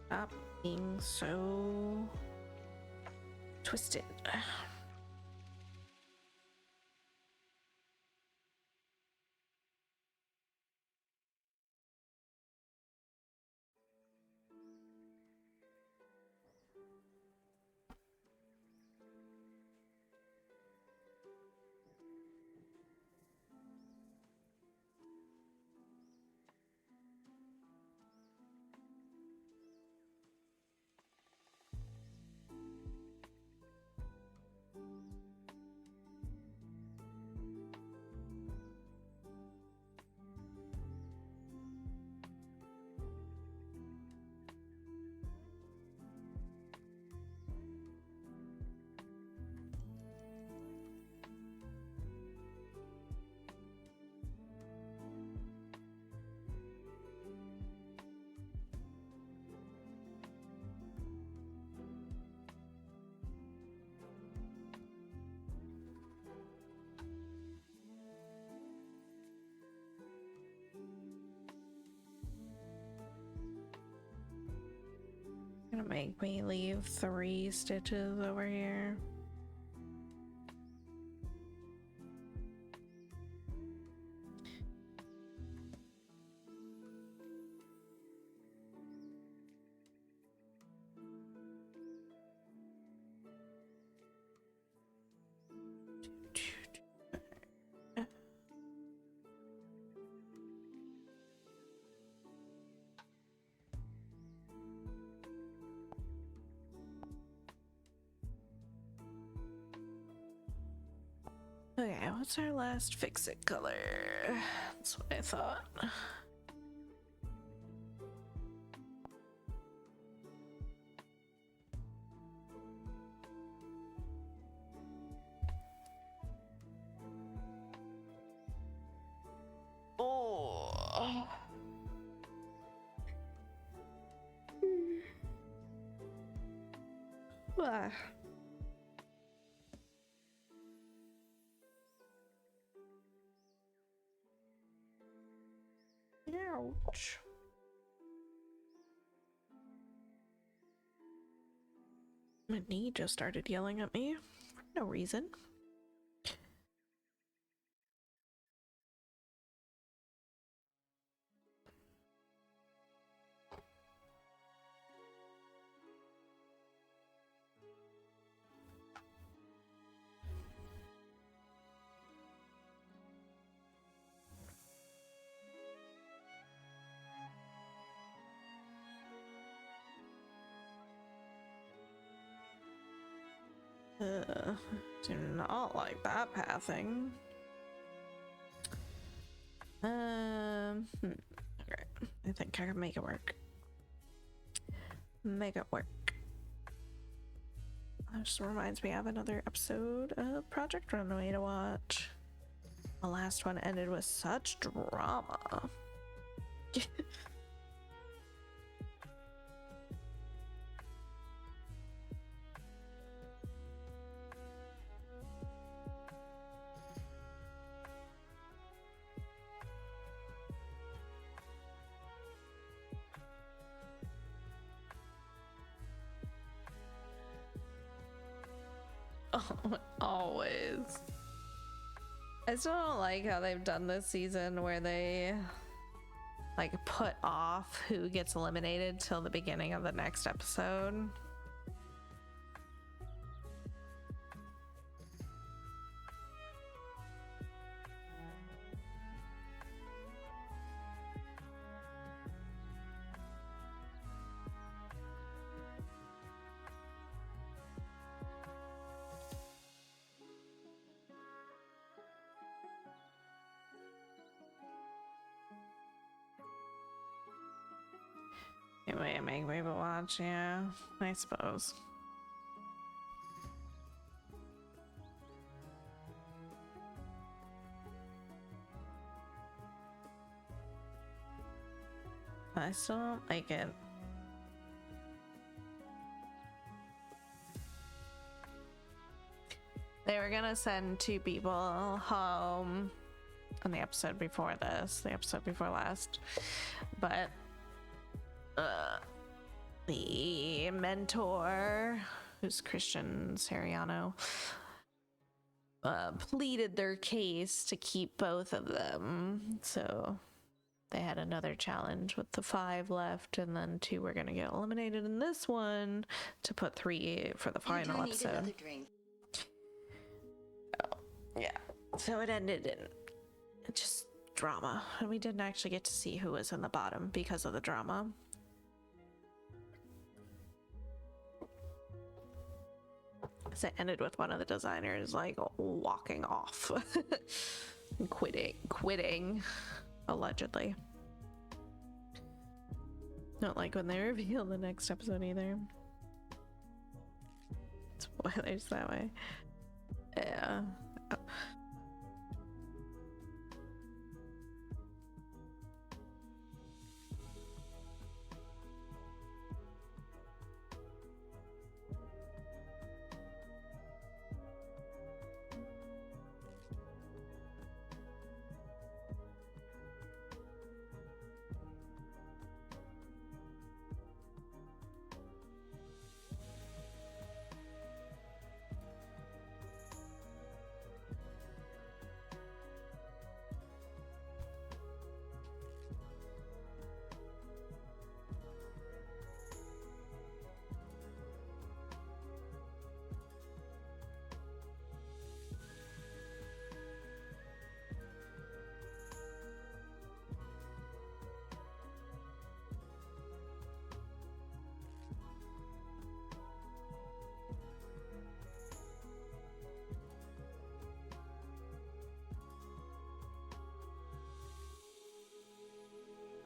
Stop being so twisted. Gonna make me leave 3 stitches over here. Okay, what's our last fix-it color? That's what I thought. Oh. Ah. Ouch. My knee just started yelling at me for no reason. Do not like that pathing. Okay, I think I can make it work. Make it work. That just reminds me I have another episode of Project Runway to watch. The last one ended with such drama. Oh, always. I still don't like how they've done this season where they like put off who gets eliminated till the beginning of the next episode. Anyway, make people watch, yeah, I suppose. I still don't like it. They were gonna send 2 people home on the episode before this, the episode before last, but the mentor, who's Christian Seriano, pleaded their case to keep both of them. So they had another challenge with the 5 left, and then 2 were gonna get eliminated in this one to put 3 for the final episode. Oh, yeah. So it ended in just drama, and we didn't actually get to see who was in the bottom because of the drama. So it ended with one of the designers like walking off, quitting, allegedly. Not like when they reveal the next episode either. Spoilers that way. Yeah.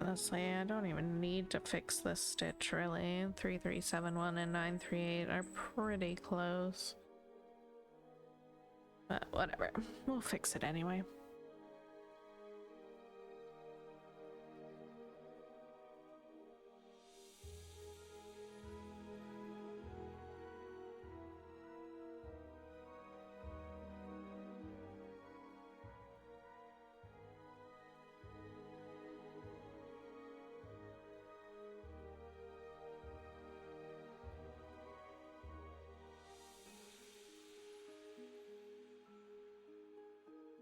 Honestly, I don't even need to fix this stitch, really. 3371 and 938 are pretty close. But whatever, we'll fix it anyway.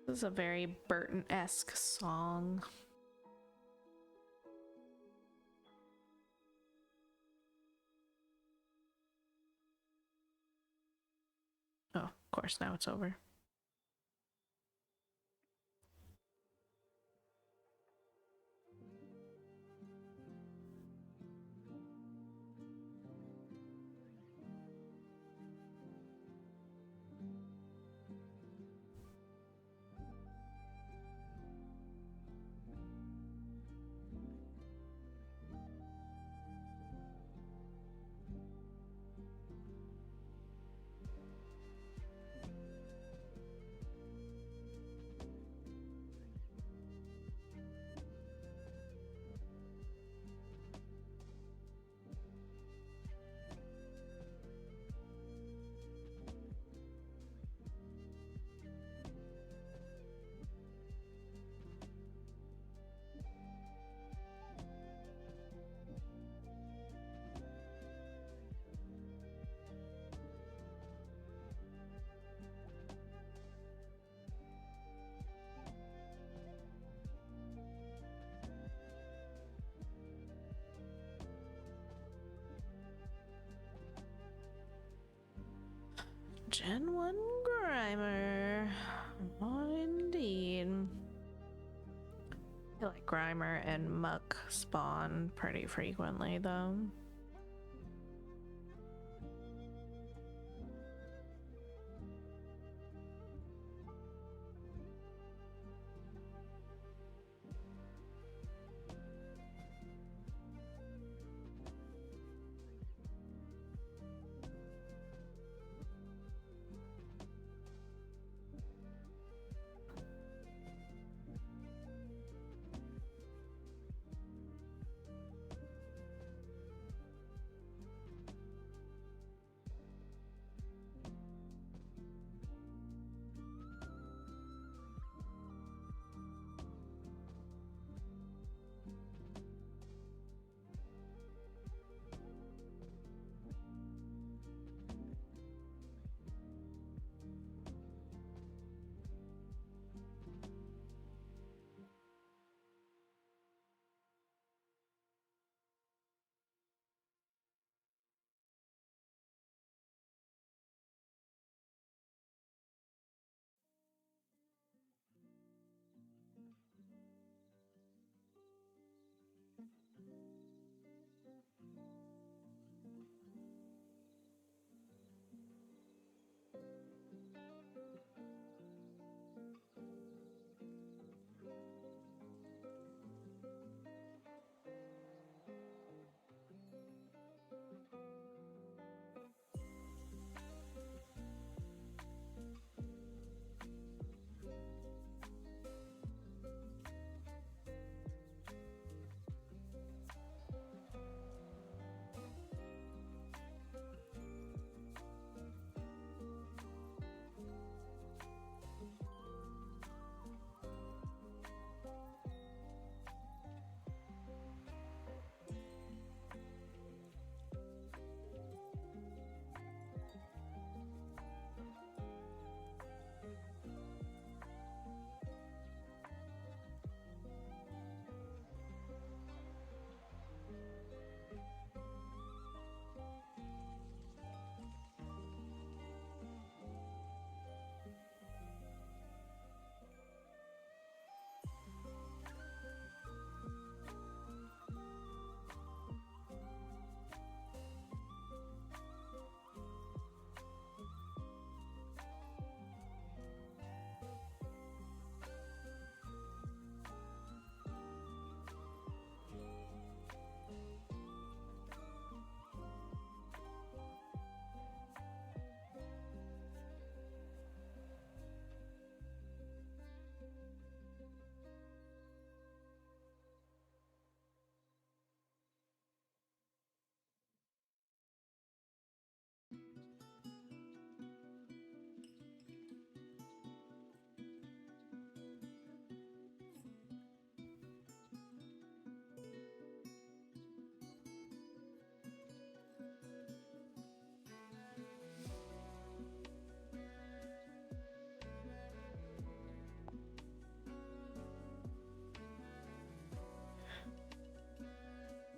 This is a very Burton-esque song. Oh, of course, now it's over. Gen 1 Grimer. Oh, indeed. I feel like Grimer and Muck spawn pretty frequently, though.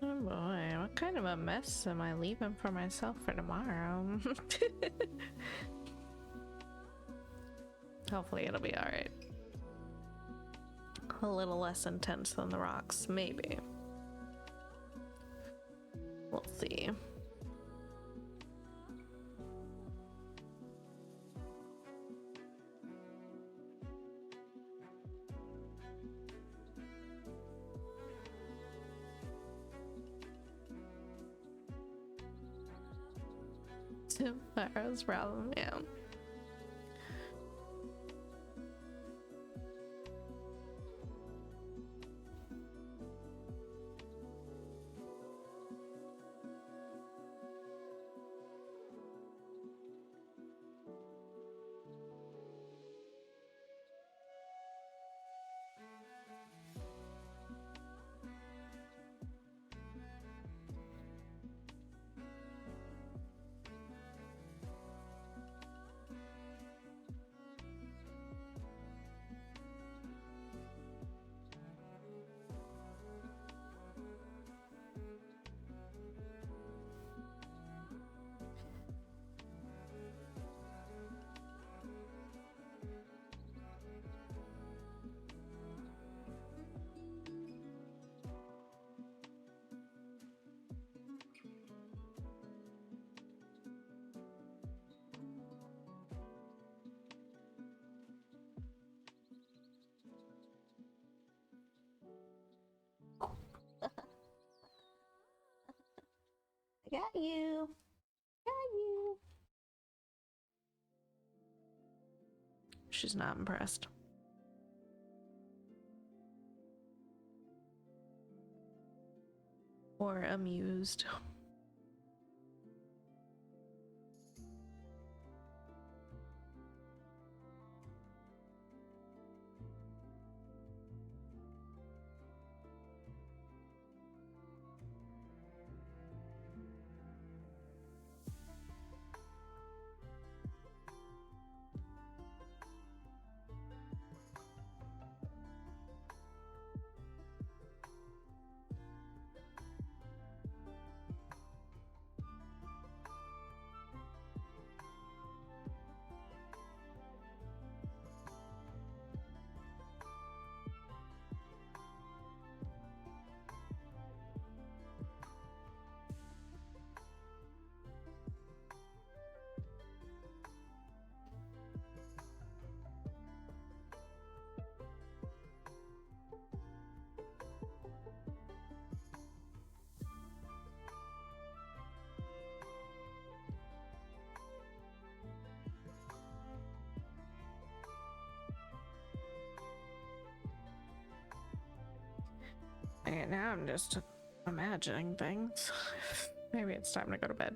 Oh boy, what kind of a mess am I leaving for myself for tomorrow? Hopefully it'll be alright. A little less intense than the rocks, maybe. We'll see. Tomorrow's problem, yeah. Got you. Got you. She's not impressed. Or amused. Okay, now I'm just imagining things. Maybe it's time to go to bed.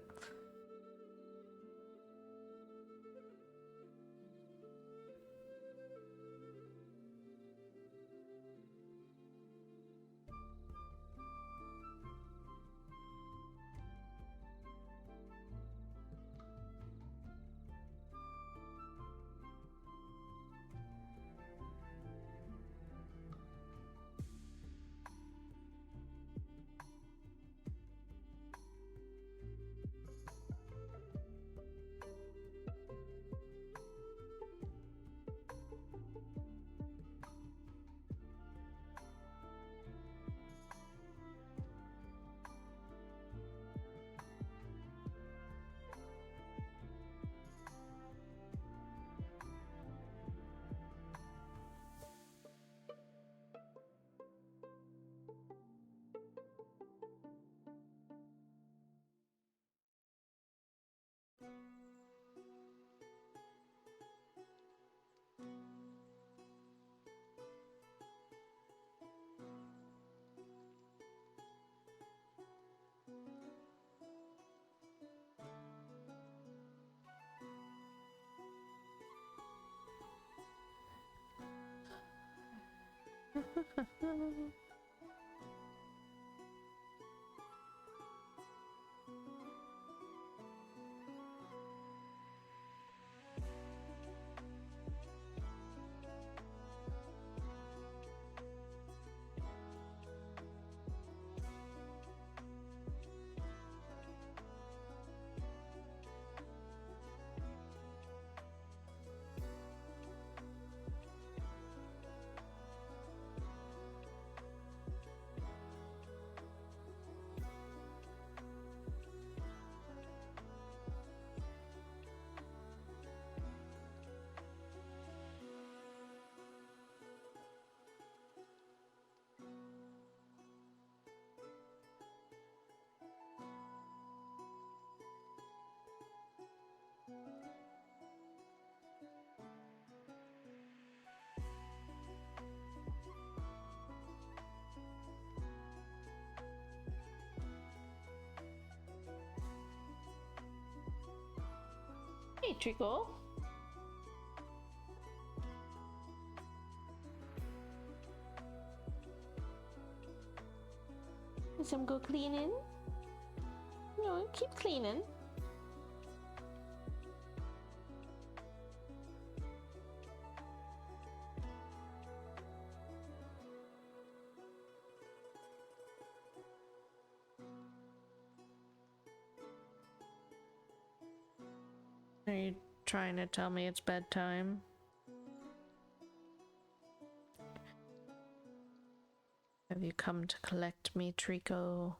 Hey, Trico. Some go cleaning. No, keep cleaning. Are you trying to tell me it's bedtime? Have you come to collect me, Trico?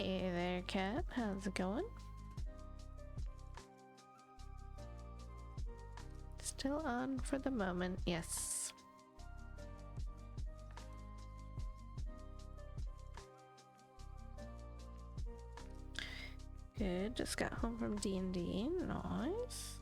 Hey there, cat. How's it going? Still on for the moment, yes. Good, just got home from D&D. Nice.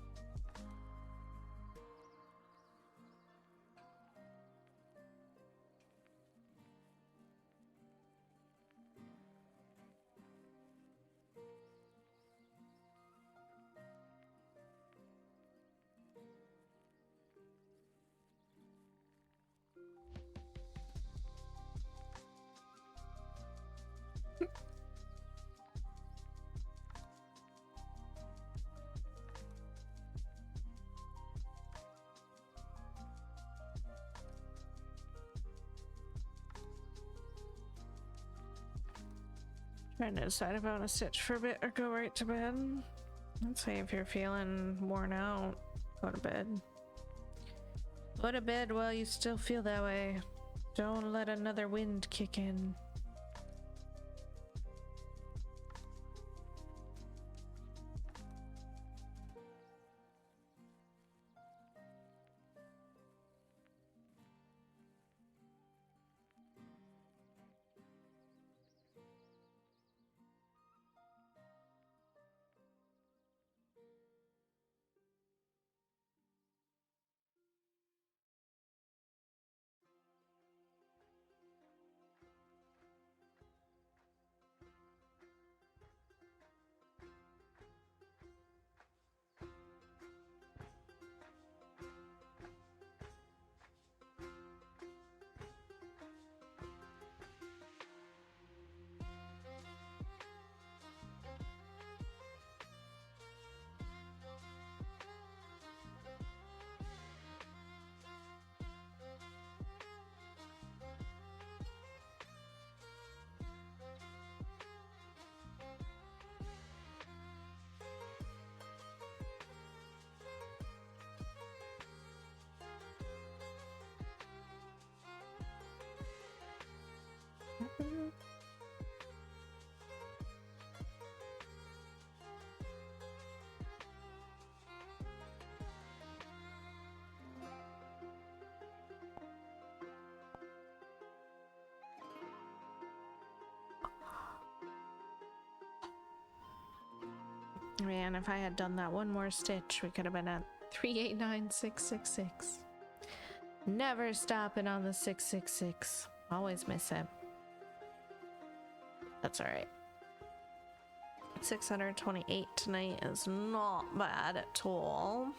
Trying to decide if I want to stitch for a bit or go right to bed. Let's say if you're feeling worn out, go to bed. Go to bed while you still feel that way. Don't let another wind kick in. Man, if I had done that one more stitch, we could have been at 389666. Never stopping on the 666. Always miss it. That's alright. 628 tonight is not bad at all.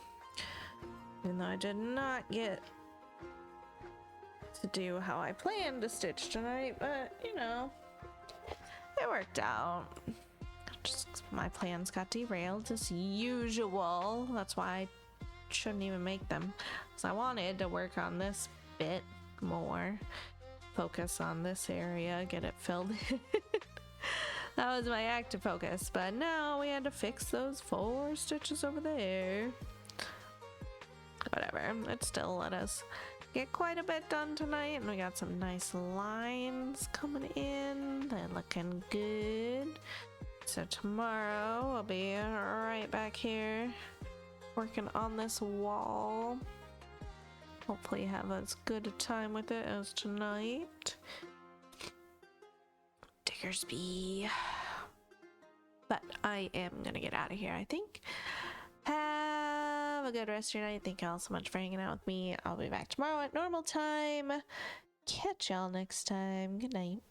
Even though I did not get to do how I planned to stitch tonight, but you know, it worked out. Just my plans got derailed as usual. That's why I shouldn't even make them. Because I wanted to work on this bit more. Focus on this area, get it filled in. That was my active focus. But now we had to fix those 4 stitches over there. Whatever. It still let us get quite a bit done tonight. And we got some nice lines coming in. They're looking good. So tomorrow I'll be right back here working on this wall. Hopefully have as good a time with it as tonight. Diggersby. But I am gonna get out of here, I think. Have a good rest of your night. Thank y'all so much for hanging out with me. I'll be back tomorrow at normal time. Catch y'all next time. Good night.